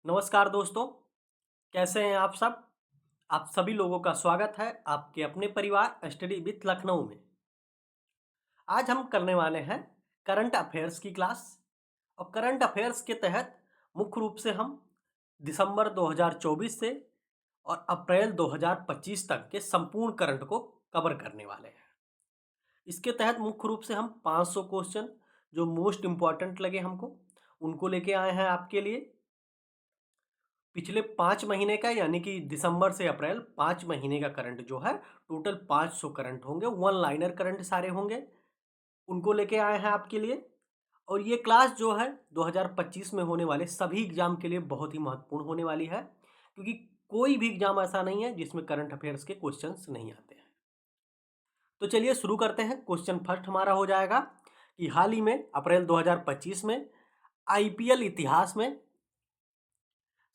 नमस्कार दोस्तों, कैसे हैं आप सब? आप सभी लोगों का स्वागत है आपके अपने परिवार स्टडी विथ लखनऊ में। आज हम करने वाले हैं करंट अफेयर्स की क्लास। और करंट अफेयर्स के तहत मुख्य रूप से हम दिसंबर 2024 से और अप्रैल 2025 तक के संपूर्ण करंट को कवर करने वाले हैं। इसके तहत मुख्य रूप से हम 500 क्वेश्चन जो मोस्ट इम्पॉर्टेंट लगे हमको, उनको लेके आए हैं आपके लिए। पिछले 5 महीने का यानी कि दिसंबर से अप्रैल 5 महीने का करंट जो है टोटल 500 करंट होंगे, वन लाइनर करंट सारे होंगे, उनको लेके आए हैं आपके लिए। और ये क्लास जो है 2025 में होने वाले सभी एग्जाम के लिए बहुत ही महत्वपूर्ण होने वाली है, क्योंकि कोई भी एग्जाम ऐसा नहीं है जिसमें करंट अफेयर्स के क्वेश्चंस नहीं आते हैं। तो चलिए शुरू करते हैं। क्वेश्चन फर्स्ट हमारा हो जाएगा कि हाल ही में अप्रैल 2025 में आईपीएल इतिहास में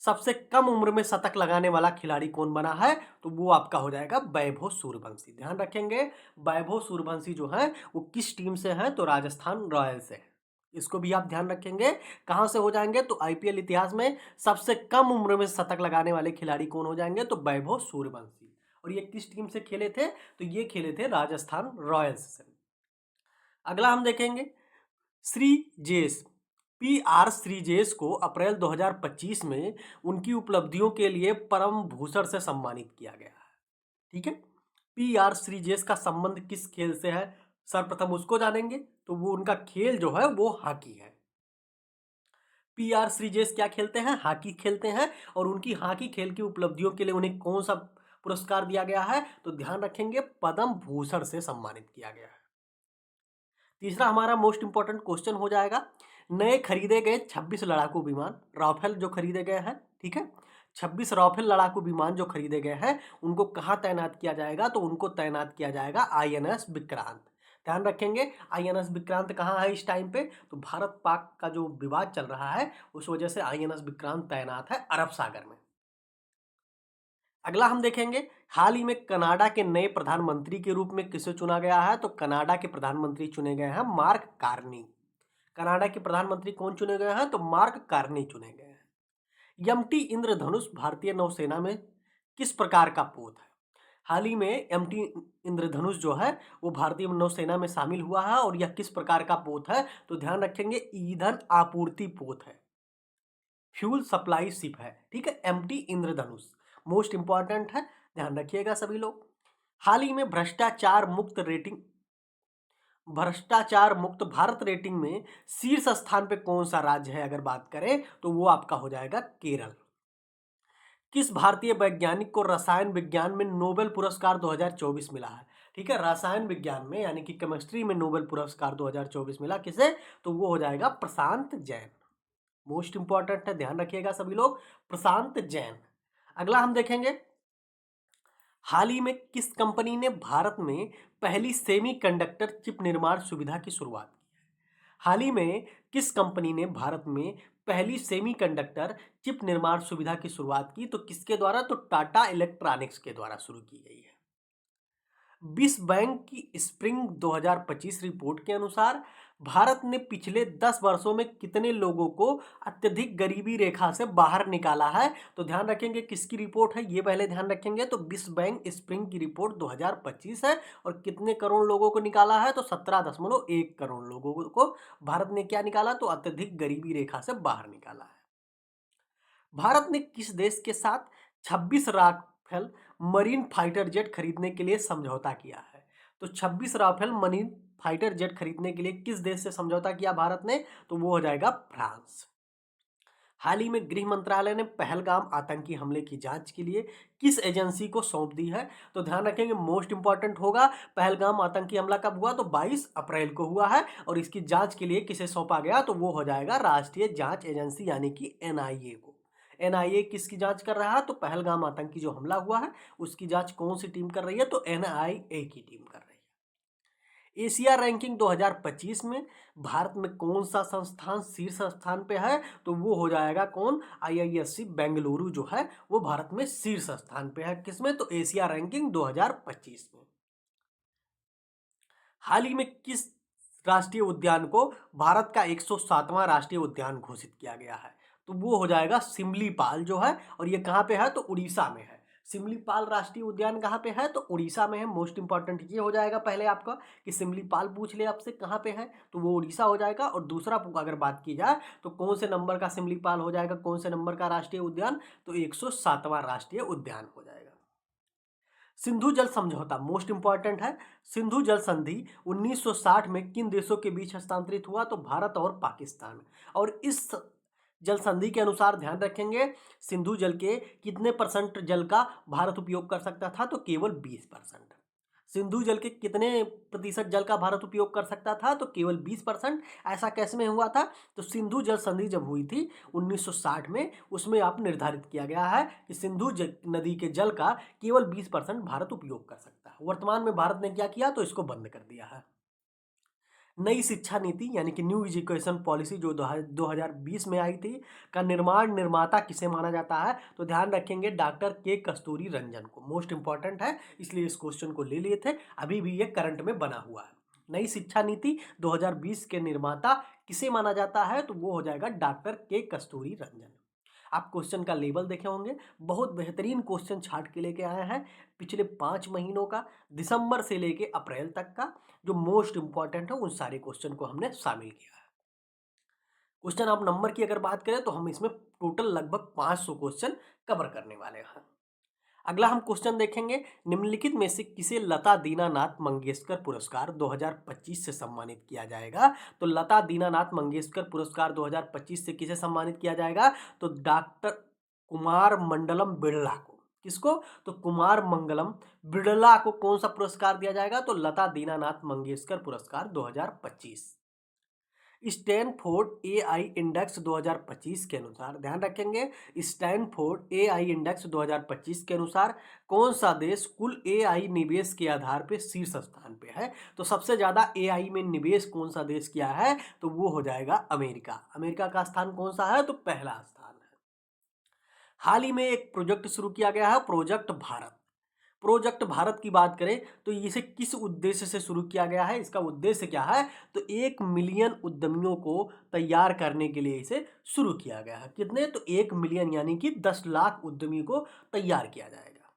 सबसे कम उम्र में शतक लगाने वाला खिलाड़ी कौन बना है? तो वो आपका हो जाएगा वैभव सूर्यवंशी। ध्यान रखेंगे, वैभव सूर्यवंशी जो है वो किस टीम से है? तो राजस्थान रॉयल्स से है। इसको भी आप ध्यान रखेंगे। कहां से हो जाएंगे? तो आईपीएल इतिहास में सबसे कम उम्र में शतक लगाने वाले खिलाड़ी कौन हो जाएंगे? तो वैभव सूर्यवंशी। और ये किस टीम से खेले थे? तो ये खेले थे राजस्थान रॉयल्स से। अगला हम देखेंगे श्रीजेश, पीआर श्रीजेश को अप्रैल 2025 में उनकी उपलब्धियों के लिए परम भूषण से सम्मानित किया गया है। ठीक है, पीआर श्रीजेश का संबंध किस खेल से है? सर्वप्रथम उसको जानेंगे। तो वो उनका खेल जो है वो हॉकी है। पीआर श्रीजेश क्या खेलते हैं? हॉकी खेलते हैं। और उनकी हॉकी खेल की उपलब्धियों के लिए उन्हें कौन सा पुरस्कार दिया गया है? तो ध्यान रखेंगे, पद्म भूषण से सम्मानित किया गया है। तीसरा हमारा मोस्ट इंपॉर्टेंट क्वेश्चन हो जाएगा, नए खरीदे गए 26 लड़ाकू विमान राफेल जो खरीदे गए हैं, ठीक है, 26 राफेल लड़ाकू विमान जो खरीदे गए हैं उनको कहाँ तैनात किया जाएगा? तो उनको तैनात किया जाएगा आईएनएस विक्रांत। ध्यान रखेंगे, आईएनएस विक्रांत कहाँ है इस टाइम पे? तो भारत पाक का जो विवाद चल रहा है उस वजह से आईएनएस विक्रांत तैनात है अरब सागर में। अगला हम देखेंगे, हाल ही में कनाडा के नए प्रधानमंत्री के रूप में किसे चुना गया है? तो कनाडा के प्रधानमंत्री चुने गए हैं मार्क कार्नी। कनाडा के प्रधानमंत्री कौन चुने गए हैं? तो मार्क कार्नी चुने गए हैं। एमटी इंद्रधनुष भारतीय नौसेना में किस प्रकार का पोत है? हाल ही में एमटी इंद्रधनुष जो है वो भारतीय नौसेना में शामिल हुआ है। और यह किस प्रकार का पोत है? तो ध्यान रखेंगे, ईंधन आपूर्ति पोत है, फ्यूल सप्लाई शिप है। ठीक है, एमटी इंद्रधनुष मोस्ट इंपॉर्टेंट है, ध्यान रखिएगा सभी लोग। हाल ही में भ्रष्टाचार मुक्त भारत रेटिंग में शीर्ष स्थान पे कौन सा राज्य है? अगर बात करें तो वो आपका हो जाएगा केरल। किस भारतीय वैज्ञानिक को रसायन विज्ञान में नोबेल पुरस्कार 2024 मिला है? ठीक है, रसायन विज्ञान में यानी कि केमिस्ट्री में नोबेल पुरस्कार 2024 मिला किसे? तो वो हो जाएगा प्रशांत जैन। मोस्ट इंपॉर्टेंट है, ध्यान रखिएगा सभी लोग, प्रशांत जैन। अगला हम देखेंगे, हाल ही में किस कंपनी ने भारत में पहली सेमीकंडक्टर चिप निर्माण सुविधा की शुरुआत की है? हाल ही में किस कंपनी ने भारत में पहली सेमीकंडक्टर चिप निर्माण सुविधा की शुरुआत की? तो किसके द्वारा? तो टाटा इलेक्ट्रॉनिक्स के द्वारा शुरू की गई है। विश्व बैंक की स्प्रिंग 2025 रिपोर्ट के अनुसार भारत ने पिछले 10 वर्षों में कितने लोगों को अत्यधिक गरीबी रेखा से बाहर निकाला है? तो ध्यान रखेंगे किसकी रिपोर्ट है ये पहले ध्यान रखेंगे। तो विश्व बैंक स्प्रिंग की रिपोर्ट 2025 है। और कितने करोड़ लोगों को निकाला है? तो 17.1 करोड़ लोगों को भारत ने क्या निकाला? तो अत्यधिक गरीबी रेखा से बाहर निकाला है। भारत ने किस देश के साथ 26 राफेल मरीन फाइटर जेट खरीदने के लिए समझौता किया है? तो 26 राफेल मरीन फाइटर जेट खरीदने के लिए किस देश से समझौता किया भारत ने? तो वो हो जाएगा फ्रांस। हाल ही में गृह मंत्रालय ने पहलगाम आतंकी हमले की जांच के लिए किस एजेंसी को सौंप दी है? तो ध्यान रखेंगे, मोस्ट इंपॉर्टेंट होगा, पहलगाम आतंकी हमला कब हुआ? तो 22 अप्रैल को हुआ है। और इसकी जांच के लिए किसे सौंपा गया? तो वो हो जाएगा राष्ट्रीय जांच एजेंसी यानी कि एनआईए को। एनआईए किसकी जांच कर रहा है? तो पहलगाम आतंकी जो हमला हुआ है उसकी जांच कौन सी टीम कर रही है? तो एनआईए की टीम कर रही है। एशिया रैंकिंग 2025 में भारत में कौन सा संस्थान शीर्ष स्थान पे है? तो वो हो जाएगा कौन? आईआईएससी बेंगलुरु जो है वो भारत में शीर्ष स्थान पे है। किसमें? तो एशिया रैंकिंग 2025 में। हाल ही में राष्ट्रीय उद्यान को भारत का 107वां राष्ट्रीय उद्यान घोषित किया गया है? तो वो हो जाएगा सिमलीपाल जो है, और ये कहाँ पे है? तो उड़ीसा में है। सिमलीपाल राष्ट्रीय उद्यान कहाँ पे है? तो उड़ीसा में है। मोस्ट इंपॉर्टेंट ये हो जाएगा पहले आपका कि सिमलीपाल पूछ ले आपसे कहाँ पे है, तो वो उड़ीसा हो जाएगा। और दूसरा अगर बात की जाए तो कौन से नंबर का सिमलीपाल हो जाएगा, कौन से नंबर का राष्ट्रीय उद्यान? तो 107वां राष्ट्रीय उद्यान हो जाएगा। सिंधु जल समझौता मोस्ट इंपॉर्टेंट है। सिंधु जल संधि 1960 में किन देशों के बीच हस्तांतरित हुआ? तो भारत और पाकिस्तान। और इस जल संधि के अनुसार ध्यान रखेंगे, सिंधु जल के कितने परसेंट जल का भारत उपयोग कर सकता था? तो केवल 20%। सिंधु जल के कितने प्रतिशत जल का भारत उपयोग कर सकता था? तो केवल 20%। ऐसा कैसे में हुआ था? तो सिंधु जल संधि जब हुई थी 1960 में, उसमें आप निर्धारित किया गया है कि सिंधु नदी के जल का केवल 20% भारत उपयोग कर सकता है। वर्तमान में भारत ने क्या किया? तो इसको बंद कर दिया है। नई शिक्षा नीति यानी कि न्यू एजुकेशन पॉलिसी जो 2020 में आई थी, का निर्माता किसे माना जाता है? तो ध्यान रखेंगे डॉक्टर के कस्तूरी रंजन को। मोस्ट इंपॉर्टेंट है, इसलिए इस क्वेश्चन को ले लिए थे, अभी भी ये करंट में बना हुआ है। नई शिक्षा नीति 2020 के निर्माता किसे माना जाता है? तो वो हो जाएगा डॉक्टर के कस्तूरी रंजन। आप क्वेश्चन का लेवल देखे होंगे, बहुत बेहतरीन क्वेश्चन छाट के लेके आए हैं पिछले 5 महीनों का, दिसंबर से लेके अप्रैल तक का, जो मोस्ट इंपॉर्टेंट है उन सारे क्वेश्चन को हमने शामिल किया है। क्वेश्चन आप नंबर की अगर बात करें तो हम इसमें टोटल लगभग 500 क्वेश्चन कवर करने वाले हैं। अगला हम क्वेश्चन देखेंगे, निम्नलिखित में से किसे लता दीनानाथ मंगेशकर पुरस्कार 2025 से सम्मानित किया जाएगा? तो लता दीनानाथ मंगेशकर पुरस्कार 2025 से किसे सम्मानित किया जाएगा? तो डॉक्टर कुमार मंडलम बिड़ला को। किसको? तो कुमार मंगलम बिड़ला को कौन सा पुरस्कार दिया जाएगा? तो लता दीनानाथ मंगेशकर पुरस्कार 2025। स्टैनफोर्ड एआई इंडेक्स 2025 के अनुसार, ध्यान रखेंगे, स्टैनफोर्ड एआई इंडेक्स 2025 के अनुसार कौन सा देश कुल एआई निवेश के आधार पे शीर्ष स्थान पे है? तो सबसे ज्यादा एआई में निवेश कौन सा देश किया है? तो वो हो जाएगा अमेरिका। अमेरिका का स्थान कौन सा है? तो पहला स्थान है। हाल ही में एक प्रोजेक्ट शुरू किया गया है, प्रोजेक्ट भारत। प्रोजेक्ट भारत की बात करें तो इसे किस उद्देश्य से शुरू किया गया है? इसका उद्देश्य क्या है? तो 1 मिलियन उद्यमियों को तैयार करने के लिए इसे शुरू किया गया है। कितने? तो 1 मिलियन यानी कि 10 लाख उद्यमी को तैयार किया जाएगा।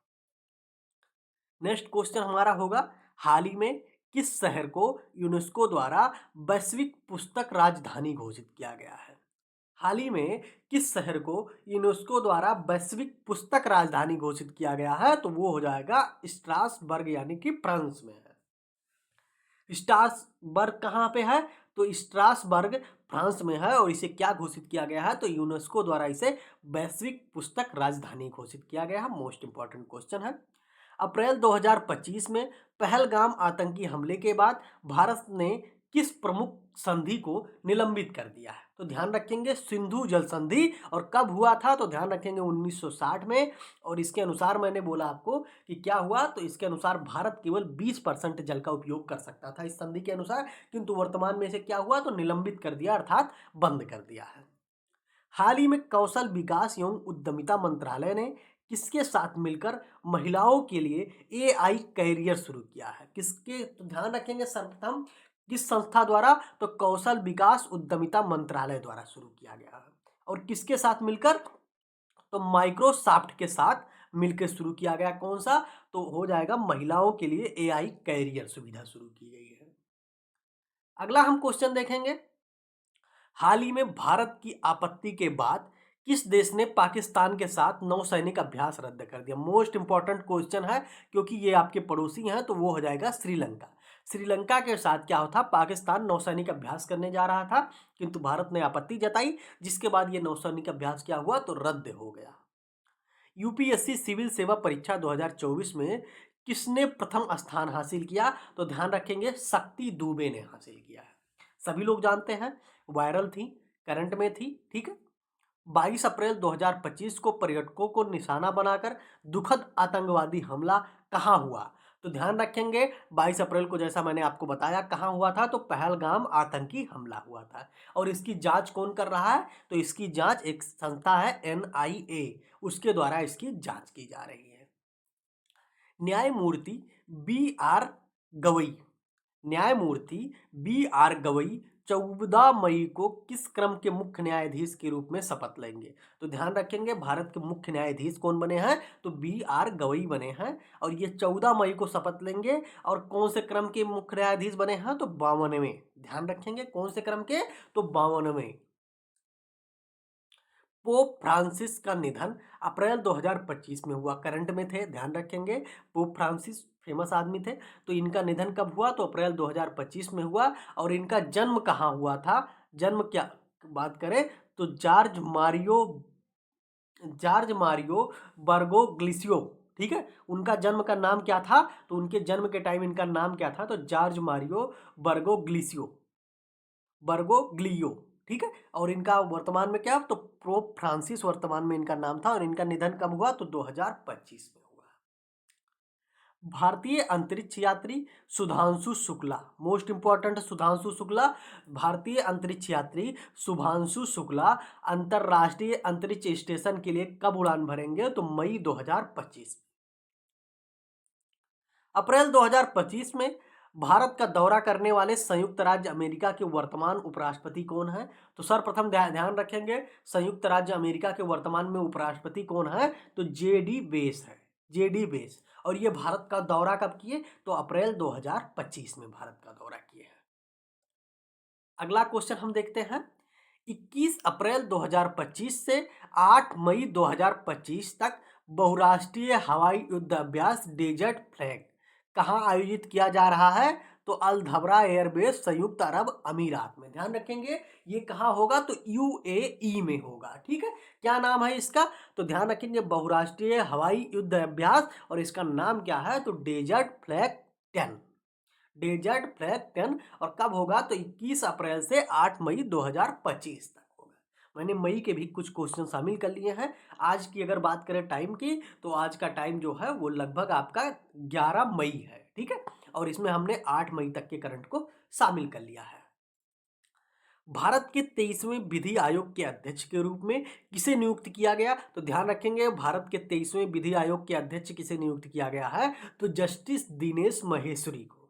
नेक्स्ट क्वेश्चन हमारा होगा, हाल ही में किस शहर को यूनेस्को द्वारा वैश्विक पुस्तक राजधानी घोषित किया गया है? हाल ही में किस शहर को यूनेस्को द्वारा वैश्विक पुस्तक राजधानी घोषित किया गया है? तो वो हो जाएगा स्ट्रासबर्ग यानी कि फ्रांस में है। स्ट्रासबर्ग कहाँ पे है? तो स्ट्रासबर्ग फ्रांस में है, और इसे क्या घोषित किया गया है? तो यूनेस्को द्वारा इसे वैश्विक पुस्तक राजधानी घोषित किया गया है। मोस्ट इंपॉर्टेंट क्वेश्चन है। अप्रैल 2025 में पहलगाम आतंकी हमले के बाद भारत ने किस प्रमुख संधि को निलंबित कर दिया है? तो ध्यान रखेंगे सिंधु जल संधि। और कब हुआ था? तो ध्यान रखेंगे 1960 में। और इसके अनुसार मैंने बोला आपको कि क्या हुआ, तो इसके अनुसार भारत केवल 20% जल का उपयोग कर सकता था इस संधि के अनुसार, किंतु वर्तमान में इसे क्या हुआ? तो निलंबित कर दिया, अर्थात बंद कर दिया है। हाल ही में कौशल विकास एवं उद्यमिता मंत्रालय ने किसके साथ मिलकर महिलाओं के लिए एआई कैरियर शुरू किया है? किसके? तो ध्यान रखेंगे सर्वप्रथम किस संस्था द्वारा? तो कौशल विकास उद्यमिता मंत्रालय द्वारा शुरू किया गया है। और किसके साथ मिलकर? तो माइक्रोसॉफ्ट के साथ मिलकर शुरू किया गया। कौन सा? तो हो जाएगा महिलाओं के लिए एआई कैरियर सुविधा शुरू की गई है। अगला हम क्वेश्चन देखेंगे, हाल ही में भारत की आपत्ति के बाद किस देश ने पाकिस्तान के साथ नौसैनिक अभ्यास रद्द कर दिया? मोस्ट इंपॉर्टेंट क्वेश्चन है, क्योंकि ये आपके पड़ोसी हैं, तो वो हो जाएगा श्रीलंका। श्रीलंका के साथ क्या होता? पाकिस्तान नौसैनिक अभ्यास करने जा रहा था, किंतु भारत ने आपत्ति जताई, जिसके बाद ये नौसैनिक अभ्यास क्या हुआ? तो रद्द हो गया। यूपीएससी सिविल सेवा परीक्षा 2024 में किसने प्रथम स्थान हासिल किया? तो ध्यान रखेंगे शक्ति दुबे ने हासिल किया है। सभी लोग जानते हैं, वायरल थी, करंट में थी, ठीक है। 22 अप्रैल 2025 को पर्यटकों को निशाना बनाकर दुखद आतंकवादी हमला कहाँ हुआ? तो ध्यान रखेंगे 22 अप्रैल को, जैसा मैंने आपको बताया, कहाँ हुआ था? तो पहलगाम आतंकी हमला हुआ था। और इसकी जांच कौन कर रहा है? तो इसकी जांच एक संस्था है एनआईए, उसके द्वारा इसकी जांच की जा रही है। न्यायमूर्ति बी आर गवई न्यायमूर्ति बी आर गवई 14 मई को किस क्रम के मुख्य न्यायाधीश के रूप में शपथ लेंगे? तो ध्यान रखेंगे भारत के मुख्य न्यायाधीश कौन बने हैं? तो बी आर गवई बने हैं और ये 14 मई को शपथ लेंगे। और कौन से क्रम के मुख्य न्यायाधीश बने हैं? तो 52वें। ध्यान रखेंगे कौन से क्रम के? तो 52वें। पोप फ्रांसिस का निधन अप्रैल 2025 में हुआ। करंट में थे, ध्यान रखेंगे। पोप फ्रांसिस फेमस आदमी थे, तो इनका निधन कब हुआ? तो अप्रैल 2025 में हुआ। और इनका जन्म कहाँ हुआ था? जन्म क्या बात करें तो जॉर्ज मारियो बर्गोग्लिसियो, ठीक है, उनका जन्म का नाम क्या था? तो उनके जन्म के टाइम इनका नाम क्या था? तो जॉर्ज मारियो बर्गोग्लियो, ठीक है। और इनका वर्तमान में क्या? तो पोप फ्रांसिस वर्तमान में इनका नाम था। और इनका निधन कब हुआ? तो 2025 में हुआ। भारतीय अंतरिक्ष यात्री सुधांशु शुक्ला, मोस्ट इंपॉर्टेंट सुधांशु शुक्ला, भारतीय अंतरिक्ष यात्री शुभांशु शुक्ला अंतरराष्ट्रीय अंतरिक्ष स्टेशन के लिए कब उड़ान भरेंगे? तो मई 2025। अप्रैल 2025 में भारत का दौरा करने वाले संयुक्त राज्य अमेरिका के वर्तमान उपराष्ट्रपति कौन है? तो सर्वप्रथम ध्यान रखेंगे, संयुक्त राज्य अमेरिका के वर्तमान में उपराष्ट्रपति कौन है? तो जेडी वेस है, जेडी वेस। और ये भारत का दौरा कब किए? तो अप्रैल 2025 में भारत का दौरा किए हैं। अगला क्वेश्चन हम देखते हैं। 21 अप्रैल 2025 से 8 मई 2025 तक बहुराष्ट्रीय हवाई युद्ध अभ्यास डेजर्ट फ्लैग कहाँ आयोजित किया जा रहा है? तो अल धबरा एयरबेस संयुक्त अरब अमीरात में। ध्यान रखेंगे ये कहाँ होगा? तो यूएई में होगा, ठीक है। क्या नाम है इसका? तो ध्यान रखेंगे बहुराष्ट्रीय हवाई युद्ध अभ्यास, और इसका नाम क्या है? तो डेजर्ट फ्लैग 10, डेजर्ट फ्लैग 10। और कब होगा? तो 21 अप्रैल से 8 मई 2025 तक होगा। मैंने मई के भी कुछ क्वेश्चन शामिल कर लिए हैं। आज की अगर बात करें टाइम की, तो आज का टाइम जो है वो लगभग आपका 11 मई है, ठीक है। और इसमें हमने 8 मई तक के करंट को शामिल कर लिया है। भारत के 23वें विधि आयोग के अध्यक्ष के रूप में किसे नियुक्त किया गया? तो ध्यान रखेंगे भारत के 23वें विधि आयोग के अध्यक्ष किसे नियुक्त किया गया है? तो जस्टिस दिनेश महेश्वरी को।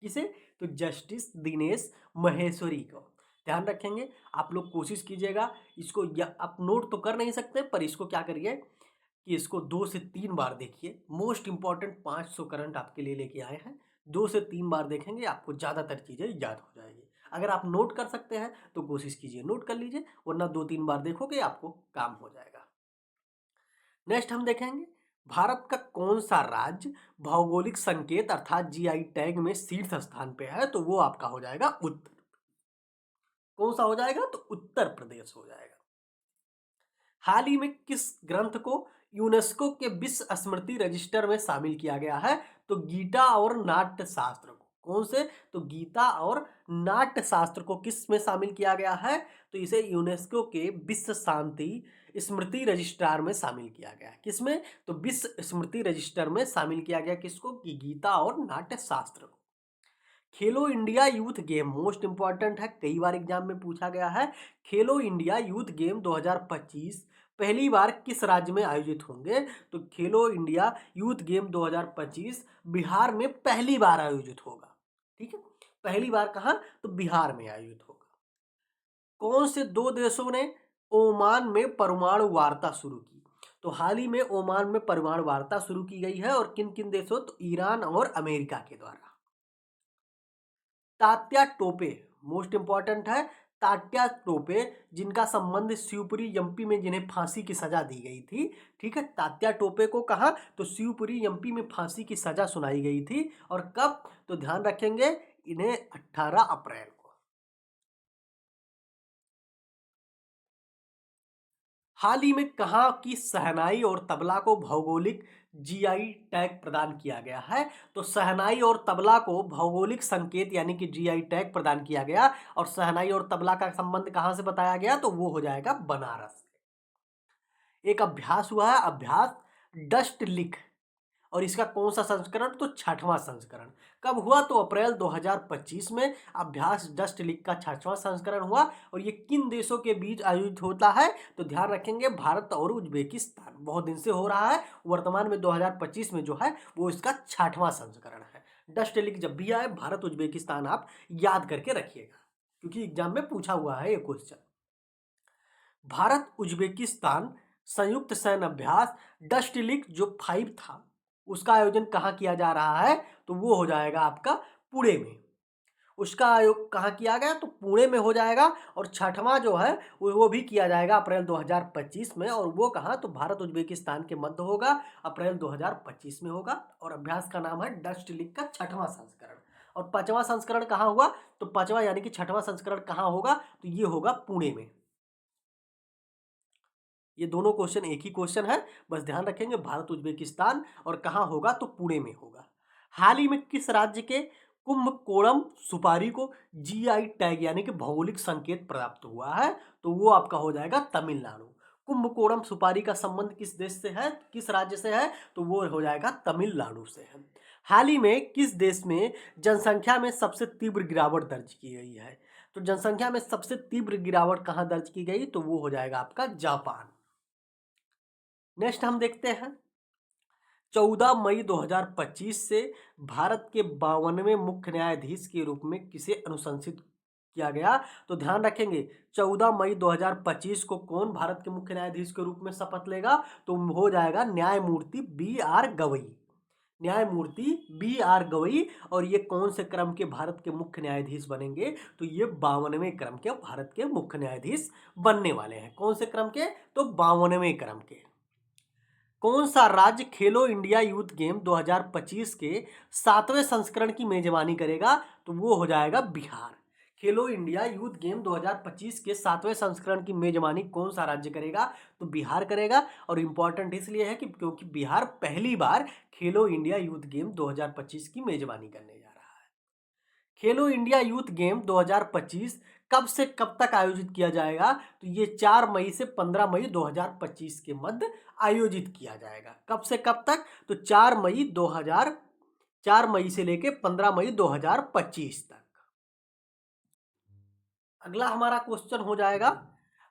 किसे? तो जस्टिस दिनेश महेश्वरी को। ध्यान रखेंगे, आप लोग कोशिश कीजिएगा इसको, या आप नोट तो कर नहीं सकते पर इसको क्या करिए कि इसको 2 से 3 बार देखिए। मोस्ट इंपॉर्टेंट 500 करंट आपके लिए लेके आए हैं। 2 से 3 बार देखेंगे आपको ज़्यादातर चीज़ें याद हो जाएगी। अगर आप नोट कर सकते हैं तो कोशिश कीजिए नोट कर लीजिए, वरना 2-3 बार देखोगे आपको काम हो जाएगा। नेक्स्ट हम देखेंगे, भारत का कौन सा राज्य भौगोलिक संकेत अर्थात जीआई टैग में शीर्ष स्थान पे है? तो वो आपका हो जाएगा उत्तर। कौन सा हो जाएगा? तो उत्तर प्रदेश हो जाएगा। हाल ही में किस ग्रंथ को यूनेस्को के विश्व स्मृति रजिस्टर में शामिल किया गया है? तो गीता और नाट्य शास्त्र को। कौन से? तो गीता और नाट्य शास्त्र को किस में शामिल किया गया है? तो इसे यूनेस्को के विश्व शांति स्मृति रजिस्ट्रार में शामिल किया गया है। किसमें? तो विश्व स्मृति रजिस्टर में शामिल किया गया। किसको? कि गीता और नाट्य शास्त्र को। खेलो India youth game most important है, कई बार एग्जाम में पूछा गया है। खेलो इंडिया यूथ गेम 2025 पहली बार किस राज्य में आयोजित होंगे? तो खेलो इंडिया यूथ गेम 2025 बिहार में पहली बार आयोजित होगा, ठीक है। पहली बार कहाँ? तो बिहार में आयोजित होगा। कौन से 2 देशों ने ओमान में परमाणु वार्ता शुरू की? तो हाल ही में ओमान में परमाणु वार्ता शुरू की गई है, और किन किन देशों? तो ईरान और अमेरिका के द्वारा। तात्या टोपे मोस्ट इंपॉर्टेंट है, तात्या टोपे जिनका संबंध शिवपुरी एमपी में जिन्हें फांसी की सजा दी गई थी, ठीक है। तात्या टोपे को कहा? तो शिवपुरी एमपी में फांसी की सजा सुनाई गई थी। और कब? तो ध्यान रखेंगे इन्हें 18 अप्रैल को। हाल ही में कहाँ की शहनाई और तबला को भौगोलिक जीआई टैग प्रदान किया गया है? तो शहनाई और तबला को भौगोलिक संकेत यानी कि जीआई टैग प्रदान किया गया। और शहनाई और तबला का संबंध कहाँ से बताया गया? तो वो हो जाएगा बनारस से। एक अभ्यास हुआ है, अभ्यास डस्ट लिख, और इसका कौन सा संस्करण? तो 6वां संस्करण। कब हुआ? तो अप्रैल 2025 में अभ्यास डस्ट लीग का 6वां संस्करण हुआ। और ये किन देशों के बीच आयोजित होता है? तो ध्यान रखेंगे भारत और उज्बेकिस्तान। बहुत दिन से हो रहा है, वर्तमान में 2025 में जो है वो इसका 6वां संस्करण है। डस्ट लिख जब भी आए भारत उज्बेकिस्तान आप याद करके रखिएगा, क्योंकि एग्जाम में पूछा हुआ है ये क्वेश्चन। भारत उज्बेकिस्तान संयुक्त सैन्य अभ्यास डस्ट लिक जो 5 था, उसका आयोजन कहाँ किया जा रहा है? तो वो हो जाएगा आपका पुणे में। उसका आयोग कहाँ किया गया? तो पुणे में हो जाएगा। और छठवां जो है वो भी किया जाएगा अप्रैल 2025 में, और वो कहाँ? तो भारत उज्बेकिस्तान के मध्य होगा, अप्रैल 2025 में होगा। और अभ्यास का नाम है डस्ट लीग का छठवां संस्करण। और पांचवां संस्करण कहाँ हुआ? तो पांचवां यानी कि छठवां संस्करण कहाँ होगा? तो ये होगा पुणे में। ये दोनों क्वेश्चन एक ही क्वेश्चन है, बस ध्यान रखेंगे भारत उज्बेकिस्तान और कहाँ होगा? तो पुणे में होगा। हाल ही में किस राज्य के कुंभकोणम सुपारी को जीआई टैग यानी कि भौगोलिक संकेत प्राप्त हुआ है? तो वो आपका हो जाएगा तमिलनाडु। कुंभकोणम सुपारी का संबंध किस देश से है, किस राज्य से है? तो वो हो जाएगा तमिलनाडु से है। हाल ही में किस देश में जनसंख्या में सबसे तीव्र गिरावट दर्ज की गई है? तो जनसंख्या में सबसे तीव्र गिरावट कहाँ दर्ज की गई? तो वो हो जाएगा आपका जापान। नेक्स्ट हम देखते हैं 14 मई 2025 से भारत के 52वें मुख्य न्यायाधीश के रूप में किसे अनुशंसित किया गया? तो ध्यान रखेंगे 14 मई 2025 को कौन भारत के मुख्य न्यायाधीश के रूप में शपथ लेगा? तो हो जाएगा न्यायमूर्ति बी आर गवई। न्यायमूर्ति बी आर गवई। और ये कौन से क्रम के भारत के मुख्य न्यायाधीश बनेंगे? तो ये 52वें क्रम के भारत के मुख्य न्यायाधीश बनने वाले हैं। कौन से क्रम के? तो 52वें क्रम के। कौन सा राज्य खेलो इंडिया यूथ गेम 2025 के 7वें संस्करण की मेजबानी करेगा? तो वो हो जाएगा बिहार। खेलो इंडिया यूथ गेम 2025 के 7वें संस्करण की मेजबानी कौन सा राज्य करेगा? तो बिहार करेगा। और इम्पॉर्टेंट इसलिए है कि क्योंकि बिहार पहली बार खेलो इंडिया यूथ गेम 2025 की मेजबानी करने जा रहा है। खेलो इंडिया यूथ गेम 2025 कब से कब तक आयोजित किया जाएगा? तो ये 4 मई से 15 मई 2025 के मध्य आयोजित किया जाएगा। कब से कब तक? तो 4 मई से लेके 15 मई 2025 तक। अगला हमारा क्वेश्चन हो जाएगा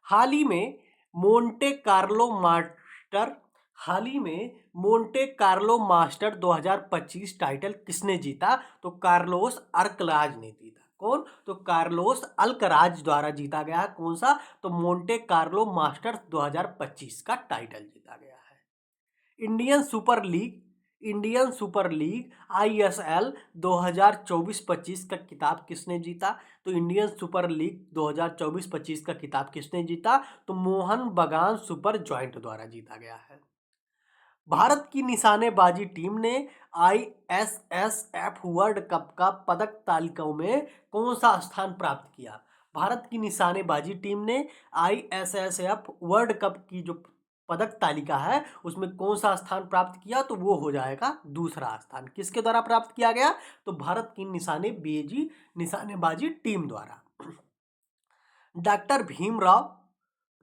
हाल ही में मोंटे कार्लो मास्टर हाल ही में मोंटे कार्लो मास्टर 2025 टाइटल किसने जीता? तो कार्लोस अल्कराज ने जीता। कौन? तो कार्लोस अल्कराज द्वारा जीता गया है। कौन सा? तो मोंटे कार्लो मास्टर्स 2025 का टाइटल जीता गया है। इंडियन सुपर लीग आईएसएल 2024-25 का खिताब किसने जीता? तो इंडियन सुपर लीग 2024-25 का खिताब किसने जीता? तो मोहन बगान सुपर जॉइंट द्वारा जीता गया है। भारत की निशानेबाजी टीम ने आईएसएसएफ वर्ल्ड कप का पदक तालिकाओं में कौन सा स्थान प्राप्त किया? भारत की निशानेबाजी टीम ने आईएसएसएफ वर्ल्ड कप की जो पदक तालिका है उसमें कौन सा स्थान प्राप्त किया? तो वो हो जाएगा दूसरा स्थान। किसके द्वारा प्राप्त किया गया? तो भारत की निशानेबाजी टीम द्वारा। डॉक्टर भीमराव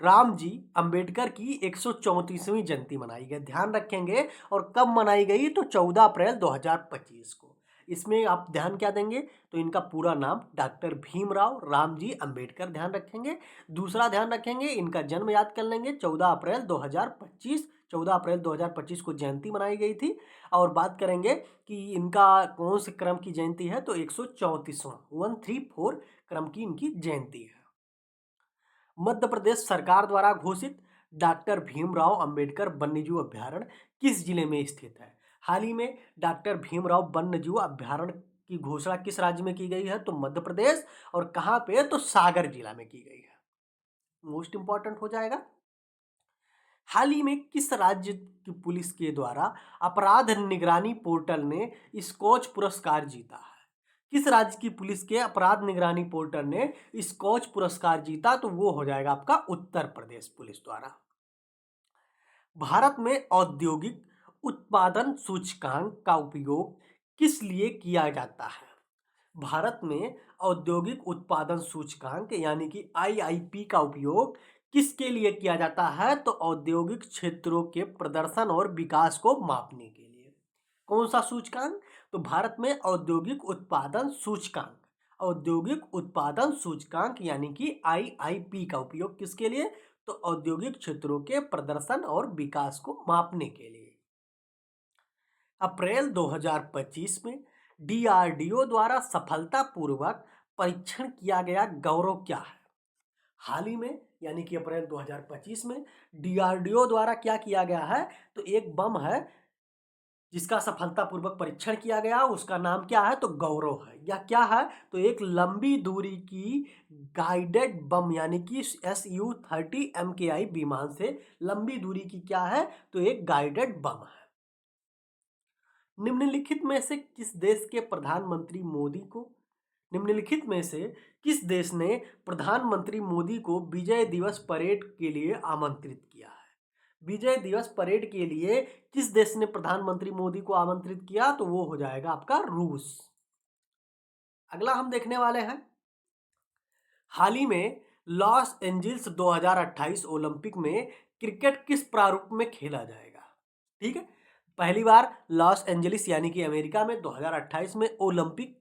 रामजी अंबेडकर की 134वीं जयंती मनाई गई। ध्यान रखेंगे। और कब मनाई गई? तो 14 अप्रैल 2025 को। इसमें आप ध्यान क्या देंगे? तो इनका पूरा नाम डॉक्टर भीमराव रामजी अंबेडकर ध्यान रखेंगे। दूसरा ध्यान रखेंगे इनका जन्म याद कर लेंगे 14 अप्रैल 2025। 14 अप्रैल 2025 को जयंती मनाई गई थी। और बात करेंगे कि इनका कौन से क्रम की जयंती है? तो 134वां 134 क्रम की इनकी जयंती है। मध्य प्रदेश सरकार द्वारा घोषित डॉक्टर भीमराव अंबेडकर वन्यजीव अभयारण्य किस जिले में स्थित है? हाल ही में डॉक्टर भीमराव वन्यजीव अभयारण्य की घोषणा किस राज्य में की गई है? तो मध्य प्रदेश। और कहाँ पे? तो सागर जिला में की गई है। मोस्ट इंपॉर्टेंट हो जाएगा। हाल ही में किस राज्य की पुलिस के द्वारा अपराध निगरानी पोर्टल ने स्कॉच पुरस्कार जीता है? किस राज्य की पुलिस के अपराध निगरानी पोर्टल ने स्कॉच पुरस्कार जीता? तो वो हो जाएगा आपका उत्तर प्रदेश पुलिस द्वारा। भारत में औद्योगिक उत्पादन सूचकांक का उपयोग किस लिए किया जाता है? भारत में औद्योगिक उत्पादन सूचकांक यानी कि आईआईपी का उपयोग किसके लिए किया जाता है? तो औद्योगिक क्षेत्रों के प्रदर्शन और विकास को मापने के लिए। कौन सा सूचकांक? तो भारत में औद्योगिक उत्पादन सूचकांक यानी कि आईआईपी का उपयोग किसके लिए? तो औद्योगिक क्षेत्रों के प्रदर्शन और विकास को मापने के लिए। अप्रैल 2025 में डीआरडीओ द्वारा सफलतापूर्वक परीक्षण किया गया गौरव क्या है? हाल ही में यानी कि अप्रैल 2025 में डीआरडीओ द्वारा क्या किया गया है? तो एक बम है जिसका सफलतापूर्वक परीक्षण किया गया, उसका नाम क्या है? तो गौरव है। या क्या है? तो एक लंबी दूरी की गाइडेड बम यानी कि SU-30 MKI विमान से लंबी दूरी की क्या है? तो एक गाइडेड बम है। निम्नलिखित में से किस देश के प्रधानमंत्री मोदी को निम्नलिखित में से किस देश ने प्रधानमंत्री मोदी को विजय दिवस परेड के लिए आमंत्रित किया है? विजय दिवस परेड के लिए किस देश ने प्रधानमंत्री मोदी को आमंत्रित किया? तो वो हो जाएगा आपका रूस। अगला हम देखने वाले हैं, हाल ही में लॉस एंजिल्स 2028 ओलंपिक में क्रिकेट किस प्रारूप में खेला जाएगा? ठीक है, पहली बार लॉस एंजलिस यानी कि अमेरिका में 2028 में ओलंपिक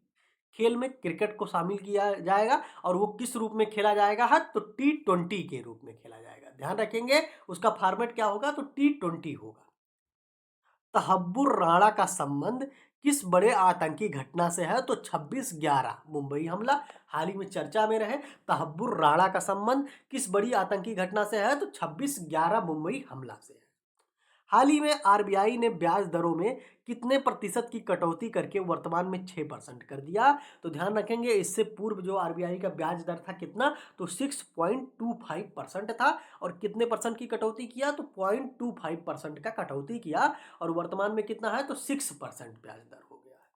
खेल में क्रिकेट को शामिल किया जाएगा और वो किस रूप में खेला जाएगा है? तो T20 के रूप में खेला जाएगा। ध्यान रखेंगे उसका फॉर्मेट क्या होगा? तो T20 होगा। तहब्बुर राणा का संबंध किस बड़े आतंकी घटना से है? तो 26/11 मुंबई हमला हाल ही में चर्चा में रहे। तहब्बुर राणा का संबंध किस बड़ी आतंकी घटना से है? तो 26/11 मुंबई हमला से है। हाल ही में आरबीआई ने ब्याज दरों में कितने प्रतिशत की कटौती करके वर्तमान में 6% कर दिया? तो ध्यान रखेंगे इससे पूर्व जो आरबीआई का ब्याज दर था कितना? तो 6.25% था और कितने परसेंट की कटौती किया? तो 0.25% का कटौती किया और वर्तमान में कितना है? तो 6% ब्याज दर हो गया है।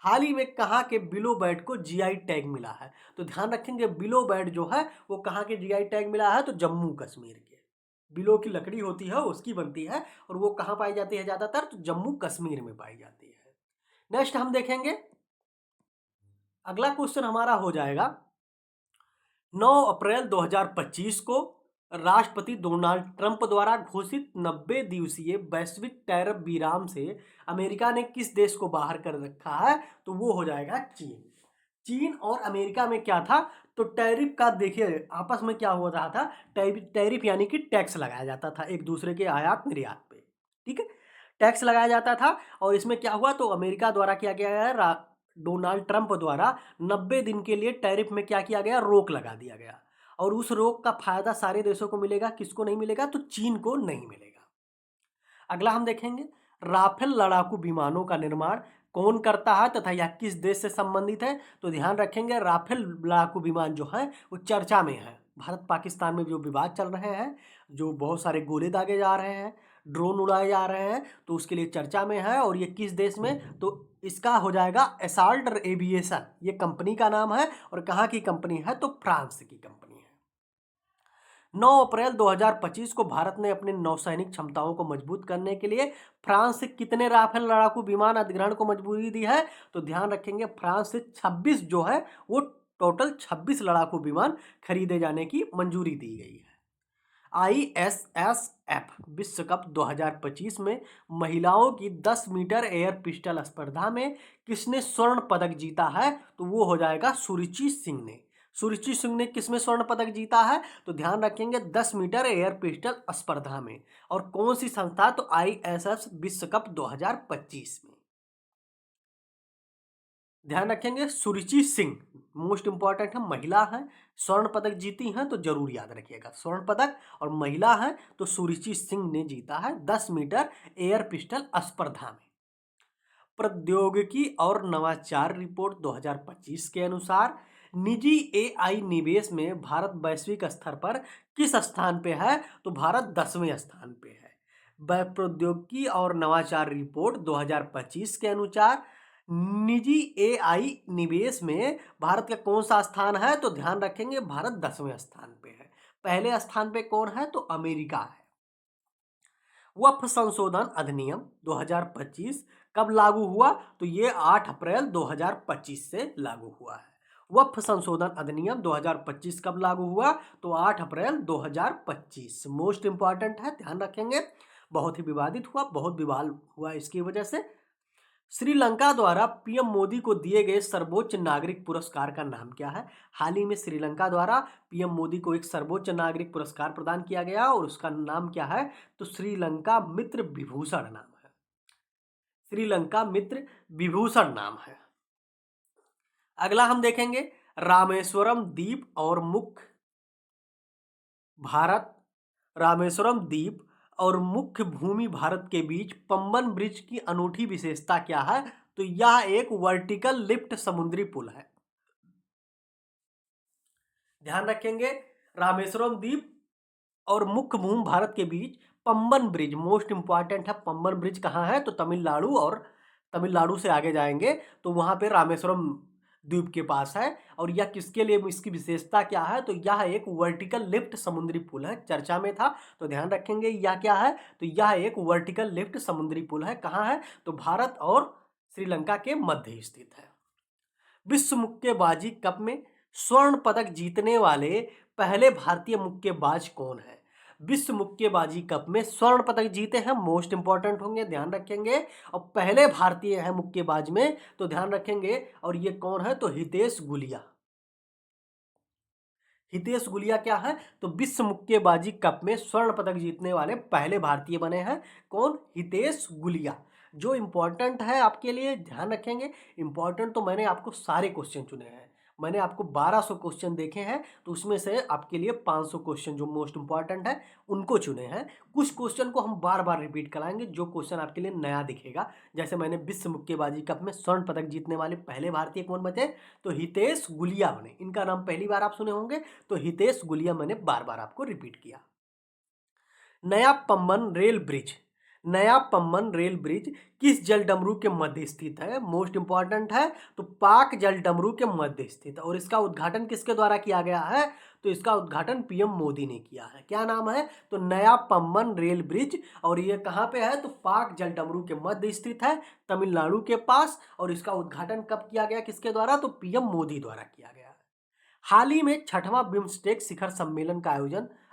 हाल ही में कहाँ के बिलो बैट को जीआई टैग मिला है? तो ध्यान रखेंगे बिलो बैट जो है वो कहाँ के जीआई टैग मिला है? तो जम्मू कश्मीर के। बिलो की लकड़ी होती है उसकी बनती है और वो कहाँ पाई जाती है ज़्यादातर? तो जम्मू कश्मीर में पाई जाती है। नेक्स्ट हम देखेंगे, अगला क्वेश्चन हमारा हो जाएगा 9 अप्रैल 2025 को राष्ट्रपति डोनाल्ड ट्रंप द्वारा घोषित 90 दिवसीय वैश्विक टैरिफ विराम से अमेरिका ने किस देश को बाहर कर रखा है? तो वो हो जाएगा चीन। चीन और अमेरिका में क्या था? तो टैरिफ का देखिए आपस में क्या हो रहा था? टैरिफ यानी कि टैक्स लगाया जाता था एक दूसरे के आयात निर्यात पे। ठीक है, टैक्स लगाया जाता था और इसमें क्या हुआ? तो अमेरिका द्वारा क्या किया गया है? डोनाल्ड ट्रंप द्वारा 90 दिन के लिए टैरिफ में क्या किया गया? रोक लगा दिया गया और उस रोक का फायदा सारे देशों को मिलेगा, किसको नहीं मिलेगा? तो चीन को नहीं मिलेगा। अगला हम देखेंगे राफेल लड़ाकू विमानों का निर्माण कौन करता है तथा यह किस देश से संबंधित है? तो ध्यान रखेंगे राफेल लड़ाकू विमान जो है वो चर्चा में है। भारत पाकिस्तान में जो विवाद चल रहे हैं, जो बहुत सारे गोले दागे जा रहे हैं, ड्रोन उड़ाए जा रहे हैं, तो उसके लिए चर्चा में है। और ये किस देश में? तो इसका हो जाएगा एसाल्ट एविएशन, ये कंपनी का नाम है और कहाँ की कंपनी है? तो फ्रांस की कंपनी है। 9 अप्रैल 2025 को भारत ने अपने नौसैनिक क्षमताओं को मजबूत करने के लिए फ्रांस से कितने राफेल लड़ाकू विमान अधिग्रहण को मंजूरी दी है? तो ध्यान रखेंगे फ्रांस से 26 जो है वो टोटल 26 लड़ाकू विमान खरीदे जाने की मंजूरी दी गई है। ISSF विश्व कप 2025 में महिलाओं की 10 मीटर एयर पिस्टल स्पर्धा में किसने स्वर्ण पदक जीता है? तो वो हो जाएगा सुरुचि सिंह ने। सुरुचि सिंह ने किसमें स्वर्ण पदक जीता है? तो ध्यान रखेंगे 10 मीटर एयर पिस्टल स्पर्धा में। और कौन सी संस्था? तो ISS विश्व कप 2025 में। ध्यान रखेंगे सुरुचि सिंह मोस्ट इंपॉर्टेंट है, महिला है, स्वर्ण पदक जीती हैं तो जरूर याद रखिएगा स्वर्ण पदक, और महिला है तो सुरुचि सिंह ने जीता है 10 मीटर एयर पिस्टल स्पर्धा में। प्रौद्योगिकी और नवाचार रिपोर्ट 2025 के अनुसार निजी एआई निवेश में भारत वैश्विक स्तर पर किस स्थान पे है? तो भारत 10वें स्थान पे है। प्रौद्योगिकी और नवाचार रिपोर्ट 2025 के अनुसार निजी एआई निवेश में भारत का कौन सा स्थान है? तो ध्यान रखेंगे भारत 10वें स्थान पे है। पहले स्थान पे कौन है? तो अमेरिका है। वक्फ संशोधन अधिनियम 2025 कब लागू हुआ? तो ये 8 अप्रैल 2025 से लागू हुआ है। वक्फ संशोधन अधिनियम 2025 कब लागू हुआ? तो 8 अप्रैल 2025। मोस्ट इंपॉर्टेंट है, ध्यान रखेंगे। बहुत ही विवादित हुआ, बहुत विवाद हुआ इसकी वजह से। श्रीलंका द्वारा पीएम मोदी को दिए गए सर्वोच्च नागरिक पुरस्कार का नाम क्या है? हाल ही में श्रीलंका द्वारा पीएम मोदी को एक सर्वोच्च नागरिक पुरस्कार प्रदान किया गया और उसका नाम क्या है? तो श्रीलंका मित्र विभूषण नाम है। श्रीलंका मित्र विभूषण नाम है। अगला हम देखेंगे रामेश्वरम द्वीप और मुख्य भारत रामेश्वरम द्वीप और मुख्य भूमि भारत के बीच पंबन ब्रिज की अनूठी विशेषता क्या है? तो यह एक वर्टिकल लिफ्ट समुद्री पुल है। ध्यान रखेंगे, रामेश्वरम द्वीप और मुख्य भूमि भारत के बीच पंबन ब्रिज मोस्ट इंपॉर्टेंट है। पंबन ब्रिज कहाँ है? तो तमिलनाडु, और तमिलनाडु से आगे जाएंगे तो वहां पे रामेश्वरम द्वीप के पास है। और यह किसके लिए, इसकी विशेषता क्या है? तो यह एक वर्टिकल लिफ्ट समुद्री पुल है, चर्चा में था तो ध्यान रखेंगे। यह क्या है? तो यह एक वर्टिकल लिफ्ट समुद्री पुल है। कहाँ है? तो भारत और श्रीलंका के मध्य स्थित है। विश्व मुक्केबाजी कप में स्वर्ण पदक जीतने वाले पहले भारतीय मुक्केबाज कौन है? विश्व मुक्केबाजी कप में स्वर्ण पदक जीते हैं, मोस्ट इंपॉर्टेंट होंगे, ध्यान रखेंगे। और पहले भारतीय है मुक्केबाज में, तो ध्यान रखेंगे। और ये कौन है? तो हितेश गुलिया। हितेश गुलिया क्या है? तो विश्व मुक्केबाजी कप में स्वर्ण पदक जीतने वाले पहले भारतीय बने हैं। कौन? हितेश गुलिया। जो इंपॉर्टेंट है आपके लिए, ध्यान रखेंगे। इंपॉर्टेंट तो मैंने आपको सारे क्वेश्चन चुने हैं, मैंने आपको 1200 क्वेश्चन देखे हैं, तो उसमें से आपके लिए 500 क्वेश्चन जो मोस्ट इंपॉर्टेंट है उनको चुने हैं। कुछ क्वेश्चन को हम बार बार रिपीट कराएंगे, जो क्वेश्चन आपके लिए नया दिखेगा। जैसे मैंने विश्व मुक्केबाजी कप में स्वर्ण पदक जीतने वाले पहले भारतीय कौन बचे? तो हितेश गुलिया बने। इनका नाम पहली बार आप सुने होंगे, तो हितेश गुलिया मैंने बार बार आपको रिपीट किया। नया पंबन रेल ब्रिज, नया पंबन रेल ब्रिज किस जल डमरू के मध्य स्थित है? मोस्ट इंपॉर्टेंट है, तो पाक जल डमरू के मध्य स्थित है। और इसका उद्घाटन किसके द्वारा किया गया है? तो इसका उद्घाटन पीएम मोदी ने किया है। क्या नाम है? तो नया पंबन रेल ब्रिज। और ये कहाँ पे है? तो पाक जल डमरू के मध्य स्थित है, तमिलनाडु के पास। और इसका उद्घाटन कब किया गया, किसके द्वारा? तो पीएम मोदी द्वारा किया गया है। हाल ही में छठवां बिम्स्टेक शिखर सम्मेलन का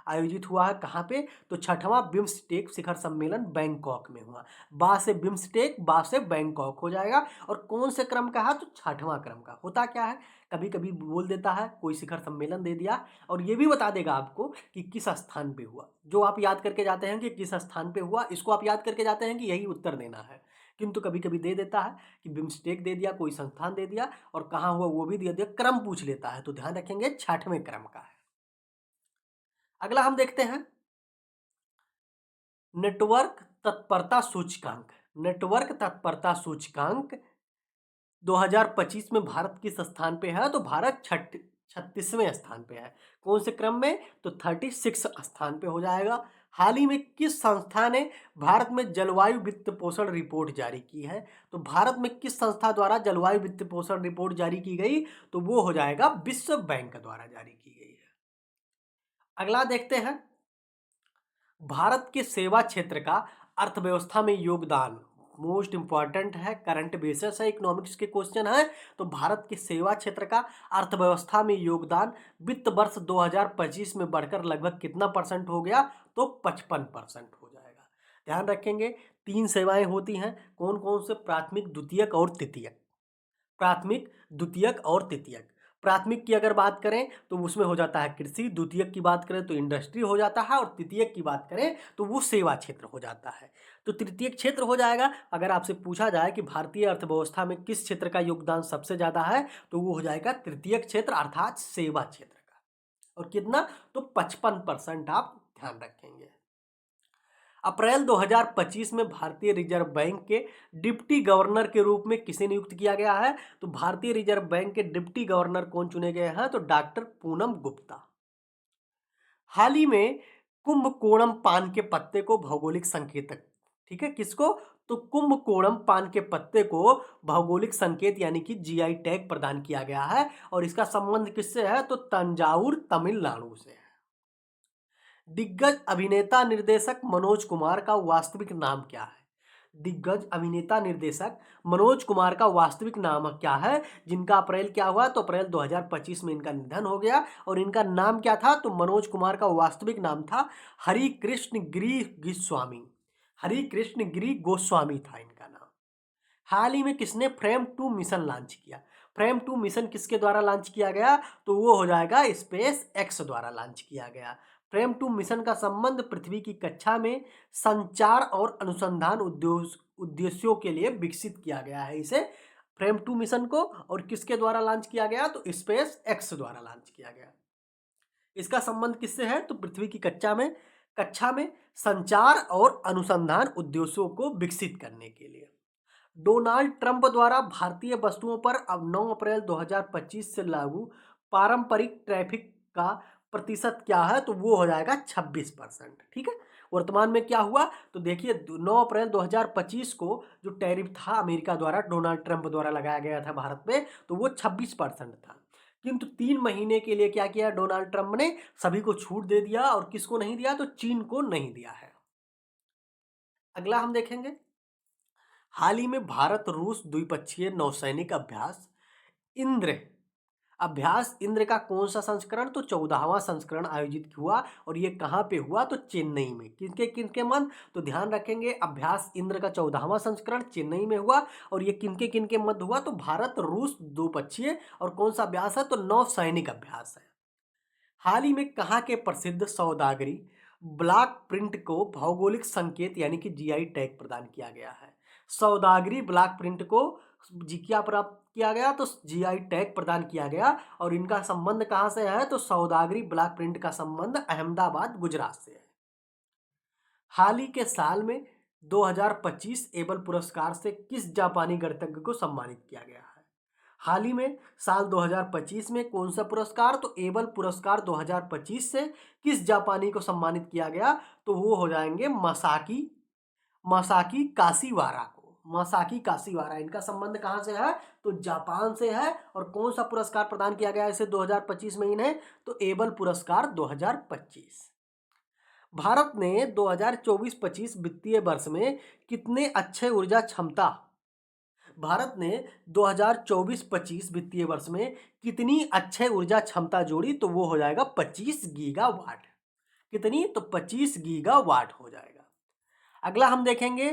आयोजित हुआ है। कहाँ पे? तो छठवां बिम्स्टेक शिखर सम्मेलन बैंकॉक में हुआ। बा से बिम्स्टेक, बा से बैंकॉक हो जाएगा। और कौन से क्रम का है? तो छठवां क्रम का। होता क्या है, कभी कभी बोल देता है, कोई शिखर सम्मेलन दे दिया और ये भी बता देगा आपको कि किस स्थान पे हुआ। जो आप याद करके जाते हैं कि किस स्थान पे हुआ, इसको आप याद करके जाते हैं कि यही उत्तर देना है। किंतु कभी कभी दे देता है कि बिम्स्टेक दे दिया, कोई संस्थान दे दिया, और कहाँ हुआ वो भी दे दिया, क्रम पूछ लेता है। तो ध्यान रखेंगे, छठवें क्रम का है। अगला हम देखते हैं नेटवर्क तत्परता सूचकांक। नेटवर्क तत्परता सूचकांक 2025 में भारत किस स्थान पे है? तो भारत 36वें स्थान पे है। कौन से क्रम में? तो 36 स्थान पे हो जाएगा। हाल ही में किस संस्था ने भारत में जलवायु वित्त पोषण रिपोर्ट जारी की है? तो भारत में किस संस्था द्वारा जलवायु वित्त पोषण रिपोर्ट जारी की गई? तो वो हो जाएगा विश्व बैंक द्वारा जारी की गई है। अगला देखते हैं भारत के सेवा क्षेत्र का अर्थव्यवस्था में योगदान। मोस्ट इंपॉर्टेंट है, करंट बेसिस है, इकोनॉमिक्स के क्वेश्चन है। तो भारत के सेवा क्षेत्र का अर्थव्यवस्था में योगदान वित्त वर्ष 2025 में बढ़कर लगभग कितना परसेंट हो गया? तो 55% हो जाएगा। ध्यान रखेंगे, 3 सेवाएं होती हैं। कौन कौन से? प्राथमिक, द्वितीयक और तृतीयक। प्राथमिक, द्वितीयक और तृतीयक। प्राथमिक की अगर बात करें तो उसमें हो जाता है कृषि, द्वितीयक की बात करें तो इंडस्ट्री हो जाता है, और तृतीयक की बात करें तो वो सेवा क्षेत्र हो जाता है। तो तृतीयक क्षेत्र हो जाएगा। अगर आपसे पूछा जाए कि भारतीय अर्थव्यवस्था में किस क्षेत्र का योगदान सबसे ज्यादा है, तो वो हो जाएगा तृतीयक क्षेत्र अर्थात सेवा क्षेत्र का। और कितना? तो 55% आप ध्यान रखेंगे। अप्रैल 2025 में भारतीय रिजर्व बैंक के डिप्टी गवर्नर के रूप में किसे नियुक्त किया गया है? तो भारतीय रिजर्व बैंक के डिप्टी गवर्नर कौन चुने गए हैं? तो डॉक्टर पूनम गुप्ता। हाल ही में कुंभकोणम पान के पत्ते को भौगोलिक संकेतक, ठीक है, किसको? तो कुंभकोणम पान के पत्ते को भौगोलिक संकेत यानी कि जीआई टैग प्रदान किया गया है। और इसका संबंध किससे है? तो तंजावुर, तमिलनाडु से है। दिग्गज अभिनेता निर्देशक मनोज कुमार का वास्तविक नाम क्या है? दिग्गज अभिनेता निर्देशक मनोज कुमार का वास्तविक नाम क्या है, जिनका अप्रैल क्या हुआ? तो अप्रैल 2025 में इनका निधन हो गया। और इनका नाम क्या था? तो मनोज कुमार का वास्तविक नाम था हरि कृष्ण गिरी गोस्वामी। हरि कृष्ण गिरी गोस्वामी था इनका नाम। हाल ही में किसने फ्रेम 2 मिशन लॉन्च किया? फ्रेम 2 मिशन किसके द्वारा लॉन्च किया गया? तो वो हो जाएगा स्पेस एक्स द्वारा लॉन्च किया गया। फ्रेम 2 मिशन का संबंध पृथ्वी की कक्षा में संचार और अनुसंधान उद्देश्यों के लिए विकसित किया गया है इसे, फ्रेम 2 मिशन को। और किसके द्वारा लॉन्च किया गया? तो स्पेस एक्स द्वारा लॉन्च किया गया। इसका संबंध किससे है? तो पृथ्वी की कक्षा में संचार और अनुसंधान उद्देश्यों को विकसित करने के लिए। डोनाल्ड ट्रंप द्वारा भारतीय वस्तुओं पर अब 9 अप्रैल 2025 से लागू पारंपरिक टैरिफ का प्रतिशत क्या है? तो वो हो जाएगा 26%। ठीक है, वर्तमान में क्या हुआ? तो देखिए 9 अप्रैल 2025 को जो टैरिफ था अमेरिका द्वारा, डोनाल्ड ट्रंप द्वारा लगाया गया था भारत पे, तो वो 26% था। किंतु 3 महीने के लिए क्या किया डोनाल्ड ट्रंप ने? सभी को छूट दे दिया। और किसको नहीं दिया? तो चीन को नहीं दिया है। अगला हम देखेंगे, हाल ही में भारत रूस द्विपक्षीय नौसैनिक इंद्र इंद्र का कौन सा संस्करण? तो 14वां संस्करण आयोजित हुआ। और ये कहाँ पे हुआ? तो चेन्नई में। किनके किनके मध्य? तो ध्यान रखेंगे, अभ्यास इंद्र का 14वां संस्करण चेन्नई में हुआ। और ये किनके किनके मध्य हुआ? तो भारत रूस द्विपक्षीय। और कौन सा अभ्यास है? तो नौसैनिक अभ्यास है। हाल ही में कहाँ के प्रसिद्ध सौदागरी ब्लॉक प्रिंट को भौगोलिक संकेत यानी कि जीआई टैग प्रदान किया गया है? सौदागरी ब्लॉक प्रिंट को जी क्या प्राप्त किया गया? तो जीआई टैग प्रदान किया गया। और इनका संबंध कहाँ से है? तो सौदागरी ब्लॉक प्रिंट का संबंध अहमदाबाद गुजरात से है। हाल ही के साल में 2025 एबल पुरस्कार से किस जापानी गणितज्ञ को सम्मानित किया गया है? हाल ही में साल 2025 में कौन सा पुरस्कार? तो एबल पुरस्कार 2025 से किस जापानी को सम्मानित किया गया? तो वो हो जाएंगे मसाकी मसाकी काशीवारा को। मसाकी काशीवारा, इनका संबंध कहाँ से है? तो जापान से है। और कौन सा पुरस्कार प्रदान किया गया इसे 2025 में इन्हें? तो एबल पुरस्कार 2025। भारत ने 2024-25 वित्तीय वर्ष में कितने अक्षय ऊर्जा क्षमता भारत ने 2024-25 वित्तीय वर्ष में कितनी अक्षय ऊर्जा क्षमता जोड़ी? तो वो हो जाएगा 25 गीगावाट। कितनी? तो 25 गीगावाट हो जाएगा। अगला हम देखेंगे,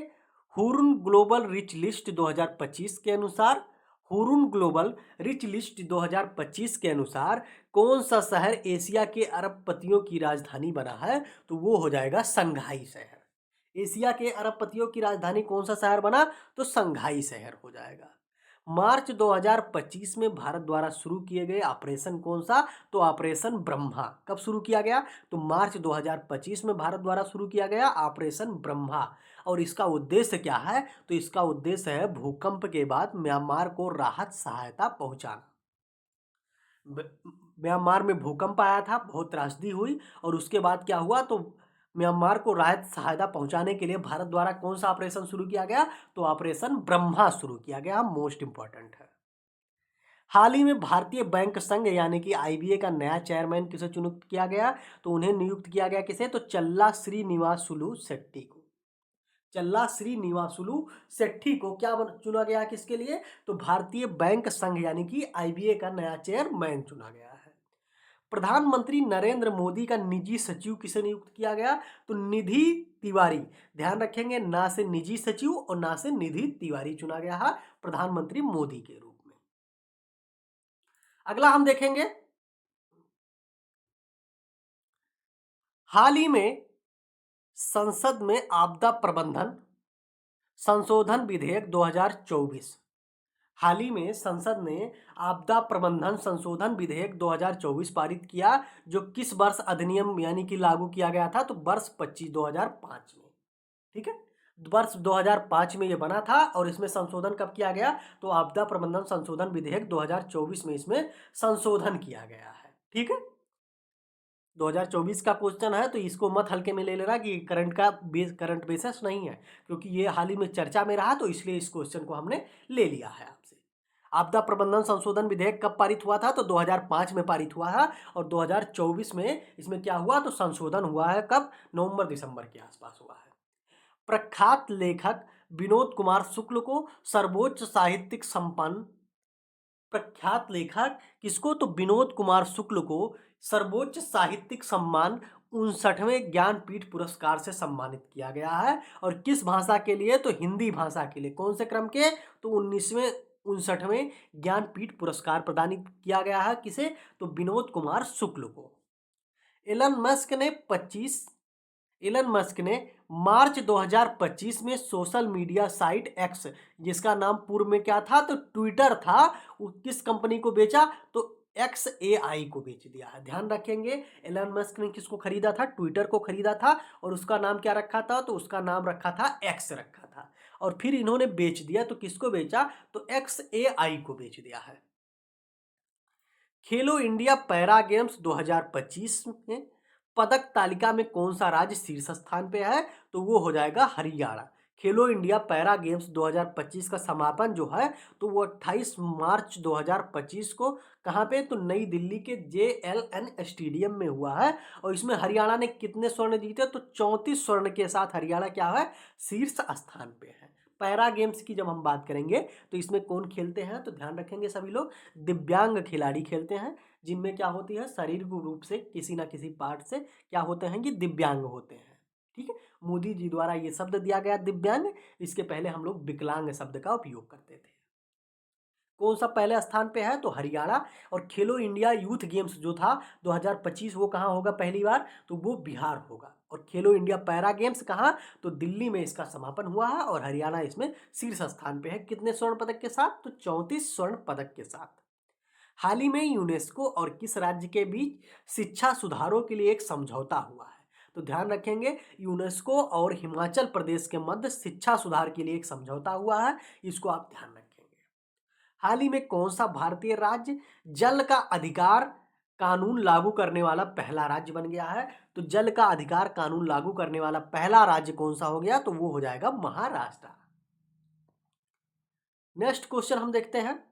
हुरुन ग्लोबल रिच लिस्ट 2025 के अनुसार हुरुन ग्लोबल रिच लिस्ट 2025 के अनुसार कौन सा शहर एशिया के अरबपतियों की राजधानी बना है? तो वो हो जाएगा संघाई शहर। एशिया के अरबपतियों की राजधानी कौन सा शहर बना? तो संघाई शहर हो जाएगा। मार्च 2025 में भारत द्वारा शुरू किए गए ऑपरेशन कौन सा? तो ऑपरेशन ब्रह्मा। कब शुरू किया गया? तो मार्च 2025 में भारत द्वारा शुरू किया गया ऑपरेशन ब्रह्मा। और इसका उद्देश्य क्या है? तो इसका उद्देश्य है भूकंप के बाद म्यांमार को राहत सहायता पहुंचाना। म्यांमार में भूकंप आया था, बहुत त्रासदी हुई। और उसके बाद क्या हुआ? तो म्यांमार को राहत सहायता पहुंचाने के लिए भारत द्वारा कौन सा ऑपरेशन शुरू किया गया? तो ऑपरेशन ब्रह्मा शुरू किया गया। मोस्ट इंपॉर्टेंट है। हाल ही में भारतीय बैंक संघ यानी कि आईबीए का नया चेयरमैन किसे नियुक्त किया गया? तो उन्हें नियुक्त किया गया किसे? तो चल्ला श्रीनिवासुलु शेट्टी को। चल्ला श्रीनिवासुलु शेट्टी को क्या चुना गया? किसके लिए? तो भारतीय बैंक संघ यानी कि आईबीए का नया चेयरमैन चुना गया है। प्रधानमंत्री नरेंद्र मोदी का निजी सचिव किसे नियुक्त किया गया? तो निधि तिवारी। ध्यान रखेंगे, ना से निजी सचिव और ना से निधि तिवारी चुना गया है प्रधानमंत्री मोदी के रूप में। अगला हम देखेंगे, हाल ही में संसद में आपदा प्रबंधन संशोधन विधेयक 2024 हाल ही में संसद ने आपदा प्रबंधन संशोधन विधेयक 2024 पारित किया, जो किस वर्ष अधिनियम यानी कि लागू किया गया था? तो वर्ष 2005 में। ठीक है, वर्ष 2005 में ये बना था। और इसमें संशोधन कब किया गया? तो आपदा प्रबंधन संशोधन विधेयक 2024 में इसमें संशोधन किया गया है। ठीक है, 2024 का क्वेश्चन है तो इसको मत हल्के में ले लेना कि करंट बेसिस नहीं है, क्योंकि ये हाल ही में चर्चा में रहा, तो इसलिए इस क्वेश्चन को हमने ले लिया है आपसे। आपदा प्रबंधन संशोधन विधेयक कब पारित हुआ था? तो 2005 में पारित हुआ था। और 2024 में इसमें क्या हुआ? तो संशोधन हुआ है। कब? नवंबर दिसंबर के आसपास हुआ है। प्रख्यात लेखक विनोद कुमार शुक्ल को सर्वोच्च साहित्यिक सम्मान प्रख्यात लेखक किसको? तो विनोद कुमार शुक्ल को सर्वोच्च साहित्यिक सम्मान 59वें ज्ञानपीठ पुरस्कार से सम्मानित किया गया है। और किस भाषा के लिए? तो हिंदी भाषा के लिए। कौन से क्रम के? तो 59वें ज्ञानपीठ पुरस्कार प्रदान किया गया है किसे? तो विनोद कुमार शुक्ल को। एलन मस्क ने 25 एलन मस्क ने मार्च 2025 में सोशल मीडिया साइट एक्स, जिसका नाम पूर्व में क्या था तो ट्विटर था, किस कंपनी को बेचा तो XAI को बेच दिया है। ध्यान रखेंगे, एलन मस्क ने किसको खरीदा था, ट्विटर को खरीदा था, और उसका नाम क्या रखा था तो उसका नाम रखा था एक्स रखा था, और फिर इन्होंने बेच दिया तो किसको बेचा तो XAI को बेच दिया है। खेलो इंडिया पैरा गेम्स 2025 में पदक तालिका में कौन सा राज्य शीर्ष स्थान पे है तो वो हो जाएगा हरियाणा। खेलो इंडिया पैरा गेम्स 2025 का समापन जो है तो वो 28 मार्च 2025 को कहाँ पे तो नई दिल्ली के JLN स्टेडियम में हुआ है, और इसमें हरियाणा ने कितने स्वर्ण जीते तो 34 स्वर्ण के साथ हरियाणा क्या है शीर्ष स्थान पे है। पैरा गेम्स की जब हम बात करेंगे तो इसमें कौन खेलते हैं तो ध्यान रखेंगे सभी लोग, दिव्यांग खिलाड़ी खेलते हैं, जिनमें क्या होती है शारीरिक रूप से किसी ना किसी पार्ट से क्या होते हैं कि दिव्यांग होते हैं। ठीक है, मोदी जी द्वारा ये शब्द दिया गया दिव्यांग, इसके पहले हम लोग विकलांग शब्द का उपयोग करते थे। कौन सा पहले स्थान पे है तो हरियाणा। और खेलो इंडिया यूथ गेम्स जो था 2025 वो कहाँ होगा पहली बार तो वो बिहार होगा। और खेलो इंडिया पैरा गेम्स कहाँ तो दिल्ली में इसका समापन हुआ है, और हरियाणा इसमें शीर्ष स्थान पे है कितने स्वर्ण पदक के साथ तो 34 स्वर्ण पदक के साथ। हाल ही में यूनेस्को और किस राज्य के बीच शिक्षा सुधारों के लिए एक समझौता हुआ है तो ध्यान रखेंगे, यूनेस्को और हिमाचल प्रदेश के मध्य शिक्षा सुधार के लिए एक समझौता हुआ है, इसको आप ध्यान रखेंगे। हाल ही में कौन सा भारतीय राज्य जल का अधिकार कानून लागू करने वाला पहला राज्य बन गया है तो जल का अधिकार कानून लागू करने वाला पहला राज्य कौन सा हो गया तो वो हो जाएगा महाराष्ट्र। नेक्स्ट क्वेश्चन हम देखते हैं,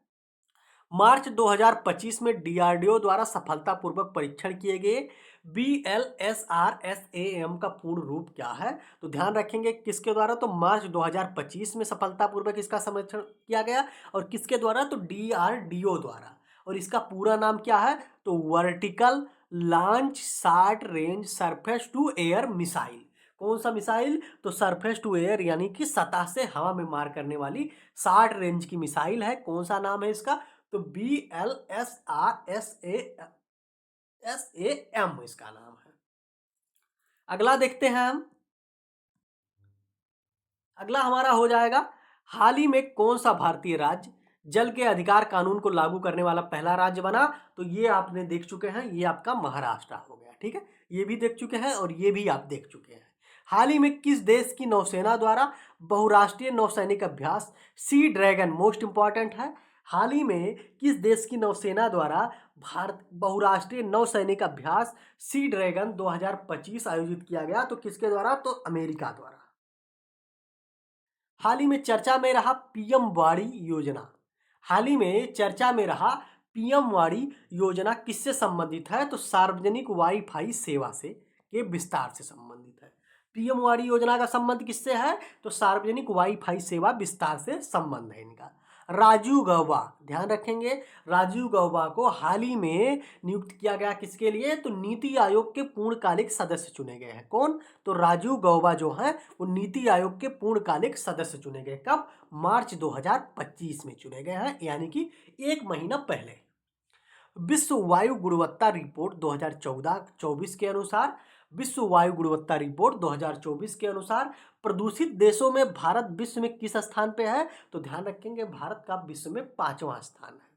मार्च 2025 में DRDO द्वारा सफलतापूर्वक परीक्षण किए गए BLSRSAM का पूर्ण रूप क्या है तो ध्यान रखेंगे किसके द्वारा तो मार्च 2025 में सफलतापूर्वक इसका परीक्षण किया गया, और किसके द्वारा तो DRDO द्वारा, और इसका पूरा नाम क्या है तो vertical launch short range surface to air missile. कौन सा मिसाइल तो सरफेस टू एयर यानी कि सतह से हवा में मार करने वाली शॉर्ट रेंज की मिसाइल है। कौन सा नाम है इसका तो BLSRSAM इसका नाम है। अगला देखते हैं हम, अगला हमारा हो जाएगा, हाल ही में कौन सा भारतीय राज्य जल के अधिकार कानून को लागू करने वाला पहला राज्य बना तो ये आपने देख चुके हैं, ये आपका महाराष्ट्र हो गया। ठीक है, ये भी देख चुके हैं और ये भी आप देख चुके हैं। हाल ही में किस देश की नौसेना द्वारा बहुराष्ट्रीय नौसैनिक अभ्यास सी ड्रैगन, मोस्ट इंपॉर्टेंट है, हाल ही में किस देश की नौसेना द्वारा भारत बहुराष्ट्रीय नौसैनिक अभ्यास सी ड्रैगन 2025 आयोजित किया गया तो किसके द्वारा तो अमेरिका द्वारा। हाल ही में चर्चा में रहा पीएम वाड़ी योजना, हाल ही में चर्चा में रहा पीएम वाड़ी योजना किससे संबंधित है तो सार्वजनिक वाईफाई सेवा से के विस्तार से संबंधित है। पीएम वाड़ी योजना का संबंध किससे है तो सार्वजनिक वाईफाई सेवा विस्तार से संबंध है इनका। राजीव गौबा, ध्यान रखेंगे, राजीव गौबा को हाल ही में नियुक्त किया गया किसके लिए तो नीति आयोग के पूर्णकालिक सदस्य चुने गए हैं। कौन तो राजीव गौबा जो हैं वो नीति आयोग के पूर्णकालिक सदस्य चुने गए, कब मार्च 2025 में चुने गए हैं, यानी कि एक महीना पहले। विश्व वायु गुणवत्ता रिपोर्ट 2014-24 के अनुसार, विश्व वायु गुणवत्ता रिपोर्ट 2024 के अनुसार प्रदूषित देशों में भारत विश्व में किस स्थान पे है तो ध्यान रखेंगे भारत का विश्व में 5वां स्थान है।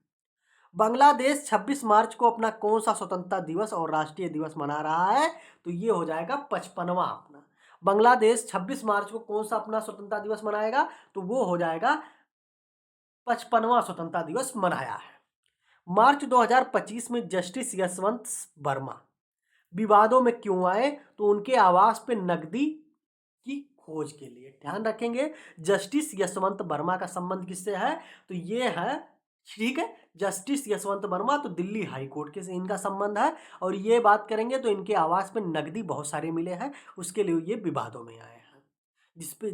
बांग्लादेश 26 मार्च को अपना कौन सा स्वतंत्रता दिवस और राष्ट्रीय दिवस मना रहा है तो ये हो जाएगा 55वां अपना। बांग्लादेश 26 मार्च को कौन सा अपना स्वतंत्रता दिवस मनाएगा तो वो हो जाएगा 55वां स्वतंत्रता दिवस मनाया है। मार्च 2025 में जस्टिस यशवंत वर्मा विवादों में क्यों आए तो उनके आवास पे नकदी की खोज के लिए। ध्यान रखेंगे, जस्टिस यशवंत वर्मा का संबंध किससे है तो ये है, ठीक है, जस्टिस यशवंत वर्मा तो दिल्ली हाई कोर्ट के से इनका संबंध है, और ये बात करेंगे तो इनके आवास पे नकदी बहुत सारे मिले हैं, उसके लिए ये विवादों में आए हैं।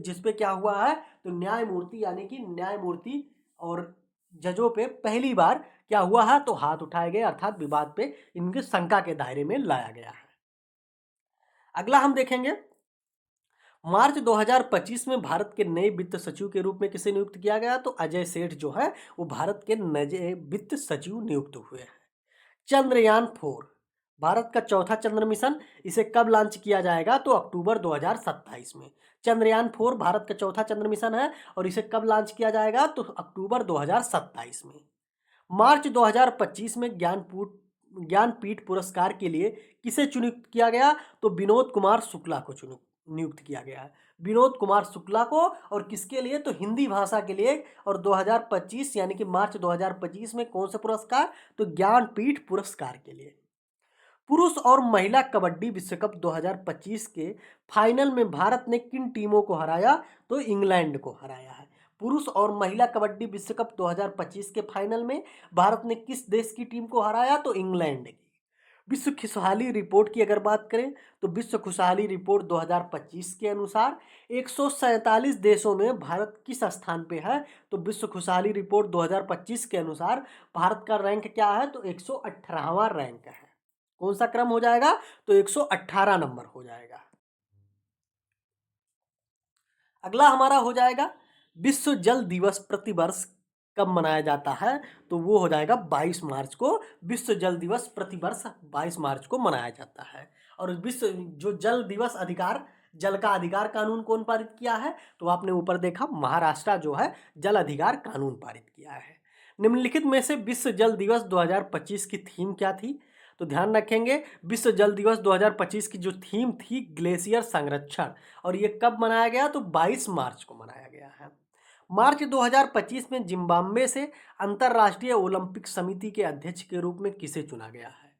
जिसपे क्या हुआ है तो न्यायमूर्ति यानी कि न्यायमूर्ति और जजों पे पहली बार क्या हुआ है तो हाथ उठाए गए, अर्थात विवाद पे इनके शंका के दायरे में लाया गया है। अगला हम देखेंगे, मार्च 2025 में भारत के नए वित्त सचिव के रूप में किसे नियुक्त किया गया तो अजय सेठ जो है वो भारत के नए वित्त सचिव नियुक्त हुए हैं। चंद्रयान 4 भारत का चौथा चंद्र मिशन, इसे कब लॉन्च किया जाएगा? तो अक्टूबर 2027 में। चंद्रयान 4 भारत का चौथा चंद्र मिशन है और इसे कब लॉन्च किया जाएगा? तो अक्टूबर 2027 में। मार्च 2025 में ज्ञानपीठ पुरस्कार के लिए किसे चुनित किया गया? तो विनोद कुमार शुक्ला को नियुक्त किया गया है। विनोद कुमार शुक्ला को, और किसके लिए? तो हिंदी भाषा के लिए। और 2025 यानी कि मार्च 2025 में कौन सा पुरस्कार? तो ज्ञानपीठ पुरस्कार के लिए। पुरुष और महिला कबड्डी विश्व कप 2025 के फाइनल में भारत ने किन टीमों को हराया? तो इंग्लैंड को हराया है। पुरुष और महिला कबड्डी विश्व कप 2025 के फाइनल में भारत ने किस देश की टीम को हराया? तो इंग्लैंड की। विश्व खुशहाली रिपोर्ट की अगर बात करें तो विश्व खुशहाली रिपोर्ट 2025 के अनुसार 147 देशों में भारत किस स्थान पे है? तो विश्व खुशहाली रिपोर्ट 2025 के अनुसार भारत का रैंक क्या है? तो 118वां रैंक है। कौन सा क्रम हो जाएगा? तो 118 नंबर हो जाएगा। अगला हमारा हो जाएगा विश्व जल दिवस प्रतिवर्ष कब मनाया जाता है? तो वो हो जाएगा 22 मार्च को। विश्व जल दिवस प्रतिवर्ष 22 मार्च को मनाया जाता है। और विश्व जो जल दिवस अधिकार, जल का अधिकार कानून कौन पारित किया है? तो आपने ऊपर देखा, महाराष्ट्र जो है जल अधिकार कानून पारित किया है। निम्नलिखित में से विश्व जल दिवस 2025 की थीम क्या थी? तो ध्यान रखेंगे, विश्व जल दिवस 2025 की जो थीम थी ग्लेशियर संरक्षण, और ये कब मनाया गया? तो 22 मार्च को मनाया गया है। मार्च 2025 में जिम्बाब्वे से अंतर्राष्ट्रीय ओलंपिक समिति के अध्यक्ष के रूप में किसे चुना गया है?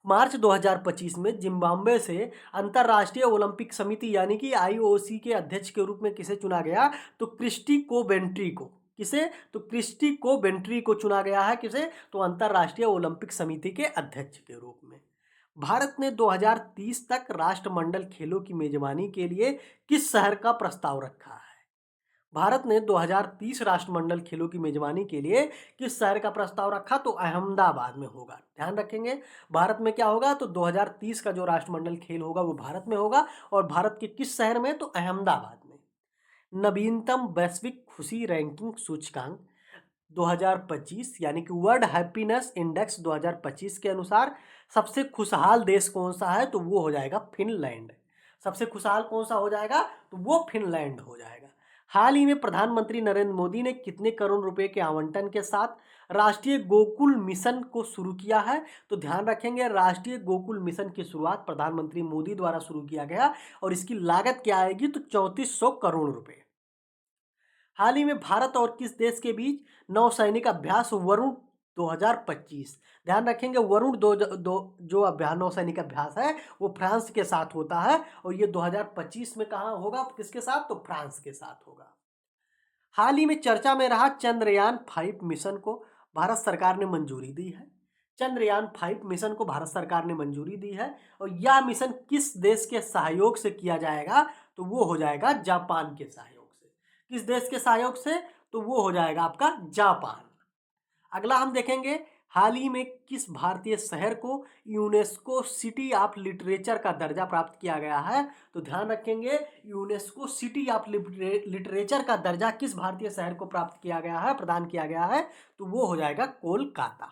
मार्च 2025 में जिम्बाब्वे से अंतर्राष्ट्रीय ओलंपिक समिति यानी कि आईओसी के अध्यक्ष के रूप में किसे चुना गया? तो क्रिस्टी कोबेंट्री को। किसे? तो क्रिस्टी कोबेंट्री को चुना गया है। किसे? तो अंतर्राष्ट्रीय ओलंपिक समिति के अध्यक्ष के रूप में। भारत ने 2030 तक राष्ट्रमंडल खेलों की मेजबानी के लिए किस शहर का प्रस्ताव रखा है? भारत ने 2030 राष्ट्रमंडल खेलों की मेजबानी के लिए किस शहर का प्रस्ताव रखा? तो अहमदाबाद में होगा। ध्यान रखेंगे, भारत में क्या होगा? तो 2030 का जो राष्ट्रमंडल खेल होगा वो भारत में होगा, और भारत के किस शहर में? तो अहमदाबाद में। नवीनतम वैश्विक खुशी रैंकिंग सूचकांक 2025 यानी कि वर्ल्ड हैप्पीनेस इंडेक्स 2025 के अनुसार सबसे खुशहाल देश कौन सा है? तो वो हो जाएगा फिनलैंड। सबसे खुशहाल कौन सा हो जाएगा? तो वो फिनलैंड हो जाएगा। हाल ही में प्रधानमंत्री नरेंद्र मोदी ने कितने करोड़ रुपए के आवंटन के साथ राष्ट्रीय गोकुल मिशन को शुरू किया है? तो ध्यान रखेंगे, राष्ट्रीय गोकुल मिशन की शुरुआत प्रधानमंत्री मोदी द्वारा शुरू किया गया, और इसकी लागत क्या आएगी? तो 3400 करोड़ रुपए। हाल ही में भारत और किस देश के बीच नौसैनिक अभ्यास वरुण 2025? ध्यान रखेंगे, वरुण जो अभ्यास, नौसैनिक अभ्यास है वो फ्रांस के साथ होता है, और ये 2025 में कहाँ होगा? किसके साथ? तो फ्रांस के साथ होगा। हाल ही में चर्चा में रहा चंद्रयान 5 मिशन को भारत सरकार ने मंजूरी दी है। चंद्रयान 5 मिशन को भारत सरकार ने मंजूरी दी है, और यह मिशन किस देश के सहयोग से किया जाएगा? तो वो हो जाएगा जापान के सहयोग से। किस देश के सहयोग से? तो वो हो जाएगा आपका जापान। अगला हम देखेंगे, हाल ही में किस भारतीय शहर को यूनेस्को सिटी ऑफ लिटरेचर का दर्जा प्राप्त किया गया है? तो ध्यान रखेंगे, यूनेस्को सिटी ऑफ लिटरेचर का दर्जा किस भारतीय शहर को प्राप्त किया गया है, प्रदान किया गया है? तो वो हो जाएगा कोलकाता।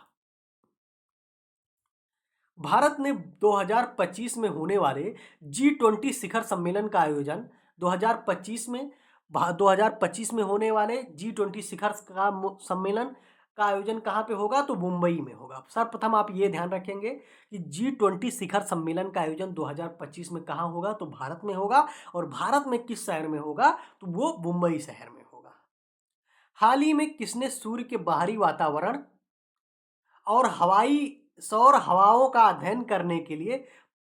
भारत ने 2025 में होने वाले G20 शिखर सम्मेलन का आयोजन 2025 में होने वाले G20 शिखर का सम्मेलन का आयोजन कहाँ पे होगा? तो मुंबई में होगा। सर्वप्रथम आप ये ध्यान रखेंगे कि G20 शिखर सम्मेलन का आयोजन 2025 में कहाँ होगा? तो भारत में होगा, और भारत में किस शहर में होगा? तो वो मुंबई शहर में होगा। हाल ही में किसने सूर्य के बाहरी वातावरण और सौर हवाओं का अध्ययन करने के लिए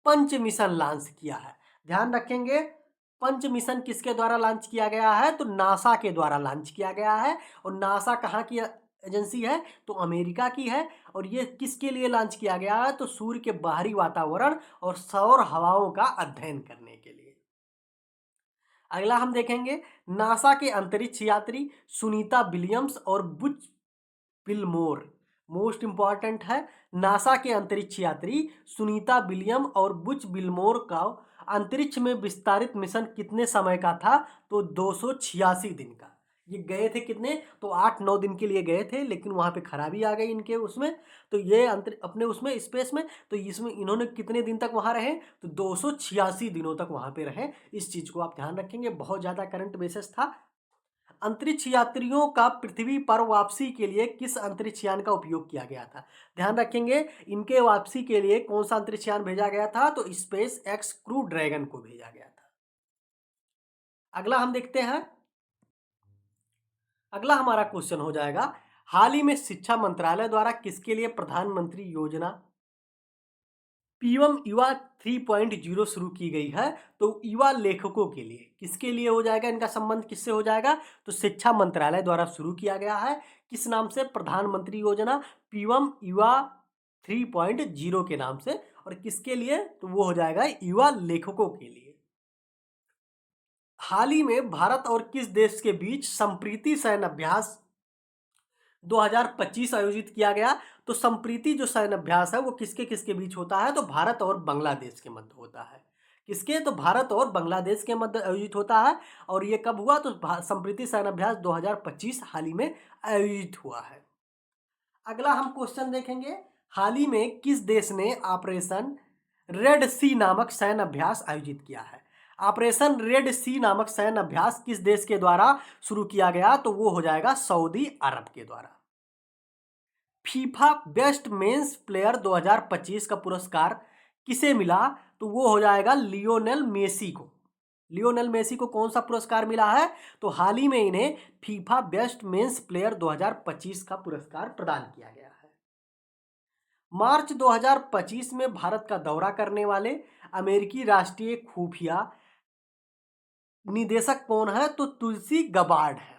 पंच मिशन लॉन्च किया है? ध्यान रखेंगे, पंच मिशन किसके द्वारा लॉन्च किया गया है? तो नासा के द्वारा लॉन्च किया गया है। और नासा कहाँ की एजेंसी है? तो अमेरिका की है। और ये किसके लिए लॉन्च किया गया है? तो सूर्य के बाहरी वातावरण और सौर हवाओं का अध्ययन करने के लिए। अगला हम देखेंगे, नासा के अंतरिक्ष यात्री सुनीता विलियम्स और बुच बिलमोर, मोस्ट इंपॉर्टेंट है, नासा के अंतरिक्ष यात्री सुनीता विलियम और बुच बिलमोर का अंतरिक्ष में विस्तारित मिशन कितने समय का था? तो 286 दिन का। ये गए थे कितने, तो 8-9 दिन के लिए गए थे, लेकिन वहाँ पे खराबी आ गई इनके उसमें। तो ये अपने उसमें स्पेस में, तो इसमें इन्होंने कितने दिन तक वहाँ रहे, तो 286 दिनों तक वहाँ पे रहे। इस चीज़ को आप ध्यान रखेंगे, बहुत ज़्यादा करंट बेसिस था। अंतरिक्ष यात्रियों का पृथ्वी पर वापसी के लिए किस अंतरिक्ष यान का उपयोग किया गया था? ध्यान रखेंगे, इनके वापसी के लिए कौन सा अंतरिक्ष यान भेजा गया था, तो स्पेस एक्स क्रू ड्रैगन को भेजा गया था। अगला हम देखते हैं, अगला हमारा क्वेश्चन हो जाएगा, हाल ही में शिक्षा मंत्रालय द्वारा किसके लिए प्रधानमंत्री योजना पीएम युवा 3.0 शुरू की गई है? तो युवा लेखकों के लिए, किसके लिए हो जाएगा, इनका संबंध किससे हो जाएगा, तो शिक्षा मंत्रालय द्वारा शुरू किया गया है। किस नाम से, प्रधानमंत्री योजना पीएम युवा 3.0 के नाम से। और किसके लिए, तो वो हो जाएगा युवा लेखकों के लिए। हाल ही में भारत और किस देश के बीच संप्रीति सैन्य अभ्यास 2025 आयोजित किया गया? तो संप्रीति जो सैन्य अभ्यास है वो किसके किसके बीच होता है, तो भारत और बांग्लादेश के मध्य होता है। किसके, तो भारत और बांग्लादेश के मध्य आयोजित होता है। और ये कब हुआ, तो संप्रीति सैन्य अभ्यास 2025 हाल ही में आयोजित हुआ है। अगला हम क्वेश्चन देखेंगे, हाल ही में किस देश ने ऑपरेशन रेड सी नामक सैन्य अभ्यास आयोजित किया है? ऑपरेशन रेड सी नामक सैन्य अभ्यास किस देश के द्वारा शुरू किया गया, तो वो हो जाएगा सऊदी अरब के द्वारा। फीफा बेस्ट मेंस प्लेयर 2025 का पुरस्कार किसे मिला, तो वो हो जाएगा लियोनेल मेसी को। लियोनेल मेसी को कौन सा पुरस्कार मिला है, तो हाल ही में इन्हें फीफा बेस्ट मेंस प्लेयर 2025 का पुरस्कार प्रदान किया गया है। मार्च 2025 में भारत का दौरा करने वाले अमेरिकी राष्ट्रीय खुफिया निदेशक कौन है, तो तुलसी गबार्ड है।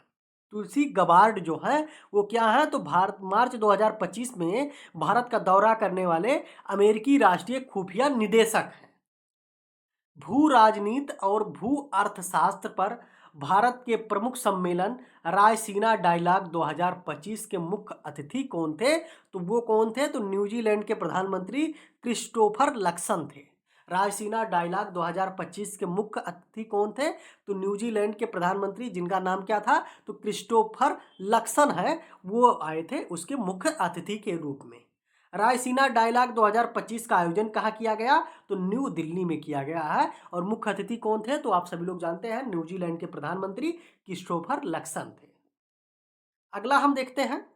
तुलसी गबार्ड जो है वो क्या है, तो भारत मार्च 2025 में भारत का दौरा करने वाले अमेरिकी राष्ट्रीय खुफिया निदेशक हैं। भू राजनीति और भू अर्थशास्त्र पर भारत के प्रमुख सम्मेलन रायसीना डायलॉग 2025 के मुख्य अतिथि कौन थे, तो वो कौन थे, तो न्यूजीलैंड के प्रधानमंत्री क्रिस्टोफर लक्सन थे। रायसीना डायलॉग 2025 के मुख्य अतिथि कौन थे, तो न्यूजीलैंड के प्रधानमंत्री, जिनका नाम क्या था, तो क्रिस्टोफर लक्सन है, वो आए थे उसके मुख्य अतिथि के रूप में। रायसीना डायलॉग 2025 का आयोजन कहाँ किया गया, तो न्यू दिल्ली में किया गया है। और मुख्य अतिथि कौन थे, तो आप सभी लोग जानते हैं, न्यूजीलैंड के प्रधानमंत्री क्रिस्टोफर लक्सन थे। अगला हम देखते हैं,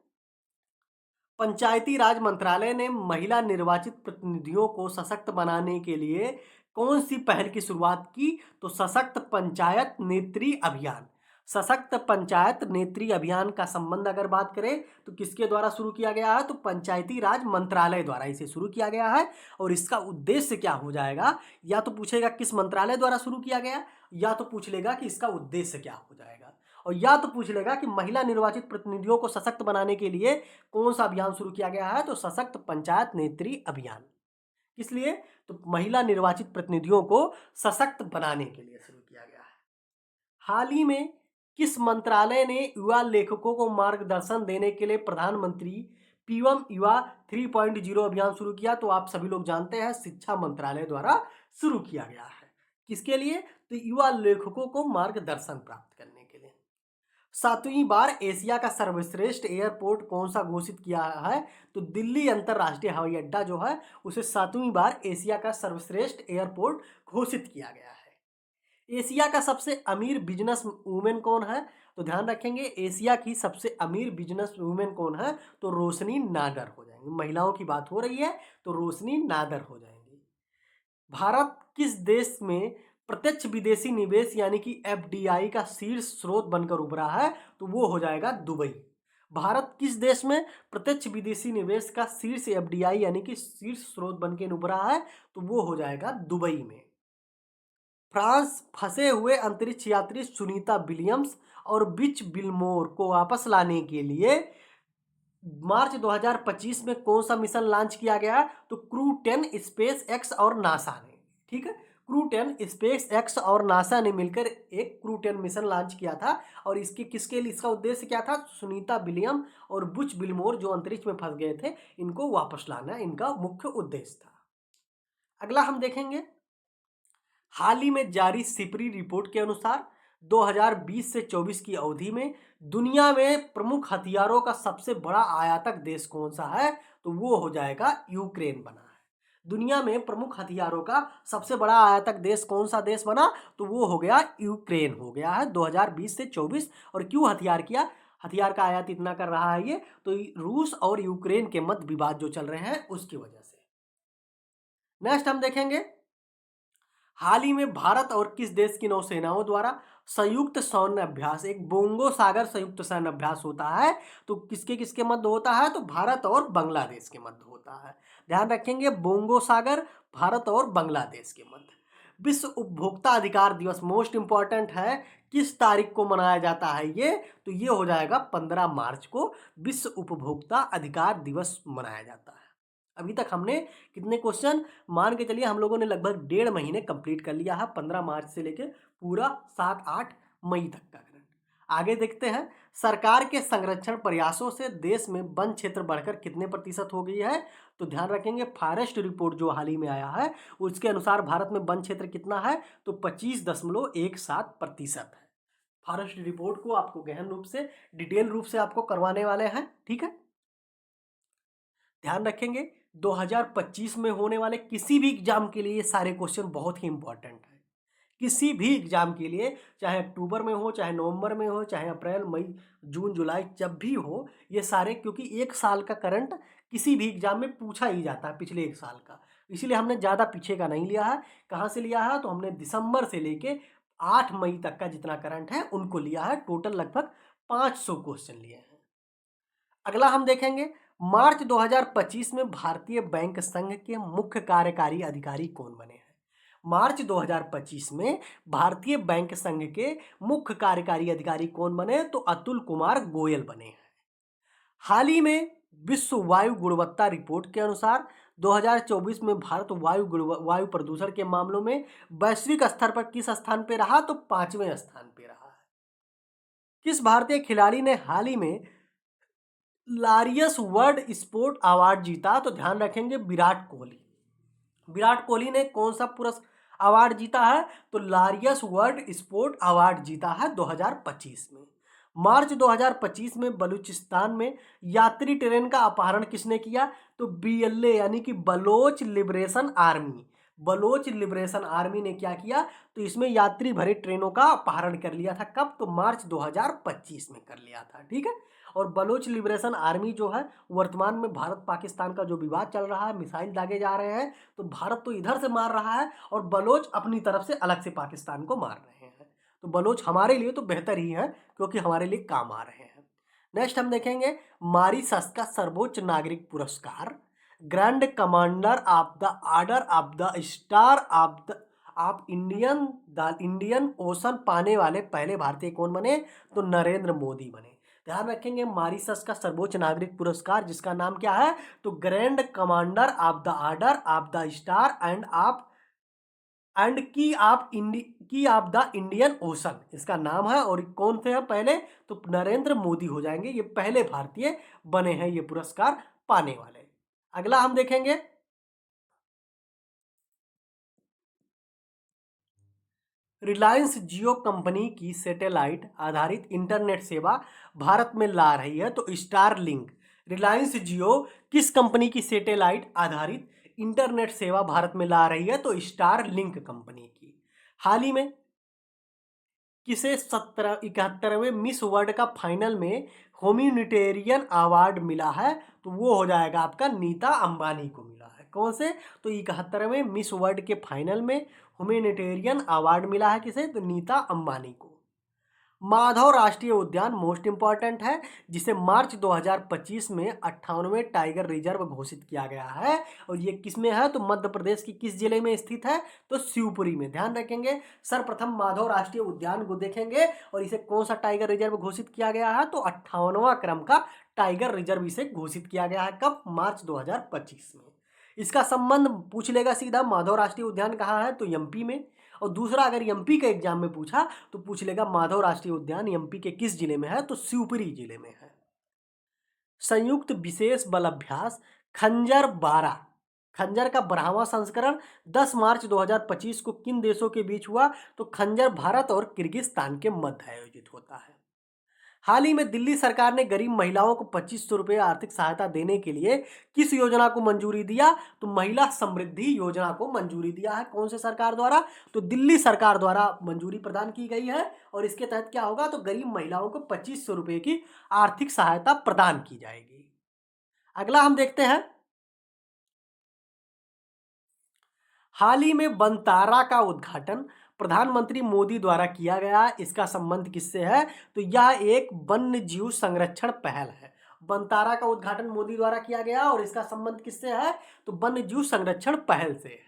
पंचायती राज मंत्रालय ने महिला निर्वाचित प्रतिनिधियों को सशक्त बनाने के लिए कौन सी पहल की शुरुआत की, तो सशक्त पंचायत नेत्री अभियान। सशक्त पंचायत नेत्री अभियान का संबंध अगर बात करें तो किसके द्वारा शुरू किया गया है, तो पंचायती राज मंत्रालय द्वारा इसे शुरू किया गया है। और इसका उद्देश्य क्या हो जाएगा, या तो पूछेगा किस मंत्रालय द्वारा शुरू किया गया, या तो पूछ लेगा कि इसका उद्देश्य क्या हो जाएगा, और या तो पूछ लेगा कि महिला निर्वाचित प्रतिनिधियों को सशक्त बनाने के लिए कौन सा अभियान शुरू किया गया है, तो सशक्त पंचायत नेत्री अभियान। इसलिए तो महिला निर्वाचित प्रतिनिधियों को सशक्त बनाने के लिए शुरू किया गया है। हाल ही में किस मंत्रालय ने युवा लेखकों को मार्गदर्शन देने के लिए प्रधानमंत्री पीएम युवा 3.0 अभियान शुरू किया, तो आप सभी लोग जानते हैं शिक्षा मंत्रालय द्वारा शुरू किया गया है। किसके लिए, तो युवा लेखकों को मार्गदर्शन प्राप्त करने के लिए। 7वीं बार एशिया का सर्वश्रेष्ठ एयरपोर्ट कौन सा घोषित किया है, तो दिल्ली अंतर्राष्ट्रीय हवाई अड्डा जो है उसे 7वीं बार एशिया का सर्वश्रेष्ठ एयरपोर्ट घोषित किया गया है। एशिया का सबसे अमीर बिजनेस वूमेन कौन है, तो ध्यान रखेंगे एशिया की सबसे अमीर बिजनेस वूमेन कौन है, तो रोशनी नादर हो जाएंगी। महिलाओं की बात हो रही है तो रोशनी नादर हो जाएंगी। भारत किस देश में प्रत्यक्ष विदेशी निवेश यानी कि एफडीआई का शीर्ष स्रोत बनकर उभरा है, तो वो हो जाएगा दुबई। भारत किस देश में प्रत्यक्ष विदेशी निवेश का शीर्ष एफडीआई यानी कि शीर्ष स्रोत बनकर उभरा है, तो वो हो जाएगा दुबई में। फ्रांस फंसे हुए अंतरिक्ष यात्री सुनीता विलियम्स और बिच बिलमोर को वापस लाने के लिए मार्च 2025 में कौन सा मिशन लॉन्च किया गया, तो क्रू 10 स्पेस एक्स और नासा ने, ठीक है, क्रू 10 स्पेस एक्स और नासा ने मिलकर एक क्रू 10 मिशन लॉन्च किया था। और इसके किसके लिए, इसका उद्देश्य क्या था, सुनीता विलियम और बुच बिलमोर जो अंतरिक्ष में फंस गए थे इनको वापस लाना इनका मुख्य उद्देश्य था। अगला हम देखेंगे, हाल ही में जारी सिपरी रिपोर्ट के अनुसार 2020 से 24 की अवधि में दुनिया में प्रमुख हथियारों का सबसे बड़ा आयातक देश कौन सा है? तो वो हो जाएगा यूक्रेन बना है। दुनिया में प्रमुख हथियारों का सबसे बड़ा आयातक देश कौन सा देश बना? तो वो हो गया यूक्रेन हो गया है 2020 से 24। और क्यों हथियार का आयात इतना कर रहा है ये? तो रूस और यूक्रेन के मध्य विवाद जो चल रहे हैं उसकी वजह से। नेक्स्ट हम देखेंगे, हाल ही में भारत और किस देश की नौसेनाओं द्वारा संयुक्त सैन्य अभ्यास, एक बोंगो सागर संयुक्त सैन्य अभ्यास होता है। तो किसके किसके मध्य होता है? तो भारत और बांग्लादेश के मध्य होता है। ध्यान रखेंगे, बोंगो सागर भारत और बांग्लादेश के मध्य। विश्व उपभोक्ता अधिकार दिवस मोस्ट इंपॉर्टेंट है, किस तारीख को मनाया जाता है ये? तो ये हो जाएगा 15 मार्च को विश्व उपभोक्ता अधिकार दिवस मनाया जाता है। अभी तक हमने कितने क्वेश्चन, मान के चलिए हम लोगों ने लगभग 1.5 महीने कंप्लीट कर लिया है, 15 मार्च से लेके पूरा 7-8 मई तक का करंट। आगे देखते हैं, सरकार के संरक्षण प्रयासों से देश में वन क्षेत्र बढ़कर कितने प्रतिशत हो गई है? तो ध्यान रखेंगे, फॉरेस्ट रिपोर्ट जो हाल ही में आया है उसके अनुसार भारत में वन क्षेत्र कितना है? तो 25.17% है। फॉरेस्ट रिपोर्ट को आपको गहन रूप से, डिटेल रूप से आपको करवाने वाले हैं, ठीक है। ध्यान रखेंगे, 2025 में होने वाले किसी भी एग्जाम के लिए ये सारे क्वेश्चन बहुत ही इंपॉर्टेंट है। किसी भी एग्जाम के लिए, चाहे अक्टूबर में हो, चाहे नवंबर में हो, चाहे अप्रैल मई जून जुलाई, जब भी हो ये सारे, क्योंकि एक साल का करंट किसी भी एग्जाम में पूछा ही जाता है पिछले एक साल का। इसीलिए हमने ज़्यादा पीछे का नहीं लिया है। कहाँ से लिया है? तो हमने दिसंबर से लेके 8 मई तक का जितना करंट है उनको लिया है। टोटल लगभग 500 क्वेश्चन लिए हैं। अगला हम देखेंगे, मार्च 2025 में भारतीय बैंक संघ के मुख्य कार्यकारी अधिकारी कौन बने हैं? मार्च 2025 में भारतीय बैंक संघ के मुख्य कार्यकारी अधिकारी कौन बने? तो अतुल कुमार गोयल बने हैं। हाल ही में विश्व वायु गुणवत्ता रिपोर्ट के अनुसार 2024 में भारत वायु प्रदूषण के मामलों में वैश्विक स्तर पर किस स्थान पे रहा? तो 5वें स्थान पे रहा है। किस भारतीय खिलाड़ी ने हाल ही में लारियस वर्ल्ड स्पोर्ट अवार्ड जीता? तो ध्यान रखेंगे, विराट कोहली। विराट कोहली ने कौन सा पुरस्कार अवार्ड जीता है? तो लारियस वर्ल्ड स्पोर्ट अवार्ड जीता है 2025 में। मार्च 2025 में बलूचिस्तान में यात्री ट्रेन का अपहरण किसने किया? तो बीएलए यानी कि Baloch Liberation Army. Baloch Liberation Army ने क्या किया? तो इसमें यात्री भरे ट्रेनों का अपहरण कर लिया था। कब? तो मार्च 2025 में कर लिया था, ठीक है। और बलोच लिबरेशन आर्मी जो है, वर्तमान में भारत पाकिस्तान का जो विवाद चल रहा है, मिसाइल दागे जा रहे हैं, तो भारत तो इधर से मार रहा है और बलोच अपनी तरफ से अलग से पाकिस्तान को मार रहे हैं। तो बलोच हमारे लिए तो बेहतर ही है, क्योंकि हमारे लिए काम आ रहे हैं। नेक्स्ट हम देखेंगे, मॉरिशस का सर्वोच्च नागरिक पुरस्कार grand commander of the order of the star of Indian ocean पाने वाले पहले भारतीय कौन बने? तो नरेंद्र मोदी बने। ध्यान रखेंगे, मॉरिशस का सर्वोच्च नागरिक पुरस्कार जिसका नाम क्या है? तो grand commander of the order of the star and की ऑफ द इंडियन ओशन, इसका नाम है। और कौन थे हैं पहले? तो नरेंद्र मोदी हो जाएंगे, ये पहले भारतीय बने हैं ये पुरस्कार पाने वाले। अगला हम देखेंगे, रिलायंस जियो कंपनी की सैटेलाइट आधारित इंटरनेट सेवा भारत में ला रही है, तो स्टार लिंक। रिलायंस जियो किस कंपनी की सैटेलाइट आधारित इंटरनेट सेवा भारत में ला रही है? तो स्टार लिंक कंपनी की। हाल ही में किसे 71वें मिस वर्ल्ड का फाइनल में ह्यूमैनिटेरियन अवार्ड मिला है? तो वो हो जाएगा आपका नीता अंबानी को मिला है। कौन से? तो 71वें मिस वर्ल्ड के फाइनल में ह्यूमैनिटेरियन अवार्ड मिला है, किसे? तो नीता अंबानी को। माधव राष्ट्रीय उद्यान मोस्ट इंपॉर्टेंट है, जिसे मार्च 2025 में 98वें टाइगर रिजर्व घोषित किया गया है। और ये किस में है? तो मध्य प्रदेश की किस जिले में स्थित है? तो शिवपुरी में। ध्यान रखेंगे, सर्वप्रथम माधव राष्ट्रीय उद्यान को देखेंगे और इसे कौन सा टाइगर रिजर्व घोषित किया गया है? तो 58वां क्रम का टाइगर रिजर्व इसे घोषित किया गया है। कब? मार्च 2025 में। इसका संबंध पूछ लेगा सीधा, माधव राष्ट्रीय उद्यान कहाँ है? तो एमपी में। और दूसरा, अगर एमपी के एग्जाम में पूछा तो पूछ लेगा माधव राष्ट्रीय उद्यान एमपी के किस जिले में है? तो शिवपुरी जिले में है। संयुक्त विशेष बल अभ्यास खंजर 12 खंजर का 12वां संस्करण 10 मार्च 2025 को किन देशों के बीच हुआ? तो खंजर भारत और किर्गिस्तान के मध्य आयोजित होता है। हाल ही में दिल्ली सरकार ने गरीब महिलाओं को 2500 रुपये आर्थिक सहायता देने के लिए किस योजना को मंजूरी दिया? तो महिला समृद्धि योजना को मंजूरी दिया है। कौन से सरकार द्वारा? तो दिल्ली सरकार द्वारा मंजूरी प्रदान की गई है और इसके तहत क्या होगा? तो गरीब महिलाओं को 2500 रुपये की आर्थिक सहायता प्रदान की जाएगी। अगला हम देखते हैं, हाल ही में बनतारा का उद्घाटन प्रधानमंत्री मोदी द्वारा किया गया। इसका संबंध किससे है? तो यह एक वन्य जीव संरक्षण पहल है। बनतारा का उद्घाटन मोदी द्वारा किया गया और इसका संबंध किससे है? तो वन्य जीव संरक्षण पहल से है।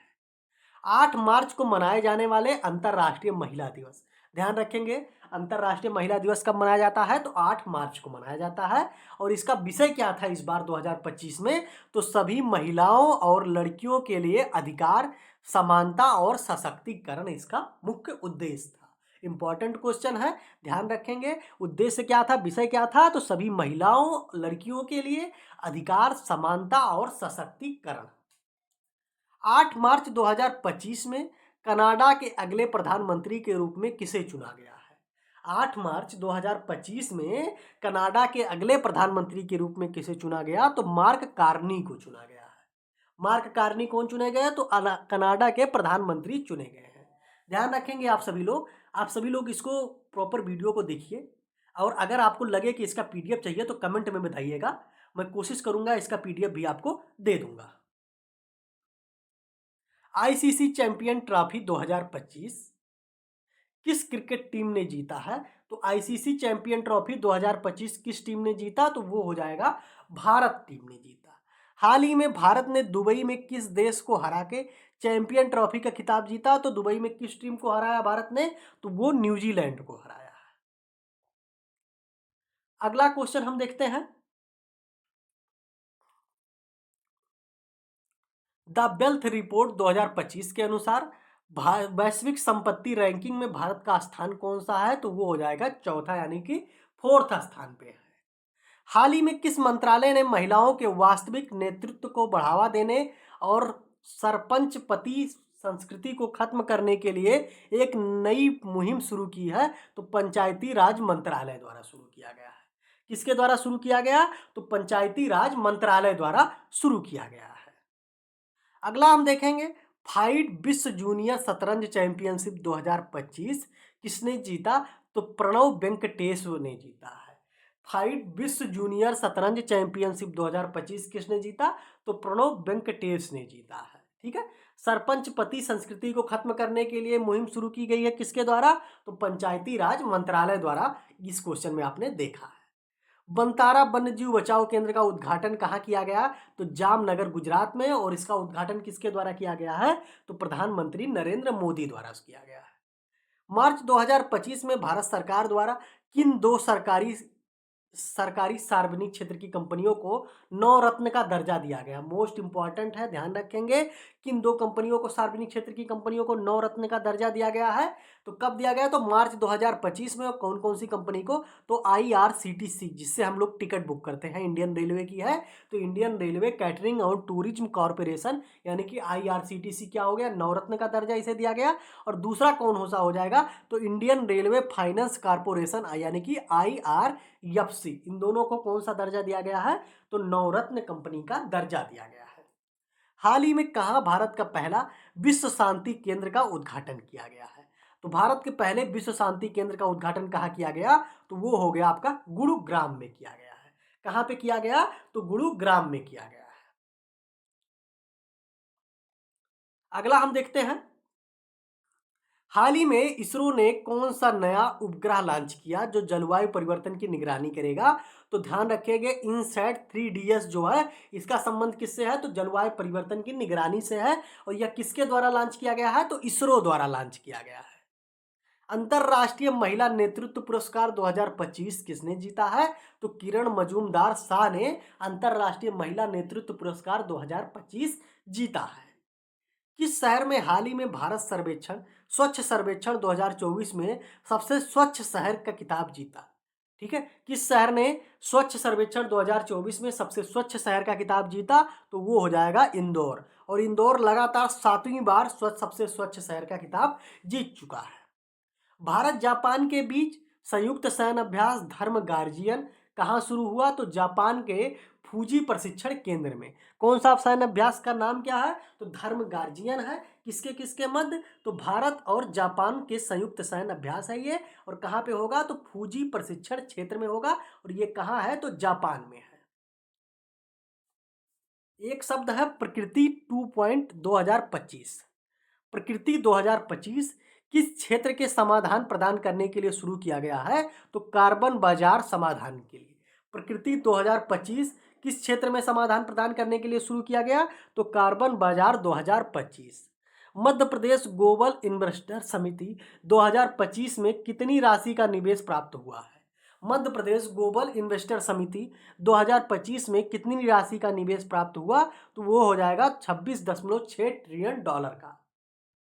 8 मार्च को मनाए जाने वाले अंतर्राष्ट्रीय महिला दिवस, ध्यान रखेंगे अंतर्राष्ट्रीय महिला दिवस कब मनाया जाता है? तो 8 मार्च को मनाया जाता है। और इसका विषय क्या था इस बार 2025 में? तो सभी महिलाओं और लड़कियों के लिए अधिकार, समानता और सशक्तिकरण इसका मुख्य उद्देश्य था। इंपॉर्टेंट क्वेश्चन है, ध्यान रखेंगे। उद्देश्य क्या था, विषय क्या था? तो सभी महिलाओं लड़कियों के लिए अधिकार, समानता और सशक्तिकरण। 8 मार्च 2025 में कनाडा के अगले प्रधानमंत्री के रूप में किसे चुना गया है? 8 मार्च 2025 में कनाडा के अगले प्रधानमंत्री के रूप में किसे चुना गया? तो मार्क कार्नी को चुना गया है। मार्क कार्नी कौन चुने गए? तो कनाडा के प्रधानमंत्री चुने गए हैं। ध्यान रखेंगे आप सभी लोग इसको प्रॉपर वीडियो को देखिए और अगर आपको लगे कि इसका पीडीएफ चाहिए तो कमेंट में बताइएगा, मैं कोशिश करूंगा इसका पीडीएफ भी आपको दे दूंगा। आईसीसी चैंपियन ट्रॉफी 2025 किस क्रिकेट टीम ने जीता है? तो आईसीसी चैंपियन ट्रॉफी 2025 किस टीम ने जीता? तो वो हो जाएगा भारत टीम ने जीता। हाल ही में भारत ने दुबई में किस देश को हरा के चैंपियन ट्रॉफी का खिताब जीता? तो दुबई में किस टीम को हराया भारत ने? तो वो न्यूजीलैंड को हराया है। अगला क्वेश्चन हम देखते हैं, द वेल्थ रिपोर्ट 2025 के अनुसार वैश्विक संपत्ति रैंकिंग में भारत का स्थान कौन सा है? तो वो हो जाएगा चौथा, यानी कि 4th स्थान पे है। हाल ही में किस मंत्रालय ने महिलाओं के वास्तविक नेतृत्व को बढ़ावा देने और सरपंच पति संस्कृति को खत्म करने के लिए एक नई मुहिम शुरू की है? तो पंचायती राज मंत्रालय द्वारा शुरू किया गया है। किसके द्वारा शुरू किया गया? तो पंचायती राज मंत्रालय द्वारा शुरू किया गया है। अगला हम देखेंगे, फाइड विश्व जूनियर शतरंज चैंपियनशिप 2025 किसने जीता? तो प्रणव वेंकटेश ने जीता है। फाइड विश्व जूनियर शतरंज चैंपियनशिप 2025 किसने जीता? तो प्रणव वेंकटेश ने जीता है। ठीक है, सरपंच पति संस्कृति को खत्म करने के लिए मुहिम शुरू की गई है, किसके द्वारा? तो पंचायती राज मंत्रालय द्वारा। इस क्वेश्चन में आपने देखा है। बनतारा वन्यजीव बचाओ केंद्र का उद्घाटन कहाँ किया गया? तो जामनगर गुजरात में। और इसका उद्घाटन किसके द्वारा किया गया है? तो प्रधानमंत्री नरेंद्र मोदी द्वारा किया गया है। मार्च 2025 में भारत सरकार द्वारा किन दो सरकारी सार्वजनिक क्षेत्र की कंपनियों को नवरत्न का दर्जा दिया गया? मोस्ट इंपॉर्टेंट है, ध्यान रखेंगे। किन दो कंपनियों को, सार्वजनिक क्षेत्र की कंपनियों को नवरत्न का दर्जा दिया गया है? तो कब दिया गया? तो मार्च 2025 में। और कौन कौन सी कंपनी को? तो आईआरसीटीसी, जिससे हम लोग टिकट बुक करते हैं, इंडियन रेलवे की है। तो इंडियन रेलवे कैटरिंग और टूरिज्म कॉरपोरेशन यानी कि आईआरसीटीसी क्या हो गया? नवरत्न का दर्जा इसे दिया गया। और दूसरा कौन सा हो जाएगा? तो इंडियन रेलवे फाइनेंस कॉरपोरेशन यानी कि आईआरएफसी, इन दोनों को कौन सा दर्जा दिया गया है? तो नवरत्न कंपनी का दर्जा दिया गया है। हाल ही में कहाँ भारत का पहला विश्व शांति केंद्र का उद्घाटन किया गया है? तो भारत के पहले विश्व शांति केंद्र का उद्घाटन कहाँ किया गया? तो वो हो गया आपका गुरुग्राम में किया गया है। कहाँ पे किया गया? तो गुरुग्राम में किया गया है। अगला हम देखते हैं, हाल ही में इसरो ने कौन सा नया उपग्रह लॉन्च किया जो जलवायु परिवर्तन की निगरानी करेगा? तो ध्यान रखिएगा, इनसैट 3DS जो है, इसका संबंध किससे है? तो जलवायु परिवर्तन की निगरानी से है। और यह किसके द्वारा लॉन्च किया गया है? तो इसरो द्वारा लॉन्च किया गया है। अंतरराष्ट्रीय महिला नेतृत्व पुरस्कार 2025 किसने जीता है? तो किरण मजूमदार शाह ने अंतरराष्ट्रीय महिला नेतृत्व पुरस्कार 2025 जीता है। किस शहर में हाल ही में भारत सर्वेक्षण स्वच्छ सर्वेक्षण 2024 में सबसे स्वच्छ शहर का खिताब जीता? ठीक है, किस शहर ने स्वच्छ सर्वेक्षण 2024 में सबसे स्वच्छ शहर का खिताब जीता? तो वो हो जाएगा इंदौर। और इंदौर लगातार 7वीं बार सबसे स्वच्छ शहर का खिताब जीत चुका है। भारत जापान के बीच संयुक्त सैन्य अभ्यास धर्म गार्जियन कहाँ शुरू हुआ? तो जापान के फूजी प्रशिक्षण केंद्र में। कौन सा सैन्य अभ्यास का नाम क्या है? तो धर्म गार्जियन है। किसके किसके मध्य? तो भारत और जापान के संयुक्त सैन्य अभ्यास है ये। और कहाँ पे होगा? तो फूजी प्रशिक्षण क्षेत्र में होगा। और ये कहाँ है? तो जापान में है। एक शब्द है प्रकृति 2.2025। प्रकृति 2025 किस क्षेत्र के समाधान प्रदान करने के लिए शुरू किया गया है? तो कार्बन बाजार समाधान के लिए। प्रकृति 2025 किस क्षेत्र में समाधान प्रदान करने के लिए शुरू किया गया? तो कार्बन बाजार 2025। मध्य प्रदेश ग्लोबल इन्वेस्टर समिति 2025 में कितनी राशि का निवेश प्राप्त हुआ है? मध्य प्रदेश ग्लोबल इन्वेस्टर समिति 2025 में कितनी राशि का निवेश प्राप्त हुआ? तो वो हो जाएगा 26.6 ट्रिलियन डॉलर का।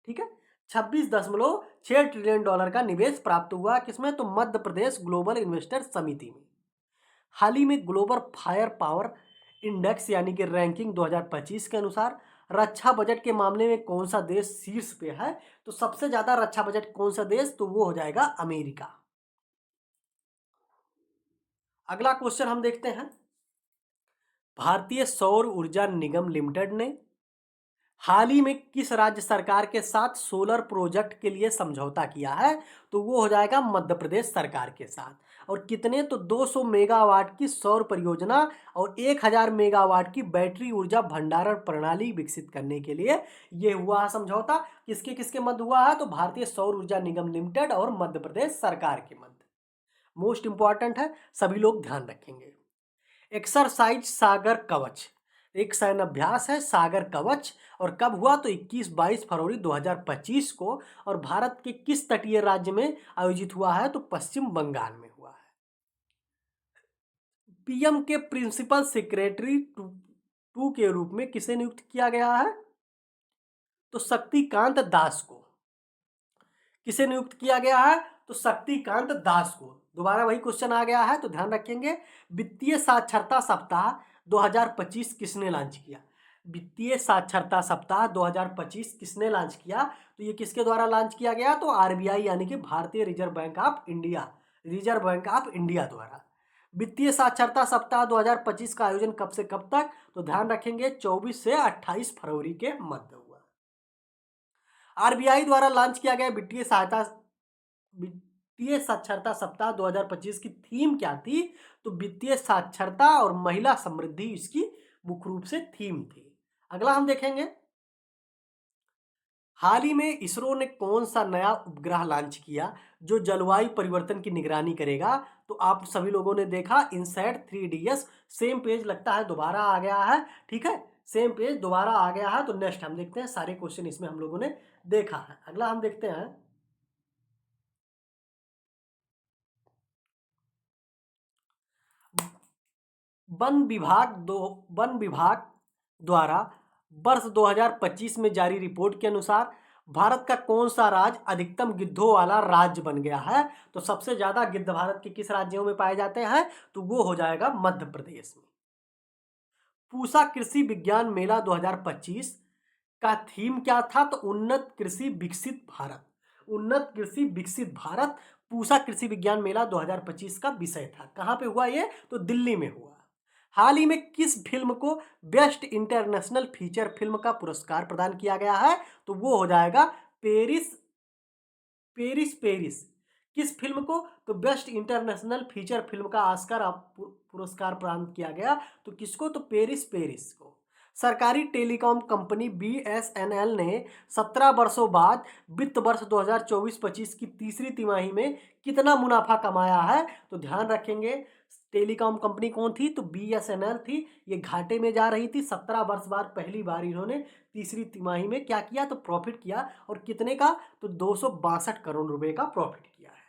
ठीक है, 26.6 ट्रिलियन डॉलर का निवेश प्राप्त हुआ। किसमें? तो मध्य प्रदेश ग्लोबल इन्वेस्टर समिति में। हाल ही में ग्लोबल फायर पावर इंडेक्स यानी कि रैंकिंग 2025 के अनुसार रक्षा बजट के मामले में कौन सा देश शीर्ष पे है? तो सबसे ज्यादा रक्षा बजट कौन सा देश? तो वो हो जाएगा अमेरिका। अगला क्वेश्चन हम देखते हैं। भारतीय सौर ऊर्जा निगम लिमिटेड ने हाल ही में किस राज्य सरकार के साथ सोलर प्रोजेक्ट के लिए समझौता किया है? तो वो हो जाएगा मध्य प्रदेश सरकार के साथ। और कितने? तो 200 मेगावाट की सौर परियोजना और 1000 मेगावाट की बैटरी ऊर्जा भंडारण प्रणाली विकसित करने के लिए ये हुआ है समझौता। किसके किसके मध्य हुआ है? तो भारतीय सौर ऊर्जा निगम लिमिटेड और मध्य प्रदेश सरकार के मध्य। मोस्ट इंपॉर्टेंट है, सभी लोग ध्यान रखेंगे। एक्सरसाइज सागर कवच एक सैन्य अभ्यास है, सागर कवच। और कब हुआ? तो 21-22 फरवरी 2025 को। और भारत के किस तटीय राज्य में आयोजित हुआ है? तो पश्चिम बंगाल में हुआ है। पीएम के प्रिंसिपल सेक्रेटरी टू के रूप में किसे नियुक्त किया गया है? तो शक्तिकांत दास को। किसे नियुक्त किया गया है? तो शक्तिकांत दास को। दोबारा वही क्वेश्चन आ गया है तो ध्यान रखेंगे। वित्तीय साक्षरता सप्ताह 2025 किसने लॉन्च किया? वित्तीय साक्षरता सप्ताह 2025 किसने लॉन्च किया? तो ये किसके द्वारा लॉन्च किया गया? तो आरबीआई यानी कि भारतीय रिजर्व बैंक ऑफ इंडिया द्वारा। वित्तीय साक्षरता सप्ताह 2025 का आयोजन कब से कब तक? तो ध्यान रखेंगे 24 से 28 फरवरी के मध्य हुआ। आरबीआई द्वारा लॉन्च किया गया वित्तीय साक्षरता सप्ताह 2025 की थीम क्या थी? तो वित्तीय साक्षरता और महिला समृद्धि इसकी मुख्य रूप से थीम थी। अगला हम देखेंगे। हाल ही में इसरो ने कौन सा नया उपग्रह लॉन्च किया जो जलवायु परिवर्तन की निगरानी करेगा? तो आप सभी लोगों ने देखा इनसैट 3DS। सेम पेज लगता है दोबारा आ गया है। ठीक है, सेम पेज दोबारा आ गया है। तो नेक्स्ट हम देखते हैं, सारे क्वेश्चन इसमें हम लोगों ने देखा है। अगला हम देखते हैं। वन विभाग द्वारा वर्ष 2025 में जारी रिपोर्ट के अनुसार भारत का कौन सा राज्य अधिकतम गिद्धों वाला राज्य बन गया है? तो सबसे ज्यादा गिद्ध भारत के किस राज्यों में पाए जाते हैं? तो वो हो जाएगा मध्य प्रदेश में। पूसा कृषि विज्ञान मेला 2025 का थीम क्या था? तो उन्नत कृषि विकसित भारत। उन्नत कृषि विकसित भारत पूसा कृषि विज्ञान मेला 2025 का विषय था। कहाँ पे हुआ ये? तो दिल्ली में हुआ। हाल ही में किस फिल्म को बेस्ट इंटरनेशनल फीचर फिल्म का पुरस्कार प्रदान किया गया है? तो वो हो जाएगा पेरिस पेरिस पेरिस। किस फिल्म को? तो बेस्ट इंटरनेशनल फीचर फिल्म का ऑस्कर पुरस्कार प्रदान किया गया। तो किसको? तो पेरिस पेरिस को। सरकारी टेलीकॉम कंपनी बीएसएनएल ने 17 वर्षों बाद वित्त वर्ष 2024-25 की तीसरी तिमाही में कितना मुनाफा कमाया है? तो ध्यान रखेंगे, टेलीकॉम कंपनी कौन थी? तो बीएसएनएल थी। ये घाटे में जा रही थी। 17 वर्ष बाद पहली बार इन्होंने तीसरी तिमाही में क्या किया? तो प्रॉफिट किया। और कितने का? तो 262 करोड़ रुपए का प्रॉफिट किया है।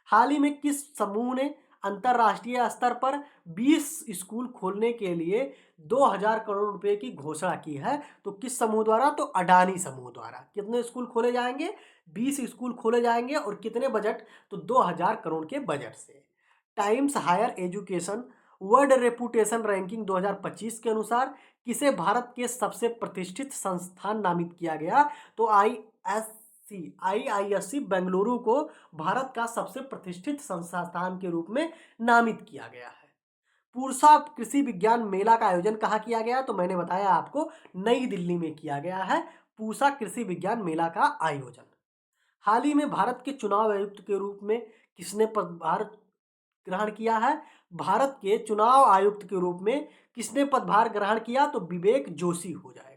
हाल ही में किस समूह ने अंतरराष्ट्रीय स्तर पर 20 स्कूल खोलने के लिए 2000 करोड़ रुपए की घोषणा की है? तो किस समूह द्वारा? तो अडानी समूह द्वारा। कितने स्कूल खोले जाएंगे? 20 स्कूल खोले जाएंगे। और कितने बजट? तो 2000 करोड़ के बजट से। Times Higher Education World Reputation Ranking 2025 के अनुसार किसे भारत के सबसे प्रतिष्ठित संस्थान नामित किया गया? तो आईआईएससी बेंगलुरु को भारत का सबसे प्रतिष्ठित संस्थान के रूप में नामित किया गया है। पूसा कृषि विज्ञान मेला का आयोजन कहाँ किया गया? तो मैंने बताया आपको, नई दिल्ली में किया गया है पूसा कृषि विज्ञान मेला का आयोजन। हाल ही में भारत के चुनाव आयुक्त के रूप में किसने पदभार ग्रहण किया है? भारत के चुनाव आयुक्त के रूप में किसने पदभार ग्रहण किया? तो विवेक जोशी हो जाएगा।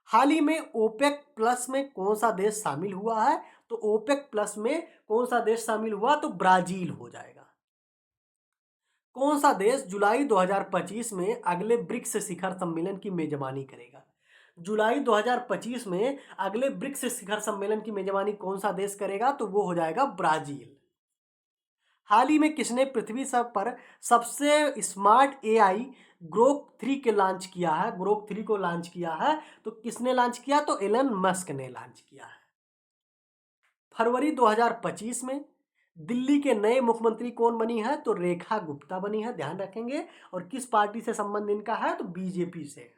हाल ही में ओपेक प्लस में कौन सा देश शामिल हुआ है? तो ओपेक प्लस में कौन सा देश शामिल हुआ? तो ब्राजील हो जाएगा। कौन सा देश जुलाई 2025 में अगले ब्रिक्स शिखर सम्मेलन की मेजबानी करेगा? जुलाई 2025 में अगले ब्रिक्स शिखर सम्मेलन की मेजबानी कौन सा देश करेगा? तो वो हो जाएगा ब्राजील। हाल ही में किसने पृथ्वी पर सबसे स्मार्ट एआई ग्रोक 3 के लॉन्च किया है? ग्रोक 3 को लॉन्च किया है, तो किसने लॉन्च किया? तो एलन मस्क ने लॉन्च किया है। फरवरी 2025 में दिल्ली के नए मुख्यमंत्री कौन बनी है? तो रेखा गुप्ता बनी है, ध्यान रखेंगे। और किस पार्टी से संबंध इनका है? तो बीजेपी से।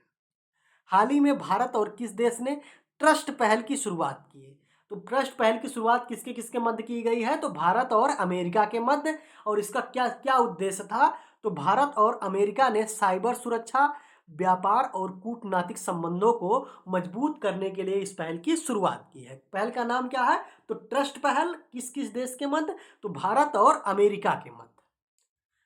हाल ही में भारत और किस देश ने ट्रस्ट पहल की शुरुआत की है? तो ट्रस्ट पहल की शुरुआत किसके किसके मध्य की गई है? तो भारत और अमेरिका के मध्य। और इसका क्या क्या उद्देश्य था? तो भारत और अमेरिका ने साइबर सुरक्षा, व्यापार और कूटनीतिक संबंधों को मजबूत करने के लिए इस पहल की शुरुआत की है। पहल का नाम क्या है? तो ट्रस्ट पहल। किस किस देश के मध्य? तो भारत और अमेरिका के मध्य।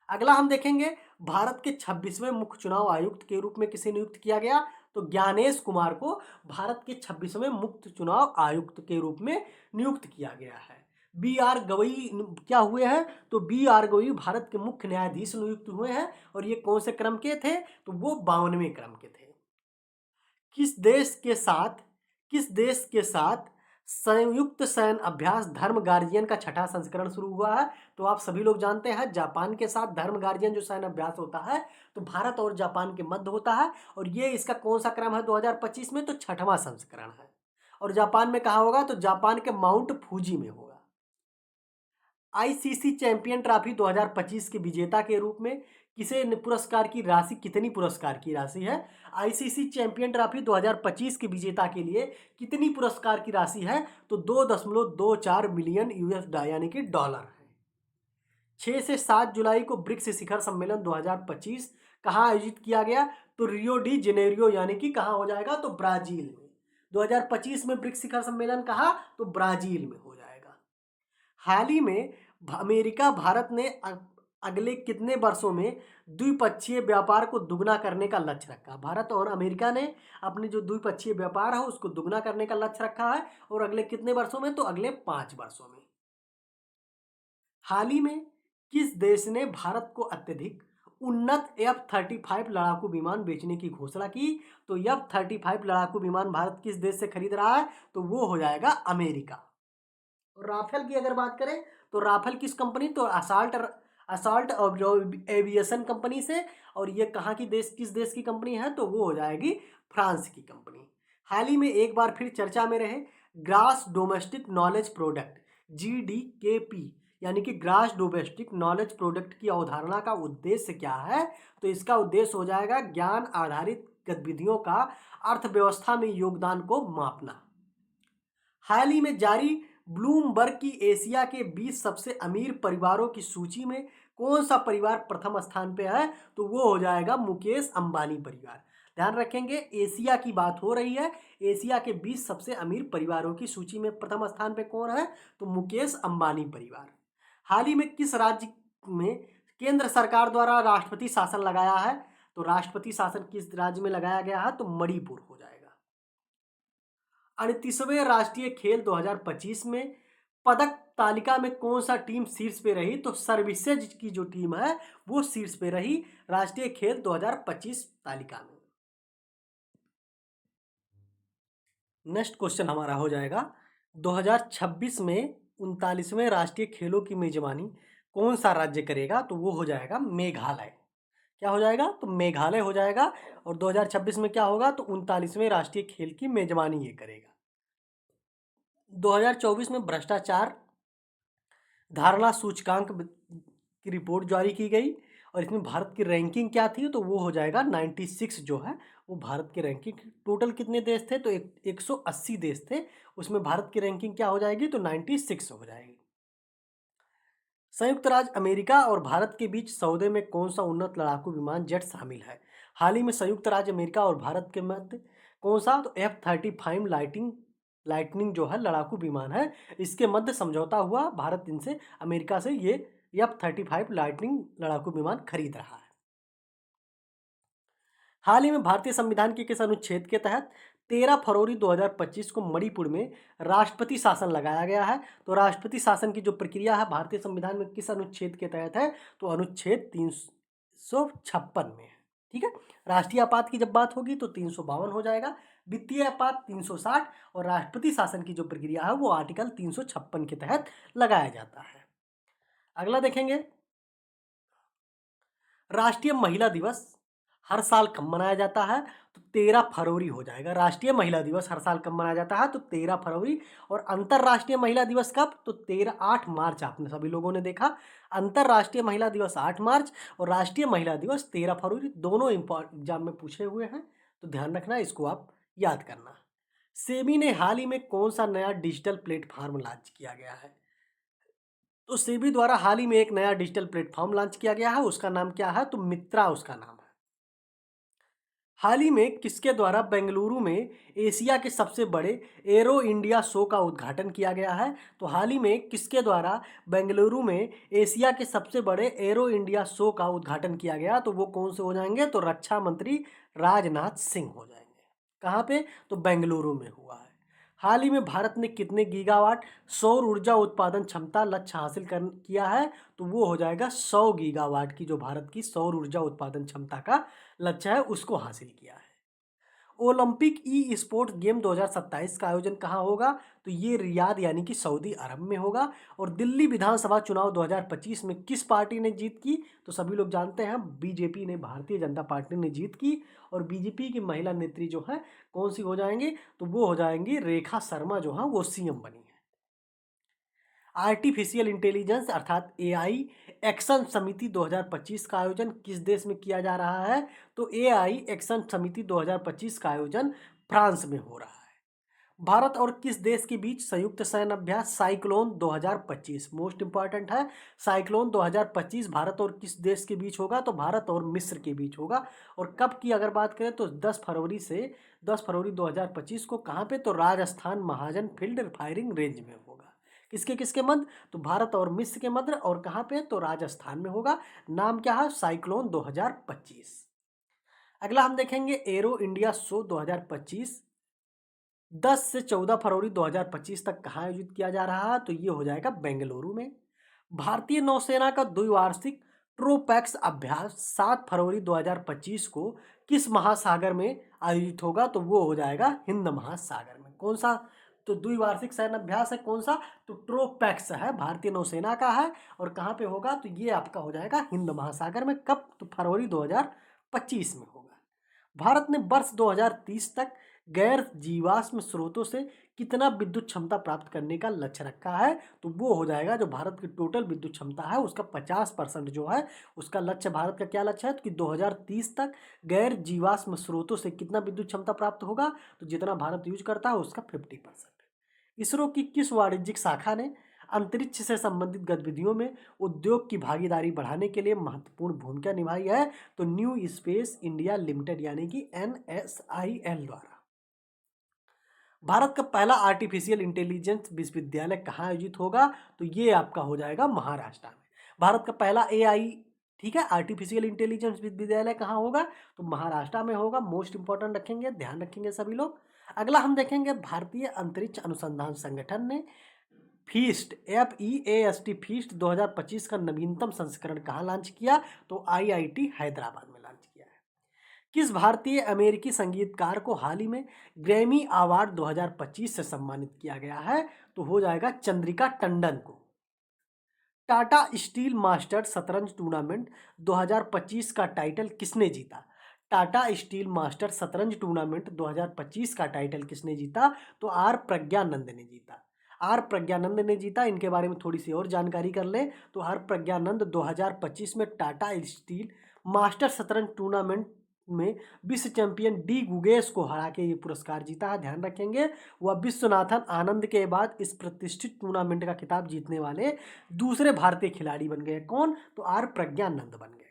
अगला हम देखेंगे, भारत के 26वें मुख्य चुनाव आयुक्त के रूप में किसे नियुक्त किया गया? तो ज्ञानेश कुमार को भारत के 26वें मुख्य चुनाव आयुक्त के रूप में नियुक्त किया गया है। बी आर गवई क्या हुए हैं? तो बी आर गवई भारत के मुख्य न्यायाधीश नियुक्त हुए हैं। और ये कौन से क्रम के थे? तो वो 52वें क्रम के थे। किस देश के साथ संयुक्त सैन्य अभ्यास धर्म गार्जियन का छठा संस्करण शुरू हुआ है? तो आप सभी लोग जानते हैं, जापान के साथ धर्म गार्जियन जो सैन्य अभ्यास होता है, तो भारत और जापान के मध्य होता है। और ये इसका कौन सा क्रम है 2025 में? तो छठवां संस्करण है। और जापान में कहाँ होगा? तो जापान के माउंट फूजी में होगा। आईसीसी चैंपियन ट्रॉफी 2025 के विजेता के रूप में किसे पुरस्कार की राशि, कितनी पुरस्कार की राशि है? आईसीसी चैंपियन ट्रॉफी 2025 के विजेता के लिए कितनी पुरस्कार की राशि है? तो 2.24 मिलियन यूएस यानी कि डॉलर है। 6 से 7 जुलाई को ब्रिक्स शिखर सम्मेलन 2025 कहाँ आयोजित किया गया? तो रियो डी जेनेरियो यानी कि कहाँ हो जाएगा? तो ब्राजील में। 2025 में ब्रिक्स शिखर सम्मेलन कहाँ? तो ब्राजील में हो जाएगा। हाल ही में अमेरिका भारत ने अगले कितने वर्षों में द्विपक्षीय व्यापार को दुगना करने का लक्ष्य रखा? भारत और अमेरिका ने अपने जो द्विपक्षीय व्यापार है उसको दुगना करने का लक्ष्य रखा है। और अगले कितने वर्षों में? तो अगले 5 वर्षों में। हाल ही में किस देश ने भारत को अत्यधिक उन्नत F-35 लड़ाकू विमान बेचने की घोषणा की? तो F-35 लड़ाकू विमान भारत किस देश से खरीद रहा है? तो वो हो जाएगा अमेरिका। राफेल की अगर बात करें तो राफेल किस कंपनी? तो असाल्ट एविएशन कंपनी से। और ये कहाँ की किस देश की कंपनी है? तो वो हो जाएगी फ्रांस की कंपनी। हाल ही में एक बार फिर चर्चा में रहे grass domestic knowledge product, GDKP, यानी कि ग्रास डोमेस्टिक नॉलेज प्रोडक्ट की अवधारणा का उद्देश्य क्या है? तो इसका उद्देश्य हो जाएगा ज्ञान आधारित गतिविधियों का अर्थव्यवस्था में योगदान को मापना। हाल ही में जारी ब्लूमबर्ग की एशिया के 20 सबसे अमीर परिवारों की सूची में कौन सा परिवार प्रथम स्थान पे है? तो वो हो जाएगा मुकेश अंबानी परिवार। ध्यान रखेंगे, एशिया की बात हो रही है। एशिया के 20 सबसे अमीर परिवारों की सूची में प्रथम स्थान पे कौन है? तो मुकेश अंबानी परिवार। हाल ही में किस राज्य में केंद्र सरकार द्वारा राष्ट्रपति शासन लगाया है? तो राष्ट्रपति शासन किस राज्य में लगाया गया है? तो मणिपुर हो जाएगा। 38वें राष्ट्रीय खेल 2025 में पदक तालिका में कौन सा टीम शीर्ष पे रही? तो सर्विसेज की जो टीम है वो शीर्ष पे रही राष्ट्रीय खेल 2025 तालिका में। नेक्स्ट क्वेश्चन हमारा हो जाएगा, 2026 में 39वें राष्ट्रीय खेलों की मेजबानी कौन सा राज्य करेगा? तो वो हो जाएगा मेघालय। क्या हो जाएगा? तो मेघालय हो जाएगा। और 2026 में क्या होगा? तो 39वें राष्ट्रीय खेल की मेजबानी ये करेगा। 2024 में भ्रष्टाचार धारणा सूचकांक की रिपोर्ट जारी की गई। और इसमें भारत की रैंकिंग क्या थी, तो वो हो जाएगा 96 जो है वो भारत की रैंकिंग। टोटल कितने देश थे, तो 180 देश थे, उसमें भारत की रैंकिंग क्या हो जाएगी, तो 96 हो जाएगी। संयुक्त राज्य अमेरिका और भारत के बीच सौदे में कौन सा उन्नत लड़ाकू विमान जेट शामिल है? हाल ही में संयुक्त राज्य अमेरिका और भारत के मध्य कौन सा, तो F-35 लाइटनिंग जो है लड़ाकू विमान है, इसके मध्य समझौता हुआ, भारत इनसे अमेरिका से ये F-35 लाइटनिंग लड़ाकू विमान खरीद रहा है। हाल ही में भारतीय संविधान के किस अनुच्छेद के तहत 13 फरवरी 2025 को मणिपुर में राष्ट्रपति शासन लगाया गया है? तो राष्ट्रपति शासन की जो प्रक्रिया है भारतीय संविधान में किस अनुच्छेद के तहत है, तो अनुच्छेद 356 में है। ठीक है, राष्ट्रीय आपात की जब बात होगी तो 352 हो जाएगा, वित्तीय आपात 360, और राष्ट्रपति शासन की जो प्रक्रिया है वो आर्टिकल 356 के तहत लगाया जाता है। अगला देखेंगे, राष्ट्रीय महिला दिवस हर साल कब मनाया जाता है, तो 13 फरवरी हो जाएगा। राष्ट्रीय महिला दिवस हर साल कब मनाया जाता है, तो 13 फरवरी। और अंतर्राष्ट्रीय महिला दिवस कब, तो 8 मार्च। आपने सभी लोगों ने देखा, अंतर्राष्ट्रीय महिला दिवस 8 मार्च और राष्ट्रीय महिला दिवस 13 फरवरी, दोनों एग्जाम में पूछे हुए हैं, तो ध्यान रखना, इसको आप याद करना। सेबी ने हाल ही में कौन सा नया डिजिटल प्लेटफॉर्म लॉन्च किया गया है, तो सेबी द्वारा हाल ही में एक नया डिजिटल प्लेटफॉर्म लॉन्च किया गया है, उसका नाम क्या है, तो मित्रा उसका नाम है। हाल ही में किसके द्वारा बेंगलुरु में एशिया के सबसे बड़े एरो इंडिया शो का उद्घाटन किया गया है, तो हाल ही में किसके द्वारा बेंगलुरु में एशिया के सबसे बड़े एरो इंडिया शो का उद्घाटन किया गया, तो वो कौन से हो जाएंगे, तो रक्षा मंत्री राजनाथ सिंह हो जाएंगे। कहाँ पे, तो बेंगलुरु में हुआ है। हाल ही में भारत ने कितने गीगावाट सौर ऊर्जा उत्पादन क्षमता लक्ष्य हासिल कर किया है, तो वो हो जाएगा 100 गीगावाट की जो भारत की सौर ऊर्जा उत्पादन क्षमता का लक्ष्य है उसको हासिल किया है। ओलंपिक ई स्पोर्ट्स गेम 2027 का आयोजन कहाँ होगा, तो ये रियाद यानी कि सऊदी अरब में होगा। और दिल्ली विधानसभा चुनाव 2025 में किस पार्टी ने जीत की, तो सभी लोग जानते हैं बीजेपी ने, भारतीय जनता पार्टी ने जीत की। और बीजेपी की महिला नेत्री जो है कौन सी हो जाएंगे, तो वो हो जाएंगी रेखा शर्मा जो है वो सीएम बनी है। आर्टिफिशियल इंटेलिजेंस अर्थात एआई एक्शन समिति 2025 का आयोजन किस देश में किया जा रहा है, तो एआई एक्शन समिति 2025 का आयोजन फ्रांस में हो रहा है। भारत और किस देश के बीच संयुक्त सैन्य अभ्यास साइक्लोन 2025, मोस्ट इंपॉर्टेंट है। साइक्लोन 2025 भारत और किस देश के बीच होगा, तो भारत और मिस्र के बीच होगा। और कब की अगर बात करें तो 10 फरवरी 2025 को, कहाँ पे, तो राजस्थान महाजन फील्ड फायरिंग रेंज में होगा। किसके किसके मध्य, तो भारत और मिस्र के मध्य, और कहाँ पे, तो राजस्थान में होगा। नाम क्या है, साइक्लोन 2025। अगला हम देखेंगे एरो इंडिया शो 2025 10 से 14 फरवरी 2025 तक कहाँ आयोजित किया जा रहा है, तो ये हो जाएगा बेंगलुरु में। भारतीय नौसेना का द्विवार्षिक ट्रोपैक्स अभ्यास 7 फरवरी 2025 को किस महासागर में आयोजित होगा, तो वो हो जाएगा हिंद महासागर में। कौन सा, तो द्विवार्षिक सैन्य अभ्यास है कौन सा, तो ट्रोपैक्स है, भारतीय नौसेना का है। और कहाँ पे होगा, तो ये आपका हो जाएगा हिंद महासागर में। कब, तो फरवरी 2025 में होगा। भारत ने वर्ष 2030 तक गैर जीवाश्म स्रोतों से कितना विद्युत क्षमता प्राप्त करने का लक्ष्य रखा है, तो वो हो जाएगा जो भारत की टोटल विद्युत क्षमता है उसका 50% जो है उसका लक्ष्य, भारत का क्या लक्ष्य है, तो कि 2030 तक गैर जीवाश्म स्रोतों से कितना विद्युत क्षमता प्राप्त होगा, तो जितना भारत यूज करता है उसका 50%। इसरो की किस वाणिज्यिक शाखा ने अंतरिक्ष से संबंधित गतिविधियों में उद्योग की भागीदारी बढ़ाने के लिए महत्वपूर्ण भूमिका निभाई है, तो न्यू स्पेस इंडिया लिमिटेड यानी कि NSIL द्वारा। भारत का पहला आर्टिफिशियल इंटेलिजेंस विश्वविद्यालय कहाँ आयोजित होगा, तो ये आपका हो जाएगा महाराष्ट्र में। भारत का पहला AI, ठीक है, आर्टिफिशियल इंटेलिजेंस विश्वविद्यालय कहाँ होगा, तो महाराष्ट्र में होगा। मोस्ट इंपॉर्टेंट रखेंगे, ध्यान रखेंगे सभी लोग। अगला हम देखेंगे, भारतीय अंतरिक्ष अनुसंधान संगठन ने FEAST फीस्ट 2025 का नवीनतम संस्करण कहाँ लॉन्च किया, तो IIT हैदराबाद में लॉन्च किया है। किस भारतीय अमेरिकी संगीतकार को हाल ही में ग्रैमी अवार्ड 2025 से सम्मानित किया गया है, तो हो जाएगा चंद्रिका टंडन को। टाटा स्टील मास्टर्स शतरंज टूर्नामेंट 2025 का टाइटल किसने जीता, टाटा स्टील मास्टर्स शतरंज टूर्नामेंट 2025 का टाइटल किसने जीता, तो R प्रज्ञानंद ने जीता। आर प्रज्ञानंद ने जीता। इनके बारे में थोड़ी सी और जानकारी कर लें तो आर प्रज्ञानंद 2025 में टाटा स्टील मास्टर शतरंज टूर्नामेंट में विश्व चैंपियन डी गुगेश को हरा के ये पुरस्कार जीता है। ध्यान रखेंगे वह विश्वनाथन आनंद के बाद इस प्रतिष्ठित टूर्नामेंट का खिताब जीतने वाले दूसरे भारतीय खिलाड़ी बन गए। कौन? तो आर प्रज्ञानंद बन गए।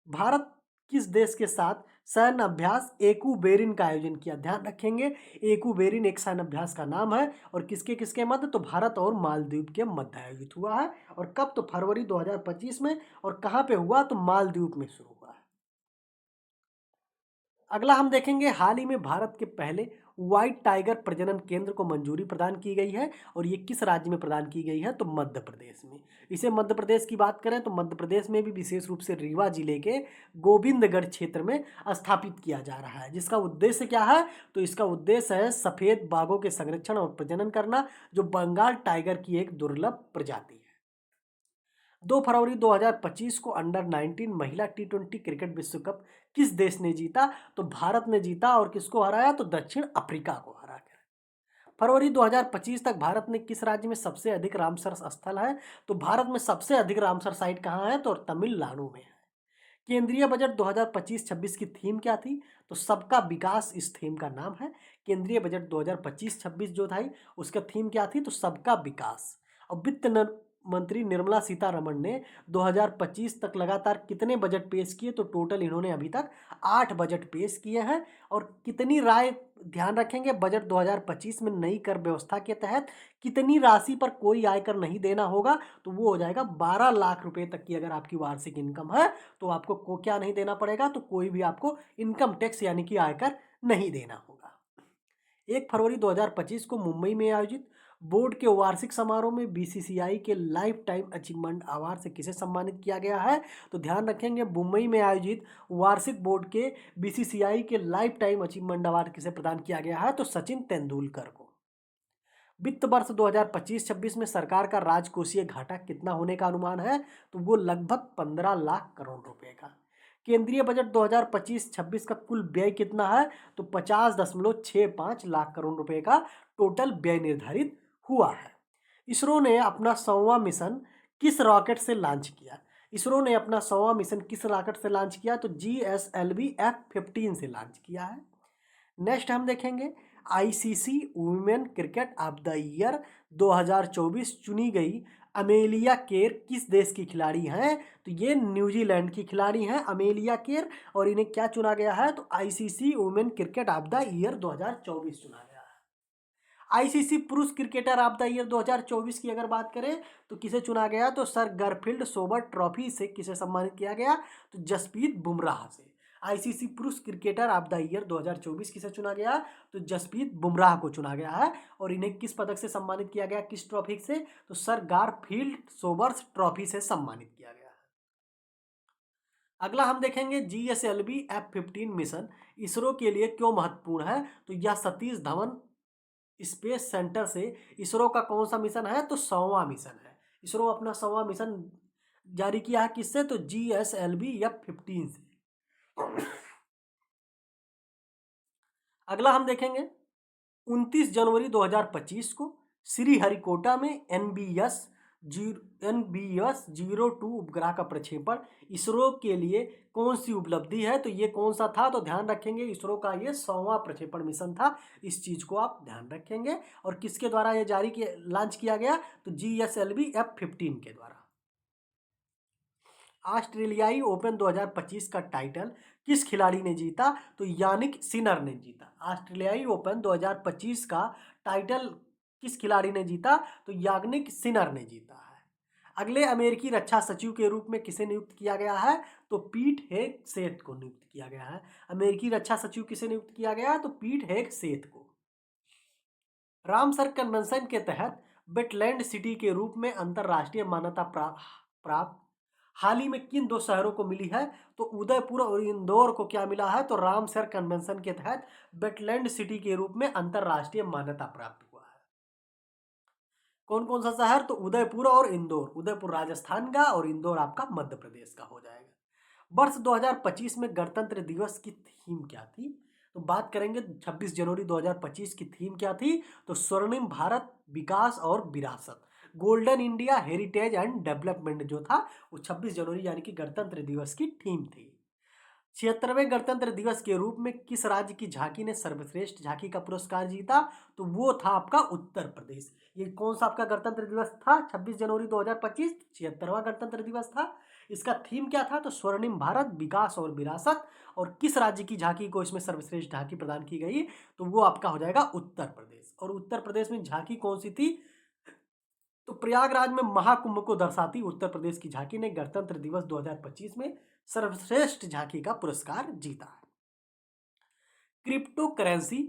भारत किस देश के साथ सैन्य अभ्यास एकूबेरिन का आयोजन किया? ध्यान रखेंगे एकूबेरिन एक सैन्य अभ्यास का नाम है और किसके किसके मध्य? तो भारत और मालदीव के मध्य आयोजित हुआ है। और कब? तो फरवरी 2025 में। और कहाँ पे हुआ? तो मालदीव में शुरू हुआ है। अगला हम देखेंगे हाल ही में भारत के पहले व्हाइट टाइगर प्रजनन केंद्र को मंजूरी प्रदान की गई है और ये किस राज्य में प्रदान की गई है? तो मध्य प्रदेश में। इसे मध्य प्रदेश की बात करें तो मध्य प्रदेश में भी विशेष रूप से रीवा जिले के गोविंदगढ़ क्षेत्र में स्थापित किया जा रहा है। जिसका उद्देश्य क्या है? तो इसका उद्देश्य है सफेद बाघों के संरक्षण और प्रजनन करना, जो बंगाल टाइगर की एक दुर्लभ प्रजाति है। 2 फरवरी 2025 को अंडर 19 महिला T20 क्रिकेट विश्व कप किस देश ने जीता? तो भारत ने जीता। और किसको हराया? तो दक्षिण अफ्रीका को हरा कर। फरवरी 2025 तक भारत में किस राज्य में सबसे अधिक रामसर स्थल है? तो भारत में सबसे अधिक रामसर साइट कहाँ है? तो तमिलनाडु में है। केंद्रीय बजट 2025-26 की थीम क्या थी? तो सबका विकास इस थीम का नाम है। केंद्रीय बजट 2025-26 जो था उसका थीम क्या थी? तो सबका विकास। और वित्त मंत्री निर्मला सीतारमण ने 2025 तक लगातार कितने बजट पेश किए? तो टोटल इन्होंने अभी तक 8 बजट पेश किए हैं। और कितनी राय? ध्यान रखेंगे बजट 2025 में नई कर व्यवस्था के तहत कितनी राशि पर कोई आयकर नहीं देना होगा? तो वो हो जाएगा 12 लाख रुपए तक की अगर आपकी वार्षिक इनकम है तो आपको क्या नहीं देना पड़ेगा? तो कोई भी आपको इनकम टैक्स यानी कि आयकर नहीं देना होगा। 1 फरवरी 2025 को मुंबई में आयोजित बोर्ड के वार्षिक समारोह में बीसीसीआई के लाइफ टाइम अचीवमेंट अवार्ड से किसे सम्मानित किया गया है? तो ध्यान रखेंगे मुंबई में आयोजित वार्षिक बोर्ड के बीसीसीआई के लाइफ टाइम अचीवमेंट अवार्ड किसे प्रदान किया गया है? तो सचिन तेंदुलकर को। वित्त वर्ष 2025-26 में सरकार का राजकोषीय घाटा कितना होने का अनुमान है? तो वो लगभग 15 लाख करोड़ रुपए का। केंद्रीय बजट 2025-26 का कुल व्यय कितना है? तो 50.65 लाख करोड़ रुपए का टोटल व्यय निर्धारित हुआ है। इसरो ने अपना 100वां मिशन किस रॉकेट से लॉन्च किया? इसरो ने अपना 100वां मिशन किस रॉकेट से लॉन्च किया? तो GSLV F-15 से लॉन्च किया है। नेक्स्ट हम देखेंगे ICC women cricket of the year 2024 चुनी गई अमेलिया केर किस देश की खिलाड़ी हैं? तो ये न्यूजीलैंड की खिलाड़ी हैं अमेलिया केर। और इन्हें क्या चुना गया है? तो ICC women cricket of the year 2024 चुना गया है। आईसीसी पुरुष क्रिकेटर ऑफ द ईयर 2024 की अगर बात करें तो किसे चुना गया? तो सर गरफील्ड सोबर ट्रॉफी से किसे सम्मानित किया गया? तो जसप्रीत बुमराह से। आईसीसी पुरुष क्रिकेटर ऑफ द ईयर 2024 किसे चुना गया? तो जसप्रीत बुमराह को चुना गया है। और इन्हें किस पदक से सम्मानित किया गया? किस ट्रॉफी से? तो सर गारफील्ड सोबर्स ट्रॉफी से सम्मानित किया गया है। अगला हम देखेंगे GSLV F-15 मिशन इसरो के लिए क्यों महत्वपूर्ण है? तो यह सतीश धवन स्पेस सेंटर से इसरो का कौन सा मिशन है? तो 100वां मिशन है। इसरो अपना 100वां मिशन जारी किया है किससे? तो GSLV F-15 से। अगला हम देखेंगे 29 जनवरी 2025 को श्रीहरिकोटा में NBS-02 उपग्रह का प्रक्षेपण इसरो के लिए कौन सी उपलब्धि है? तो ये कौन सा था? तो ध्यान रखेंगे इसरो का ये 100वां प्रक्षेपण मिशन था। इस चीज को आप ध्यान रखेंगे। और किसके द्वारा ये लॉन्च किया गया? तो GSLV F-15 के द्वारा। ऑस्ट्रेलियाई ओपन 2025 का टाइटल किस खिलाड़ी ने जीता? तो यानिक सिनर ने जीता। ऑस्ट्रेलियाई ओपन 2025 का टाइटल किस खिलाड़ी ने जीता? तो याग्निक सिनर ने जीता है। अगले अमेरिकी रक्षा सचिव के रूप में किसे नियुक्त किया गया है? तो पीट हेगसेथ को नियुक्त किया गया है। अमेरिकी रक्षा सचिव किसे नियुक्त किया गया? तो पीट हेगसेथ को। रामसर कन्वेंशन के तहत वेटलैंड सिटी के रूप में अंतरराष्ट्रीय मान्यता प्राप्त हाल ही में किन 2 शहरों को मिली है? तो उदयपुर और इंदौर को क्या मिला है? तो रामसर कन्वेंशन के तहत वेटलैंड सिटी के रूप में अंतरराष्ट्रीय मान्यता प्राप्त हुआ है। कौन कौन सा शहर? तो उदयपुर और इंदौर। उदयपुर राजस्थान का और इंदौर आपका मध्य प्रदेश का हो जाएगा। वर्ष 2025 में गणतंत्र दिवस की थीम क्या थी? तो तो बात करेंगे 26 जनवरी 2025 की थीम क्या थी, तो स्वर्णिम भारत, विकास और विरासत, golden India, heritage and development जो था वो 26 जनवरी यानी कि गणतंत्र दिवस की थीम थी। 76वें गणतंत्र दिवस के रूप में किस राज्य की झांकी ने सर्वश्रेष्ठ झांकी का पुरस्कार जीता, तो वो था आपका उत्तर प्रदेश। ये कौन सा आपका गणतंत्र दिवस था 26 जनवरी 2025? 76वां गणतंत्र दिवस था। इसका थीम क्या था, तो स्वर्णिम भारत, विकास और विरासत। और किस राज्य की झांकी को इसमें सर्वश्रेष्ठ झांकी प्रदान की गई, तो वो आपका हो जाएगा उत्तर प्रदेश। और उत्तर प्रदेश में झांकी कौन सी थी, तो प्रयागराज में महाकुंभ को दर्शाती उत्तर प्रदेश की झांकी ने गणतंत्र दिवस 2025 में सर्वश्रेष्ठ झांकी का पुरस्कार जीता है। Crypto currency,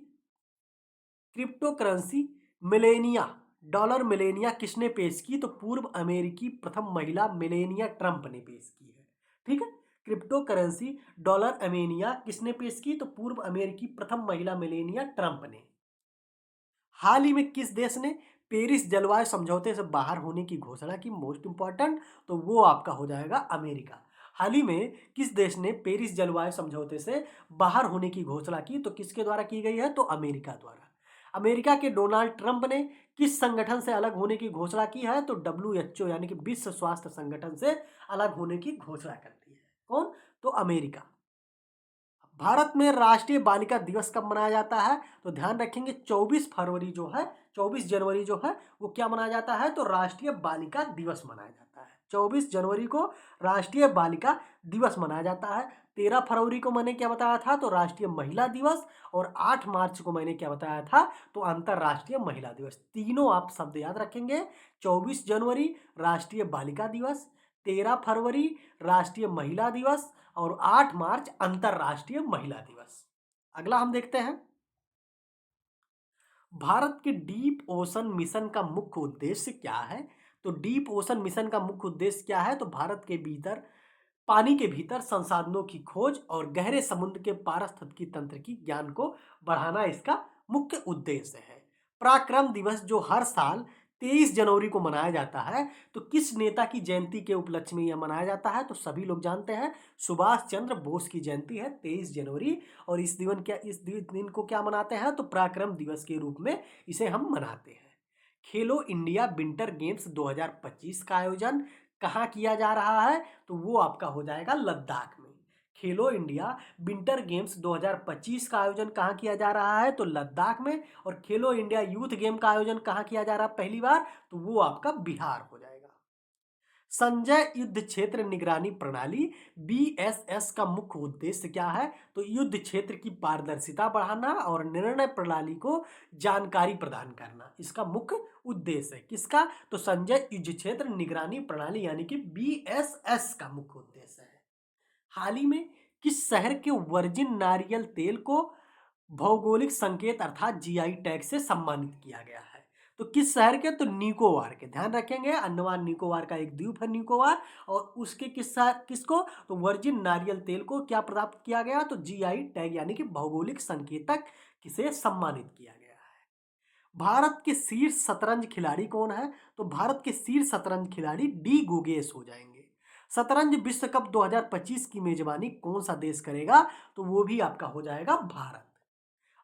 crypto currency Melania, dollar Melania किसने पेश की, तो पूर्व अमेरिकी प्रथम महिला मेलेनिया ट्रंप ने पेश की है। ठीक है, क्रिप्टो करेंसी डॉलर अमेनिया किसने पेश की, तो पूर्व अमेरिकी प्रथम महिला मेलेनिया ट्रंप ने। हाल ही में किस देश ने पेरिस जलवायु समझौते से बाहर होने की घोषणा की, मोस्ट इंपॉर्टेंट, तो वो आपका हो जाएगा अमेरिका। हाल ही में किस देश ने पेरिस जलवायु समझौते से बाहर होने की घोषणा की, तो किसके द्वारा की गई है, तो अमेरिका द्वारा। अमेरिका के डोनाल्ड ट्रंप ने किस संगठन से अलग होने की घोषणा की है, तो WHO यानी कि विश्व स्वास्थ्य संगठन से अलग होने की घोषणा कर दी है। कौन, तो अमेरिका। भारत में राष्ट्रीय बालिका दिवस कब मनाया जाता है, तो ध्यान रखेंगे 24 फरवरी जो है, 24 जनवरी जो है वो क्या मनाया जाता है, तो राष्ट्रीय बालिका दिवस मनाया जाता है। 24 जनवरी को राष्ट्रीय बालिका दिवस मनाया जाता है। 13 फरवरी को मैंने क्या बताया था, तो राष्ट्रीय महिला दिवस। और 8 मार्च को मैंने क्या बताया था, तो अंतर्राष्ट्रीय महिला दिवस। तीनों आप शब्द याद रखेंगे, 24 जनवरी राष्ट्रीय बालिका दिवस, 13 फरवरी राष्ट्रीय महिला दिवस और 8 मार्च अंतरराष्ट्रीय महिला दिवस। अगला हम देखते हैं, भारत के डीप ओशन मिशन का मुख्य उद्देश्य क्या है, तो डीप ओशन मिशन का मुख्य उद्देश्य क्या है, तो भारत के भीतर, पानी के भीतर संसाधनों की खोज और गहरे समुद्र के पारिस्थितिकी तंत्र की ज्ञान को बढ़ाना इसका मुख्य उद्देश्य है। पराक्रम दिवस जो हर साल 23 जनवरी को मनाया जाता है, तो किस नेता की जयंती के उपलक्ष्य में यह मनाया जाता है, तो सभी लोग जानते हैं सुभाष चंद्र बोस की जयंती है 23 जनवरी। और इस दिन को क्या मनाते हैं, तो पराक्रम दिवस के रूप में इसे हम मनाते हैं। खेलो इंडिया विंटर गेम्स 2025 का आयोजन कहाँ किया जा रहा है, तो वो आपका हो जाएगा लद्दाख में। खेलो इंडिया विंटर गेम्स 2025 का आयोजन कहाँ किया जा रहा है, तो लद्दाख में। और खेलो इंडिया यूथ गेम का आयोजन कहाँ किया जा रहा है पहली बार, तो वो आपका बिहार हो जाएगा। संजय युद्ध क्षेत्र निगरानी प्रणाली BSS का मुख्य उद्देश्य क्या है, तो युद्ध क्षेत्र की पारदर्शिता बढ़ाना और निर्णय प्रणाली को जानकारी प्रदान करना इसका मुख्य उद्देश्य है। किसका, तो संजय युद्ध क्षेत्र निगरानी प्रणाली यानी कि BSS का मुख्य उद्देश्य है। हाल ही में किस शहर के वर्जिन नारियल तेल को भौगोलिक संकेत अर्थात GI टैग से सम्मानित किया गया है, तो किस शहर के, तो निकोबार के। ध्यान रखेंगे, अंडमान निकोबार का एक द्वीप है निकोबार, और उसके किसको, तो वर्जिन नारियल तेल को क्या प्राप्त किया गया, तो GI टैग यानी कि भौगोलिक संकेतक से सम्मानित किया गया है। भारत के शीर्ष शतरंज खिलाड़ी कौन है, तो भारत के शीर्ष शतरंज खिलाड़ी डी गुगेश हो जाएंगे। शतरंज विश्व कप 2025 की मेजबानी कौन सा देश करेगा, तो वो भी आपका हो जाएगा भारत।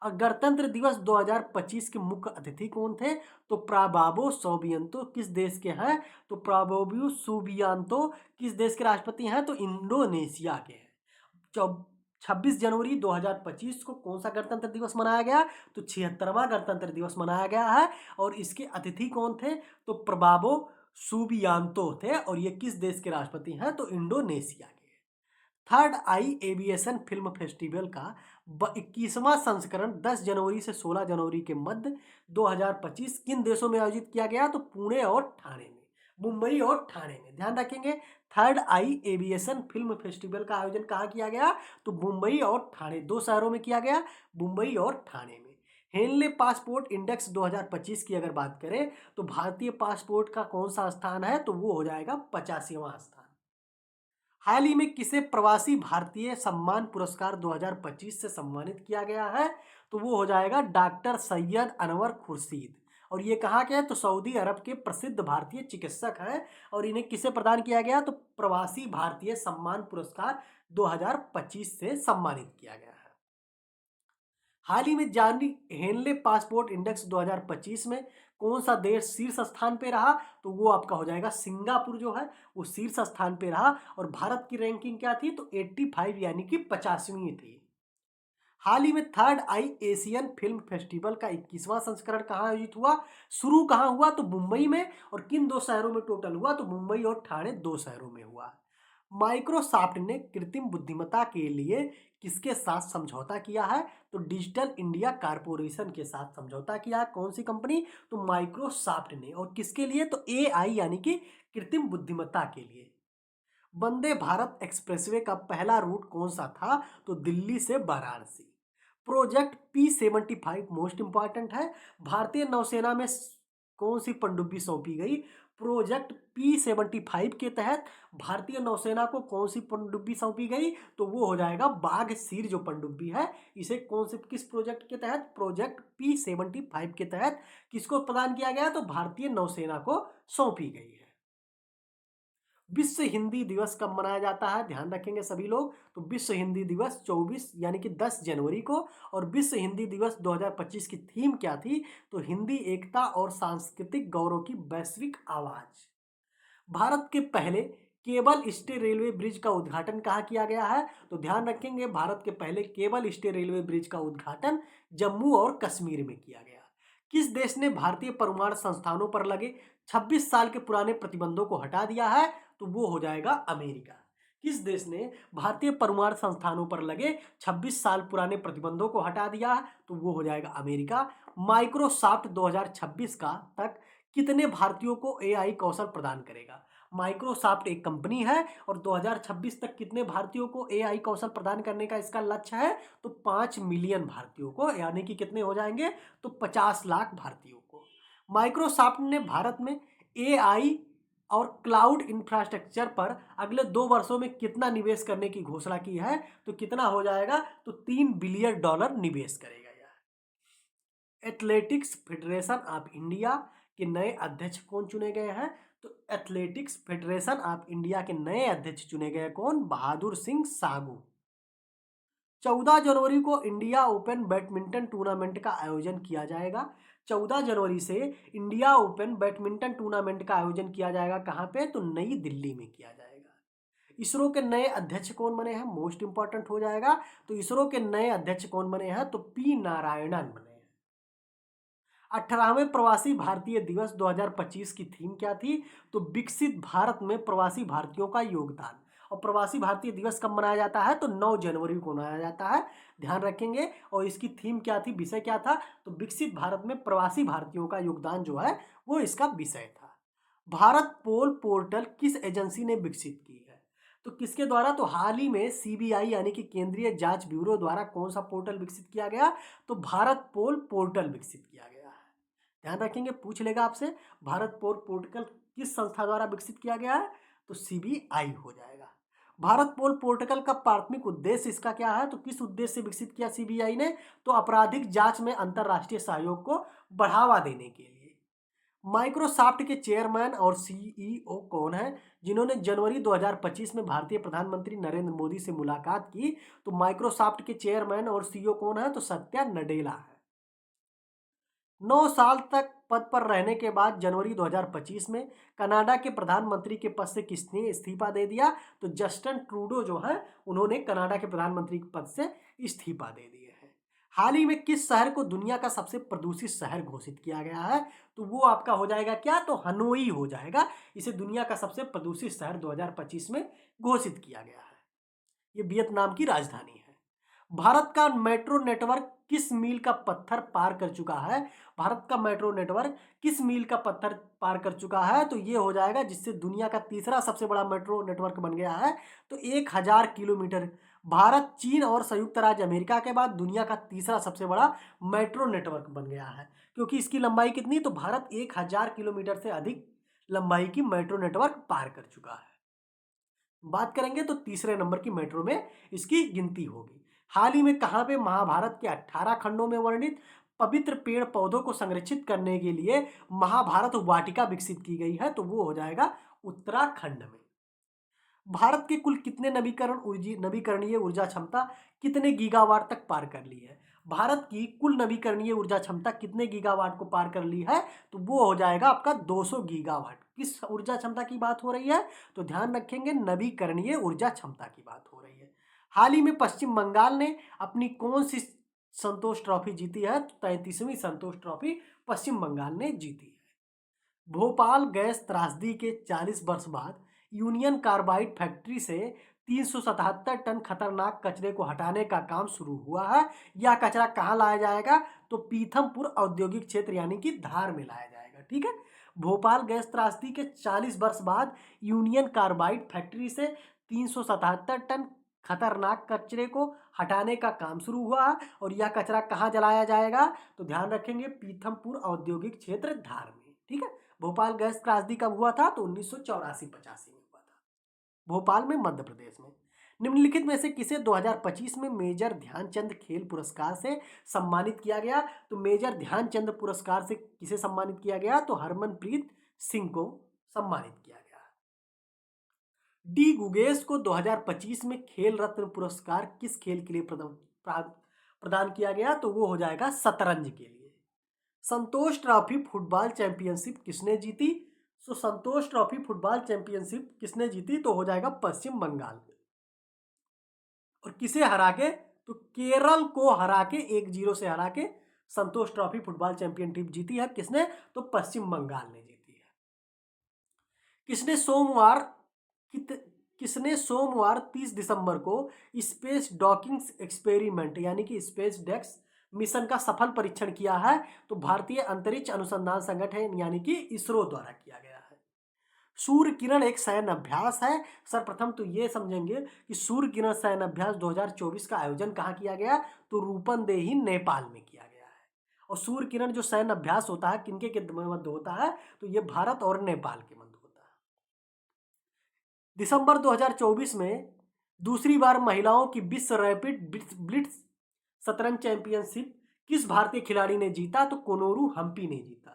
और गणतंत्र दिवस 2025 के मुख्य अतिथि कौन थे, तो प्राबाबो सोबियंतो किस देश के हैं, तो प्राबोबियो सुबियांतो किस देश के राष्ट्रपति हैं, तो इंडोनेशिया के हैं। 26 जनवरी 2025 को कौन सा गणतंत्र दिवस मनाया गया, तो 76वां गणतंत्र दिवस मनाया गया है। और इसके अतिथि कौन थे, तो प्रबाबो सुबियांतो थे, और ये किस देश के राष्ट्रपति हैं, तो इंडोनेशिया के। थर्ड आई एविएशन फिल्म फेस्टिवल का 21वां संस्करण 10 जनवरी से 16 जनवरी के मध्य 2025 किन देशों में आयोजित किया गया, तो पुणे और ठाणे में, मुंबई और ठाणे में। ध्यान रखेंगे, थर्ड आई एविएशन फिल्म फेस्टिवल का आयोजन कहाँ किया गया, तो मुंबई और ठाणे, दो शहरों में किया गया, मुंबई और ठाणे में। हेनले पासपोर्ट इंडेक्स 2025 की अगर बात करें, तो भारतीय पासपोर्ट का कौन सा स्थान है, तो वो हो जाएगा 85वां स्थान। हाल ही में किसे प्रवासी भारतीय सम्मान पुरस्कार 2025 से सम्मानित किया गया है, तो वो हो जाएगा डॉक्टर सैयद अनवर खुर्शीद। और ये कहाँ के हैं, तो सऊदी अरब के प्रसिद्ध भारतीय चिकित्सक हैं। और इन्हें किसे प्रदान किया गया, तो प्रवासी भारतीय सम्मान पुरस्कार 2025 से सम्मानित किया गया है। हाल ही में जारी हेनले पासपोर्ट इंडेक्स 2025 में कौन सा देश शीर्ष स्थान पे रहा? तो वो आपका हो जाएगा सिंगापुर जो है वो शीर्ष स्थान पे रहा। और भारत की रैंकिंग क्या थी? तो 85 यानी कि 50वीं थी। हाल ही में थर्ड आई एशियन फिल्म फेस्टिवल का 21वां संस्करण कहाँ आयोजित हुआ? शुरू कहाँ हुआ? तो मुंबई में। और किन दो शहरों में टोटल हुआ? तो मुंबई और ठाणे दो शहरों में हुआ। माइक्रोसॉफ्ट ने कृत्रिम बुद्धिमत्ता के लिए किसके साथ समझौता किया है? तो डिजिटल इंडिया कारपोरेशन के साथ समझौता किया है। कौन सी कंपनी? तो माइक्रोसॉफ्ट ने। और किसके लिए? तो एआई यानी कि कृत्रिम बुद्धिमत्ता के लिए। वंदे भारत एक्सप्रेसवे का पहला रूट कौन सा था? तो दिल्ली से Varanasi. Project P-75 most important है। भारतीय नौसेना में कौन सी पनडुब्बी सौंपी गई? प्रोजेक्ट P-75 के तहत भारतीय नौसेना को कौन सी पनडुब्बी सौंपी गई? तो वो हो जाएगा बाघ सिर जो पनडुब्बी है। इसे कौन से किस प्रोजेक्ट के तहत? प्रोजेक्ट P-75 के तहत किसको प्रदान किया गया? तो भारतीय नौसेना को सौंपी गई है। विश्व हिंदी दिवस कब मनाया जाता है? ध्यान रखेंगे सभी लोग। तो विश्व हिंदी दिवस 24 यानी कि 10 जनवरी को। और विश्व हिंदी दिवस 2025 की थीम क्या थी? तो हिंदी एकता और सांस्कृतिक गौरव की वैश्विक आवाज। भारत के पहले केबल स्टे रेलवे ब्रिज का उद्घाटन कहाँ किया गया है? तो ध्यान रखेंगे भारत के पहले केबल स्टे रेलवे ब्रिज का उद्घाटन जम्मू और कश्मीर में किया गया। किस देश ने भारतीय परमाणु संस्थानों पर लगे 26 साल के पुराने प्रतिबंधों को हटा दिया है? तो वो हो जाएगा अमेरिका। किस देश ने भारतीय परमाणु संस्थानों पर लगे 26 साल पुराने प्रतिबंधों को हटा दिया है? तो वो हो जाएगा अमेरिका। माइक्रोसॉफ्ट 2026 का तक कितने भारतीयों को एआई कौशल प्रदान करेगा? माइक्रोसॉफ्ट एक कंपनी है और 2026 तक कितने भारतीयों को एआई कौशल प्रदान करने का इसका लक्ष्य है? तो 5 मिलियन भारतीयों को, यानी कि कितने हो जाएंगे? तो 50 लाख भारतीयों को। माइक्रोसॉफ्ट ने भारत में एआई और क्लाउड इंफ्रास्ट्रक्चर पर अगले 2 वर्षों में कितना निवेश करने की घोषणा की है? तो कितना हो जाएगा? तो $3 बिलियन निवेश करेगा यह। एथलेटिक्स फेडरेशन ऑफ इंडिया के नए अध्यक्ष कौन चुने गए हैं? तो एथलेटिक्स फेडरेशन ऑफ इंडिया के नए अध्यक्ष चुने गए कौन? बहादुर सिंह सागू। 14 जनवरी को इंडिया ओपन बैडमिंटन टूर्नामेंट का आयोजन किया जाएगा। 14 जनवरी से इंडिया ओपन बैडमिंटन टूर्नामेंट का आयोजन किया जाएगा। कहाँ पे? तो नई दिल्ली में किया जाएगा। इसरो के नए अध्यक्ष कौन बने हैं? मोस्ट इंपॉर्टेंट हो जाएगा। तो इसरो के नए अध्यक्ष कौन बने हैं? तो पी नारायणन बने हैं। 18वें प्रवासी भारतीय दिवस 2025 की थीम क्या थी? तो विकसित भारत में प्रवासी भारतीयों का योगदान। और प्रवासी भारतीय दिवस कब मनाया जाता है? तो 9 जनवरी को मनाया जाता है। ध्यान रखेंगे। और इसकी थीम क्या थी? विषय क्या था? तो विकसित भारत में प्रवासी भारतीयों का योगदान जो है वो इसका विषय था। भारत पोल पोर्टल किस एजेंसी ने विकसित की है? तो किसके द्वारा? तो हाल ही में सीबीआई यानी कि केंद्रीय जांच ब्यूरो द्वारा कौन सा पोर्टल विकसित किया गया? तो भारत पोल पोर्टल विकसित किया गया है। ध्यान रखेंगे, पूछ लेगा आपसे भारत पोल पोर्टल किस संस्था द्वारा विकसित किया गया है? तो सीबीआई हो जाएगा। भारत पोल पोर्टल का प्राथमिक उद्देश्य इसका क्या है? तो किस उद्देश्य से विकसित किया सीबीआई ने? तो आपराधिक जांच में अंतरराष्ट्रीय सहयोग को बढ़ावा देने के लिए। माइक्रोसॉफ्ट के चेयरमैन और सीईओ कौन है जिन्होंने जनवरी 2025 में भारतीय प्रधानमंत्री नरेंद्र मोदी से मुलाकात की? तो माइक्रोसॉफ्ट के चेयरमैन और सीईओ कौन है? तो सत्या नडेला है। 9 साल तक पद पर रहने के बाद जनवरी 2025 में कनाडा के प्रधानमंत्री के पद से किसने इस्तीफा दे दिया? तो जस्टिन ट्रूडो जो है उन्होंने कनाडा के प्रधानमंत्री के पद से इस्तीफा दे दिए हैं। हाल ही में किस शहर को दुनिया का सबसे प्रदूषित शहर घोषित किया गया है? तो वो आपका हो जाएगा क्या? तो हनोई हो जाएगा। इसे दुनिया का सबसे प्रदूषित शहर 2025 में घोषित किया गया है। ये वियतनाम की राजधानी है। भारत का मेट्रो नेटवर्क किस मील का पत्थर पार कर चुका है? भारत का मेट्रो नेटवर्क किस मील का पत्थर पार कर चुका है? तो ये हो जाएगा जिससे दुनिया का तीसरा सबसे बड़ा मेट्रो नेटवर्क बन गया है। तो 1000 किलोमीटर। भारत, चीन और संयुक्त राज्य अमेरिका के बाद दुनिया का तीसरा सबसे बड़ा मेट्रो नेटवर्क बन गया है। क्योंकि इसकी लंबाई कितनी? तो भारत 1000 किलोमीटर से अधिक लंबाई की मेट्रो नेटवर्क पार कर चुका है। बात करेंगे तो तीसरे नंबर की मेट्रो में इसकी गिनती होगी। हाल ही में कहाँ पे महाभारत के 18 खंडों में वर्णित पवित्र पेड़ पौधों को संरक्षित करने के लिए महाभारत वाटिका विकसित की गई है? तो वो हो जाएगा उत्तराखंड में। भारत के कुल कितने नवीकरणीय ऊर्जा क्षमता कितने गीगावाट तक पार कर ली है? भारत की कुल नवीकरणीय ऊर्जा क्षमता कितने गीगावाट को पार कर ली है? तो वो हो जाएगा आपका 200 गीगावाट। किस ऊर्जा क्षमता की बात हो रही है? तो ध्यान रखेंगे, नवीकरणीय ऊर्जा क्षमता की बात हो रही है। हाल ही में पश्चिम बंगाल ने अपनी कौन सी संतोष ट्रॉफी जीती है? 33वीं संतोष ट्रॉफी पश्चिम बंगाल ने जीती है। भोपाल गैस त्रासदी के 40 वर्ष बाद यूनियन कार्बाइड फैक्ट्री से 377 टन खतरनाक कचरे को हटाने का काम शुरू हुआ है। यह कचरा कहाँ लाया जाएगा? तो पीथमपुर औद्योगिक क्षेत्र यानी कि धार में लाया जाएगा। ठीक है, भोपाल गैस त्रासदी के 40 वर्ष बाद यूनियन कार्बाइड फैक्ट्री से 377 टन खतरनाक कचरे को हटाने का काम शुरू हुआ है और यह कचरा कहाँ जलाया जाएगा? तो ध्यान रखेंगे, पीथमपुर औद्योगिक क्षेत्र धार में। ठीक है, भोपाल गैस त्रासदी कब हुआ था? तो 1984-85 में हुआ था, भोपाल में, मध्य प्रदेश में। निम्नलिखित में से किसे 2025 में मेजर ध्यानचंद खेल पुरस्कार से सम्मानित किया गया? तो मेजर ध्यानचंद पुरस्कार से किसे सम्मानित किया गया? तो हरमनप्रीत सिंह को सम्मानित किया गया। डी गुगेश को 2025 में खेल रत्न पुरस्कार किस खेल के लिए प्रदान किया गया? तो वो हो जाएगा शतरंज के लिए। संतोष ट्रॉफी फुटबॉल चैंपियनशिप किसने जीती? तो संतोष ट्रॉफी फुटबॉल चैंपियनशिप किसने जीती? तो हो जाएगा पश्चिम बंगाल। और किसे हरा के? तो केरल को हरा के 1-0 से हरा के संतोष ट्रॉफी फुटबॉल चैंपियनशिप जीती है। किसने? तो पश्चिम बंगाल ने जीती है। किसने सोमवार 30 दिसंबर को स्पेस डॉकिंग एक्सपेरिमेंट यानी कि स्पेस डेक्स मिशन का सफल परीक्षण किया है? तो भारतीय अंतरिक्ष अनुसंधान संगठन यानी कि इसरो द्वारा किया गया है। सूर्य किरण एक सैन्य अभ्यास है। सर्वप्रथम तो ये समझेंगे कि सूर्य किरण सैन्य अभ्यास 2024 का आयोजन कहाँ किया गया? तो रूपंदेही, नेपाल में किया गया है। और सूर्य किरण जो सैन्य अभ्यास होता है किनके के मध्य होता है? तो ये भारत और नेपाल के मध्य होता है। दिसंबर 2024 में दूसरी बार महिलाओं की विश्व रैपिड ब्लिट्ज शतरंज चैंपियनशिप किस भारतीय खिलाड़ी ने जीता? तो कोनोरू हम्पी ने जीता।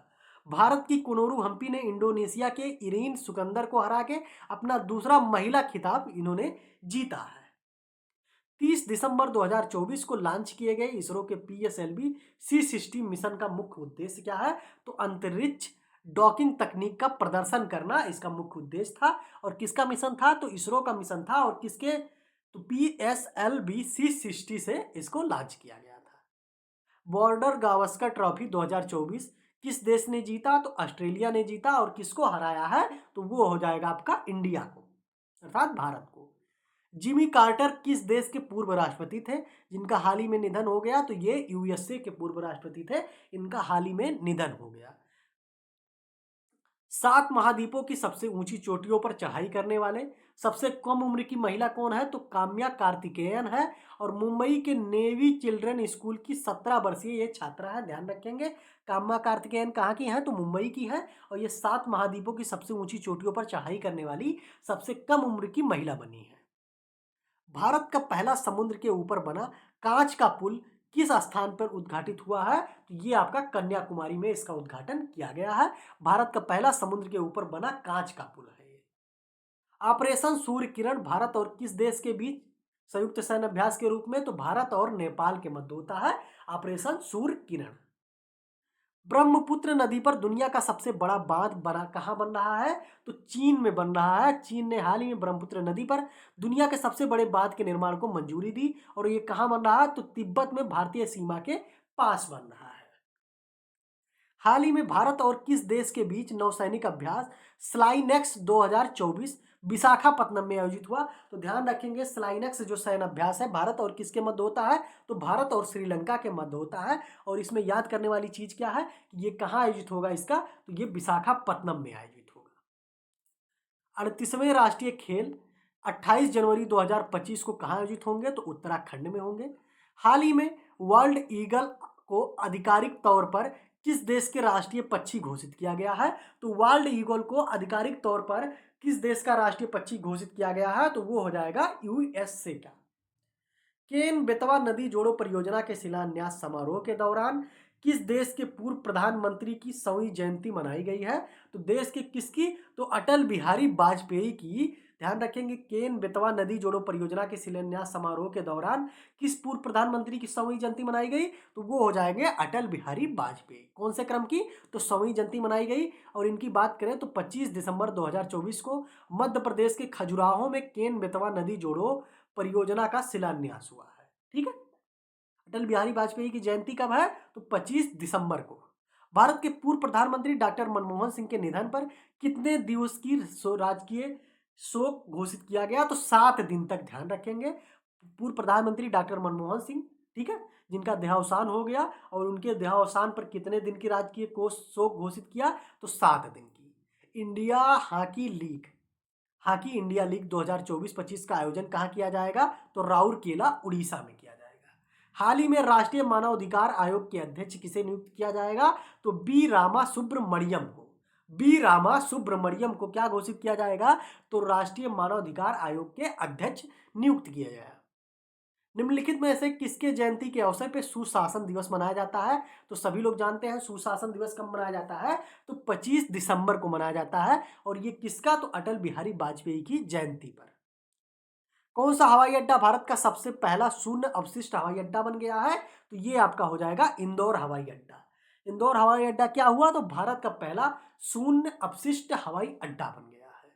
भारत की कोनोरू हम्पी ने इंडोनेशिया के इरीन सिकंदर को हरा के अपना दूसरा महिला खिताब इन्होंने जीता है। 30 दिसंबर 2024 को लॉन्च किए गए इसरो के PSLV C60 मिशन का मुख्य उद्देश्य क्या है? तो अंतरिक्ष डॉकिंग तकनीक का प्रदर्शन करना इसका मुख्य उद्देश्य था। और किसका मिशन था? तो इसरो का मिशन था। और किसके? तो PSLV C60 से इसको लॉन्च किया गया था। बॉर्डर गावस्कर ट्रॉफी 2024 किस देश ने जीता? तो ऑस्ट्रेलिया ने जीता। और किसको हराया है? तो वो हो जाएगा आपका इंडिया को, अर्थात भारत को। जिमी कार्टर किस देश के पूर्व राष्ट्रपति थे जिनका हाल ही में निधन हो गया? तो ये USA के पूर्व राष्ट्रपति थे, इनका हाल ही में निधन हो गया। 7 महाद्वीपों की सबसे ऊंची चोटियों पर चढ़ाई करने वाले सबसे कम उम्र की महिला कौन है? तो काम्या कार्तिकेयन है। और मुंबई के नेवी चिल्ड्रन स्कूल की 17 वर्षीय ये छात्रा है। ध्यान रखेंगे, काम्या कार्तिकेयन कहाँ की है? तो मुंबई की है। और ये 7 महाद्वीपों की सबसे ऊंची चोटियों पर चढ़ाई करने वाली सबसे कम उम्र की महिला बनी है। भारत का पहला समुद्र के ऊपर बना कांच का पुल किस स्थान पर उद्घाटित हुआ है? तो ये आपका कन्याकुमारी में इसका उद्घाटन किया गया है। भारत का पहला समुद्र के ऊपर बना कांच का पुल है ये। ऑपरेशन सूर्य किरण भारत और किस देश के बीच संयुक्त सैन्य अभ्यास के रूप में? तो भारत और नेपाल के मध्य होता है ऑपरेशन सूर्य किरण। ब्रह्मपुत्र नदी पर दुनिया का सबसे बड़ा बांध कहाँ बन रहा है? तो चीन में बन रहा है। चीन ने हाल ही में ब्रह्मपुत्र नदी पर दुनिया के सबसे बड़े बांध के निर्माण को मंजूरी दी। और ये कहाँ बन रहा है? तो तिब्बत में भारतीय सीमा के पास बन रहा है। हाल ही में भारत और किस देश के बीच नौसैनिक अभ्यास स्लाइनेक्स 2024 विशाखापत्तनम में आयोजित हुआ? तो ध्यान रखेंगे, स्लाइनेक्स जो सैन्य अभ्यास है भारत और किसके मध्य होता है? तो भारत और श्रीलंका के मध्य होता है। और इसमें याद करने वाली चीज क्या है कि ये कहाँ आयोजित होगा इसका? तो ये विशाखापत्तनम में आयोजित होगा। 38वें राष्ट्रीय खेल 28 जनवरी 2025 को कहाँ आयोजित होंगे? तो उत्तराखंड में होंगे। हाल ही में वर्ल्ड ईगल को आधिकारिक तौर पर किस देश के राष्ट्रीय पक्षी घोषित किया गया है? तो वर्ल्ड ईगल को आधिकारिक तौर पर किस देश का राष्ट्रीय पक्षी घोषित किया गया है? तो वो हो जाएगा USA का। केन बेतवा नदी जोड़ो परियोजना के शिलान्यास समारोह के दौरान किस देश के पूर्व प्रधानमंत्री की 100वीं जयंती मनाई गई है? तो देश के किसकी? तो अटल बिहारी वाजपेयी की ध्यान रखेंगे केन बेतवा नदी जोड़ो परियोजना के शिलान्यास समारोह के दौरान किस पूर्व प्रधानमंत्री की 100वीं जयंती मनाई गई, तो वो हो जाएंगे अटल बिहारी वाजपेयी। कौन से क्रम की, तो 100वीं जयंती मनाई गई। और इनकी बात करें तो 25 दिसंबर 2024 को मध्य प्रदेश के खजुराहो में केन बेतवा नदी जोड़ो परियोजना का शिलान्यास हुआ है। ठीक है, अटल बिहारी वाजपेयी की जयंती कब है, तो 25 दिसंबर को। भारत के पूर्व प्रधानमंत्री डॉक्टर मनमोहन सिंह के निधन पर कितने दिवस की राजकीय शोक घोषित किया गया, तो 7 दिन तक। ध्यान रखेंगे पूर्व प्रधानमंत्री डॉक्टर मनमोहन सिंह, ठीक है, जिनका देहावसान हो गया, और उनके देहावसान पर कितने दिन की राजकीय शोक घोषित किया, तो 7 दिन की। India hockey league, hockey India league 2024-25 का आयोजन कहाँ किया जाएगा, तो राउरकेला उड़ीसा में किया जाएगा। हाल ही में राष्ट्रीय मानवाधिकार आयोग के अध्यक्ष किसे नियुक्त किया जाएगा, तो बी रामा सुब्रमण्यम को। बी रामा सुब्रमण्यम को क्या घोषित किया जाएगा, तो राष्ट्रीय मानवाधिकार आयोग के अध्यक्ष नियुक्त किया जाएगा। निम्नलिखित में से किसके जयंती के अवसर पर सुशासन दिवस मनाया जाता है, तो सभी लोग जानते हैं सुशासन दिवस कब मनाया जाता है, तो 25 दिसंबर को मनाया जाता है। और ये किसका, तो अटल बिहारी वाजपेयी की जयंती पर। कौन सा हवाई अड्डा भारत का सबसे पहला शून्य अवशिष्ट हवाई अड्डा बन गया है, तो ये आपका हो जाएगा इंदौर हवाई अड्डा। इंदौर हवाई अड्डा क्या हुआ, तो भारत का पहला शून्य अपशिष्ट हवाई अड्डा बन गया है।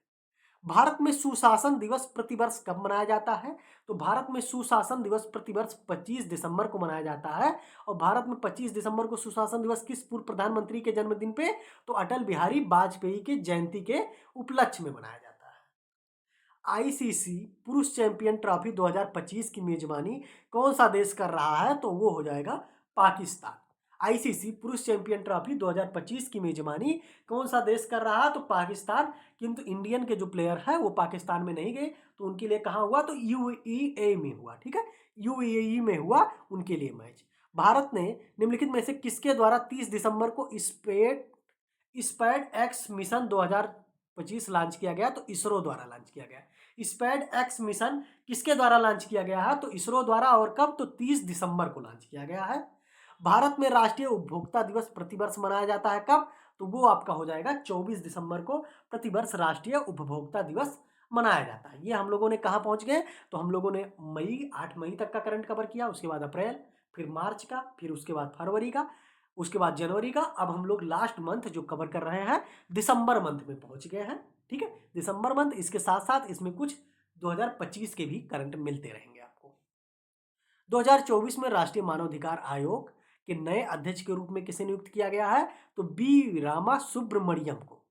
भारत में सुशासन दिवस प्रतिवर्ष कब मनाया जाता है, तो भारत में सुशासन दिवस प्रतिवर्ष 25 दिसंबर को मनाया जाता है। और भारत में 25 दिसंबर को सुशासन दिवस किस पूर्व प्रधानमंत्री के जन्मदिन पे, तो अटल बिहारी वाजपेयी के जयंती के उपलक्ष्य में मनाया जाता है। आईसीसी पुरुष चैंपियन ट्रॉफी 2025 की मेजबानी कौन सा देश कर रहा है, तो वो हो जाएगा पाकिस्तान। आईसीसी पुरुष चैंपियन ट्रॉफी 2025 की मेजबानी कौन सा देश कर रहा है, तो पाकिस्तान। किंतु इंडियन के जो प्लेयर है वो पाकिस्तान में नहीं गए, तो उनके लिए कहाँ हुआ, तो यूएई में हुआ। ठीक है, यूएई में हुआ उनके लिए मैच। भारत ने निम्नलिखित में से किसके द्वारा 30 दिसंबर को स्पैड एक्स मिशन 2025 लॉन्च किया गया, तो इसरो द्वारा लॉन्च किया गया। स्पैड एक्स मिशन किसके द्वारा लॉन्च किया गया है, तो इसरो द्वारा। और कब, तो 30 दिसंबर को लॉन्च किया गया है। भारत में राष्ट्रीय उपभोक्ता दिवस प्रतिवर्ष मनाया जाता है कब, तो वो आपका हो जाएगा 24 दिसंबर को प्रतिवर्ष राष्ट्रीय उपभोक्ता दिवस मनाया जाता है। ये हम लोगों ने कहाँ पहुंच गए, तो हम लोगों ने 8 मई तक का करंट कवर किया, उसके बाद अप्रैल, फिर मार्च का, फिर उसके बाद फरवरी का, उसके बाद जनवरी का। अब हम लोग लास्ट मंथ जो कवर कर रहे हैं दिसंबर मंथ में पहुंच गए हैं। ठीक है, दिसंबर मंथ, इसके साथ साथ इसमें कुछ 2025 के भी करंट मिलते रहेंगे आपको। 2024 में राष्ट्रीय मानवाधिकार आयोग के नए अध्यक्ष के रूप में किसे नियुक्त किया गया है, तो बी रामा सुब्रमण्यम को।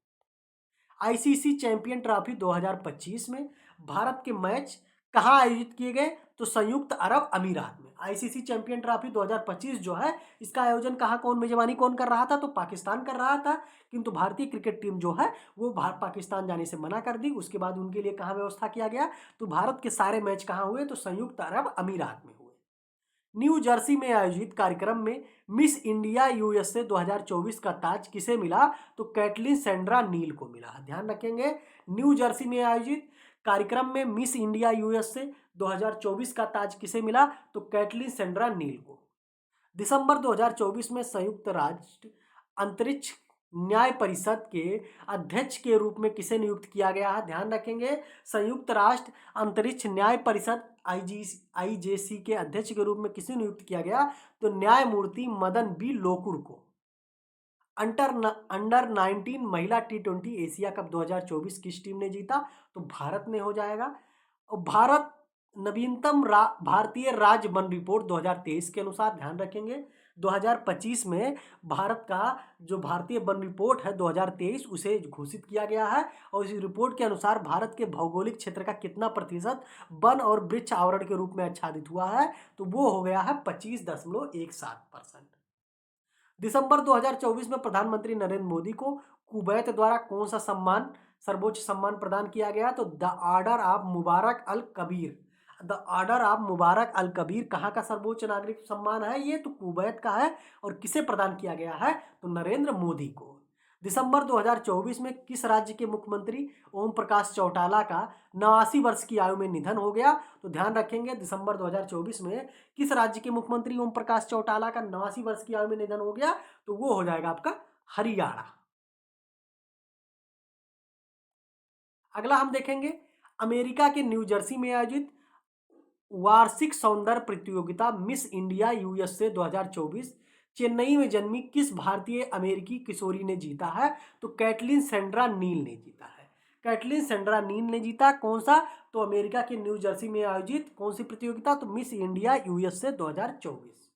आईसीसी चैंपियन ट्रॉफी 2025 में भारत के मैच कहाँ आयोजित किए गए, तो संयुक्त अरब अमीरात में। आईसीसी चैंपियन ट्रॉफी 2025 जो है, इसका आयोजन कहाँ, कौन मेजबानी कौन कर रहा था, तो पाकिस्तान कर रहा था। किंतु भारतीय क्रिकेट टीम जो है वो पाकिस्तान जाने से मना कर दी। उसके बाद उनके लिए कहाँ व्यवस्था किया गया, तो भारत के सारे मैच कहाँ हुए, तो संयुक्त अरब अमीरात में हुए। न्यू जर्सी में आयोजित कार्यक्रम में मिस इंडिया यूएसए 2024 का ताज किसे मिला, तो कैटलिन सेंड्रा नील को मिला। ध्यान रखेंगे, न्यू जर्सी में आयोजित कार्यक्रम में मिस इंडिया यूएसए 2024 का ताज किसे मिला, तो कैटलिन सेंड्रा नील को। दिसंबर 2024 में संयुक्त राष्ट्र अंतरिक्ष न्याय परिषद के अध्यक्ष के रूप में किसे नियुक्त किया गया है, ध्यान रखेंगे, संयुक्त राष्ट्र अंतरिक्ष न्याय परिषद आईजेसी के अध्यक्ष के रूप में किसे नियुक्त किया गया, तो न्यायमूर्ति मदन बी लोकुर को। अंडर 19 महिला T20 एशिया कप 2024 किस टीम ने जीता, तो भारत ने हो जाएगा। और भारत नवीनतम भारतीय राज्य वन रिपोर्ट 2023 के अनुसार, ध्यान रखेंगे 2025 में भारत का जो भारतीय वन रिपोर्ट है 2023 उसे घोषित किया गया है। और इस रिपोर्ट के अनुसार भारत के भौगोलिक क्षेत्र का कितना प्रतिशत वन और वृक्ष आवरण के रूप में आच्छादित हुआ है, तो वो हो गया है 25.17%। दिसंबर 2024 में प्रधानमंत्री नरेंद्र मोदी को कुवैत द्वारा कौन सा सम्मान, सर्वोच्च सम्मान प्रदान किया गया, तो the order of Mubarak al Kabeer. The order of Mubarak al Kabeer कहाँ का सर्वोच्च नागरिक सम्मान है, ये तो कुवैत का है। और किसे प्रदान किया गया है, तो नरेंद्र मोदी को। दिसंबर 2024 में किस राज्य के मुख्यमंत्री ओम प्रकाश चौटाला का 89 वर्ष की आयु में निधन हो गया, तो ध्यान रखेंगे दिसंबर 2024 में किस राज्य के मुख्यमंत्री ओम प्रकाश चौटाला का 89 वर्ष की आयु में निधन हो गया, तो वो हो जाएगा आपका हरियाणा। अगला हम देखेंगे अमेरिका के न्यू जर्सी में आयोजित वार्षिक सौंदर्य प्रतियोगिता मिस इंडिया यूएसए 2024 चेन्नई में जन्मी किस भारतीय अमेरिकी किशोरी ने जीता है? तो कैटलिन सेंड्रा नील ने जीता है। कैटलिन सेंड्रा नील ने जीता। कौन सा? तो अमेरिका के न्यू जर्सी में आयोजित कौन सी प्रतियोगिता? तो Miss India USA 2024।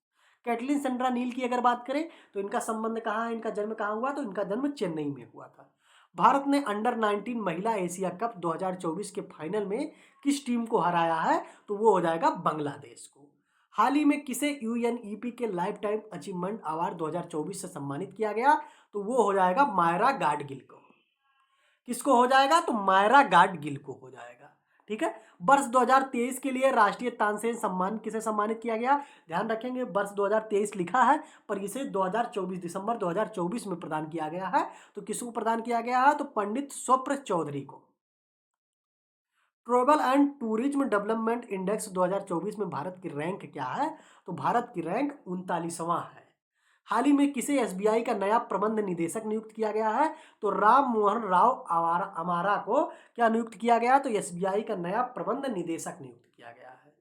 Caitlin Sandra Neil की अगर बात करें तो इनका संबंध कहाँ है, इनका जन्म कहाँ हुआ? तो इनका जन्म चेन्नई में हुआ था। भारत ने अंडर 19 महिला एशिया कप 2024 के फाइनल में किस टीम को हराया है? तो वो हो जाएगा बांग्लादेश को। हाल ही में किसे यूएनईपी के लाइफ टाइम अचीवमेंट अवार्ड 2024 से सम्मानित किया गया? तो वो हो जाएगा मायरा गाडगिल को। किसको हो जाएगा? तो मायरा गाडगिल को हो जाएगा। ठीक है। वर्ष 2023 के लिए राष्ट्रीय तानसेन सम्मान किसे सम्मानित किया गया? ध्यान रखेंगे वर्ष 2023 लिखा है पर इसे 2024 दिसंबर 2024 में प्रदान किया गया है। तो किसको प्रदान किया गया है? तो पंडित स्वप्न चौधरी को। Travel and tourism development index 2024 में भारत की रैंक क्या है? तो भारत की रैंक 39वां है। हाल ही में किसे एसबीआई का नया प्रबंध निदेशक नियुक्त किया गया है? तो राम मोहन राव अमारा को क्या नियुक्त किया गया? तो एसबीआई का नया प्रबंध निदेशक नियुक्त किया गया है।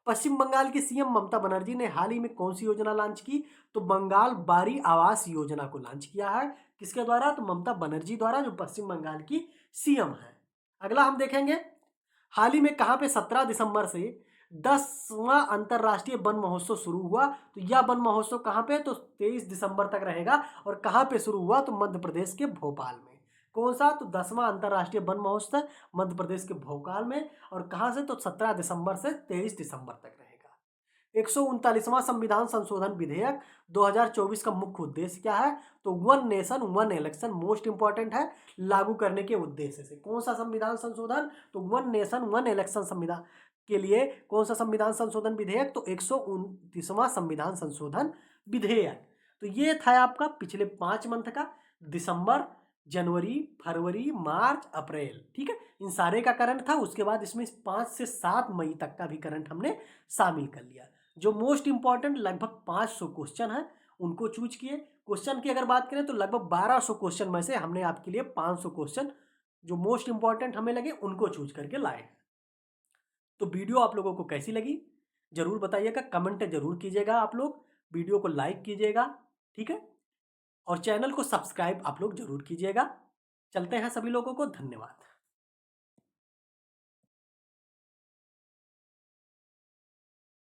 पश्चिम बंगाल की सीएम ममता बनर्जी ने हाल ही में कौन सी योजना लॉन्च की? तो बंगाल बारी आवास योजना को लॉन्च किया है। किसके द्वारा? तो ममता बनर्जी द्वारा, जो पश्चिम बंगाल की सीएम है। अगला हम देखेंगे, हाल ही में कहाँ पे 17 दिसंबर से 10वां अंतर्राष्ट्रीय वन महोत्सव शुरू हुआ? तो यह वन महोत्सव कहाँ पे? तो 23 दिसंबर तक रहेगा। और कहाँ पे शुरू हुआ? तो मध्य प्रदेश के भोपाल में। कौन सा? तो 10वां अंतर्राष्ट्रीय वन महोत्सव मध्य प्रदेश के भोपाल में। और कहाँ से? तो 17 दिसंबर से 23 दिसंबर तक रहेगा। 139वां संविधान संशोधन विधेयक 2024 का मुख्य उद्देश्य क्या है? तो one nation one election most important है लागू करने के उद्देश्य से। कौन सा संविधान संशोधन? तो वन नेशन वन इलेक्शन संविधान के लिए कौन सा संविधान संशोधन विधेयक? तो 129वां संविधान संशोधन विधेयक। तो ये था आपका पिछले 5 मंथ का, दिसंबर, जनवरी, फरवरी, मार्च, अप्रैल। ठीक है, इन सारे का करंट था। उसके बाद इसमें 5 से 7 मई तक का भी करंट हमने शामिल कर लिया। जो मोस्ट इंपॉर्टेंट लगभग 500 क्वेश्चन है उनको चूज किए। क्वेश्चन की अगर बात करें तो लगभग 1200 क्वेश्चन में से हमने आपके लिए 500 क्वेश्चन जो मोस्ट इंपॉर्टेंट हमें लगे उनको चूज करके लाए। तो वीडियो आप लोगों को कैसी लगी जरूर बताइएगा, कमेंट जरूर कीजिएगा आप लोग, वीडियो को लाइक कीजिएगा। ठीक है, और चैनल को सब्सक्राइब आप लोग जरूर कीजिएगा। चलते हैं सभी लोगों को, धन्यवाद।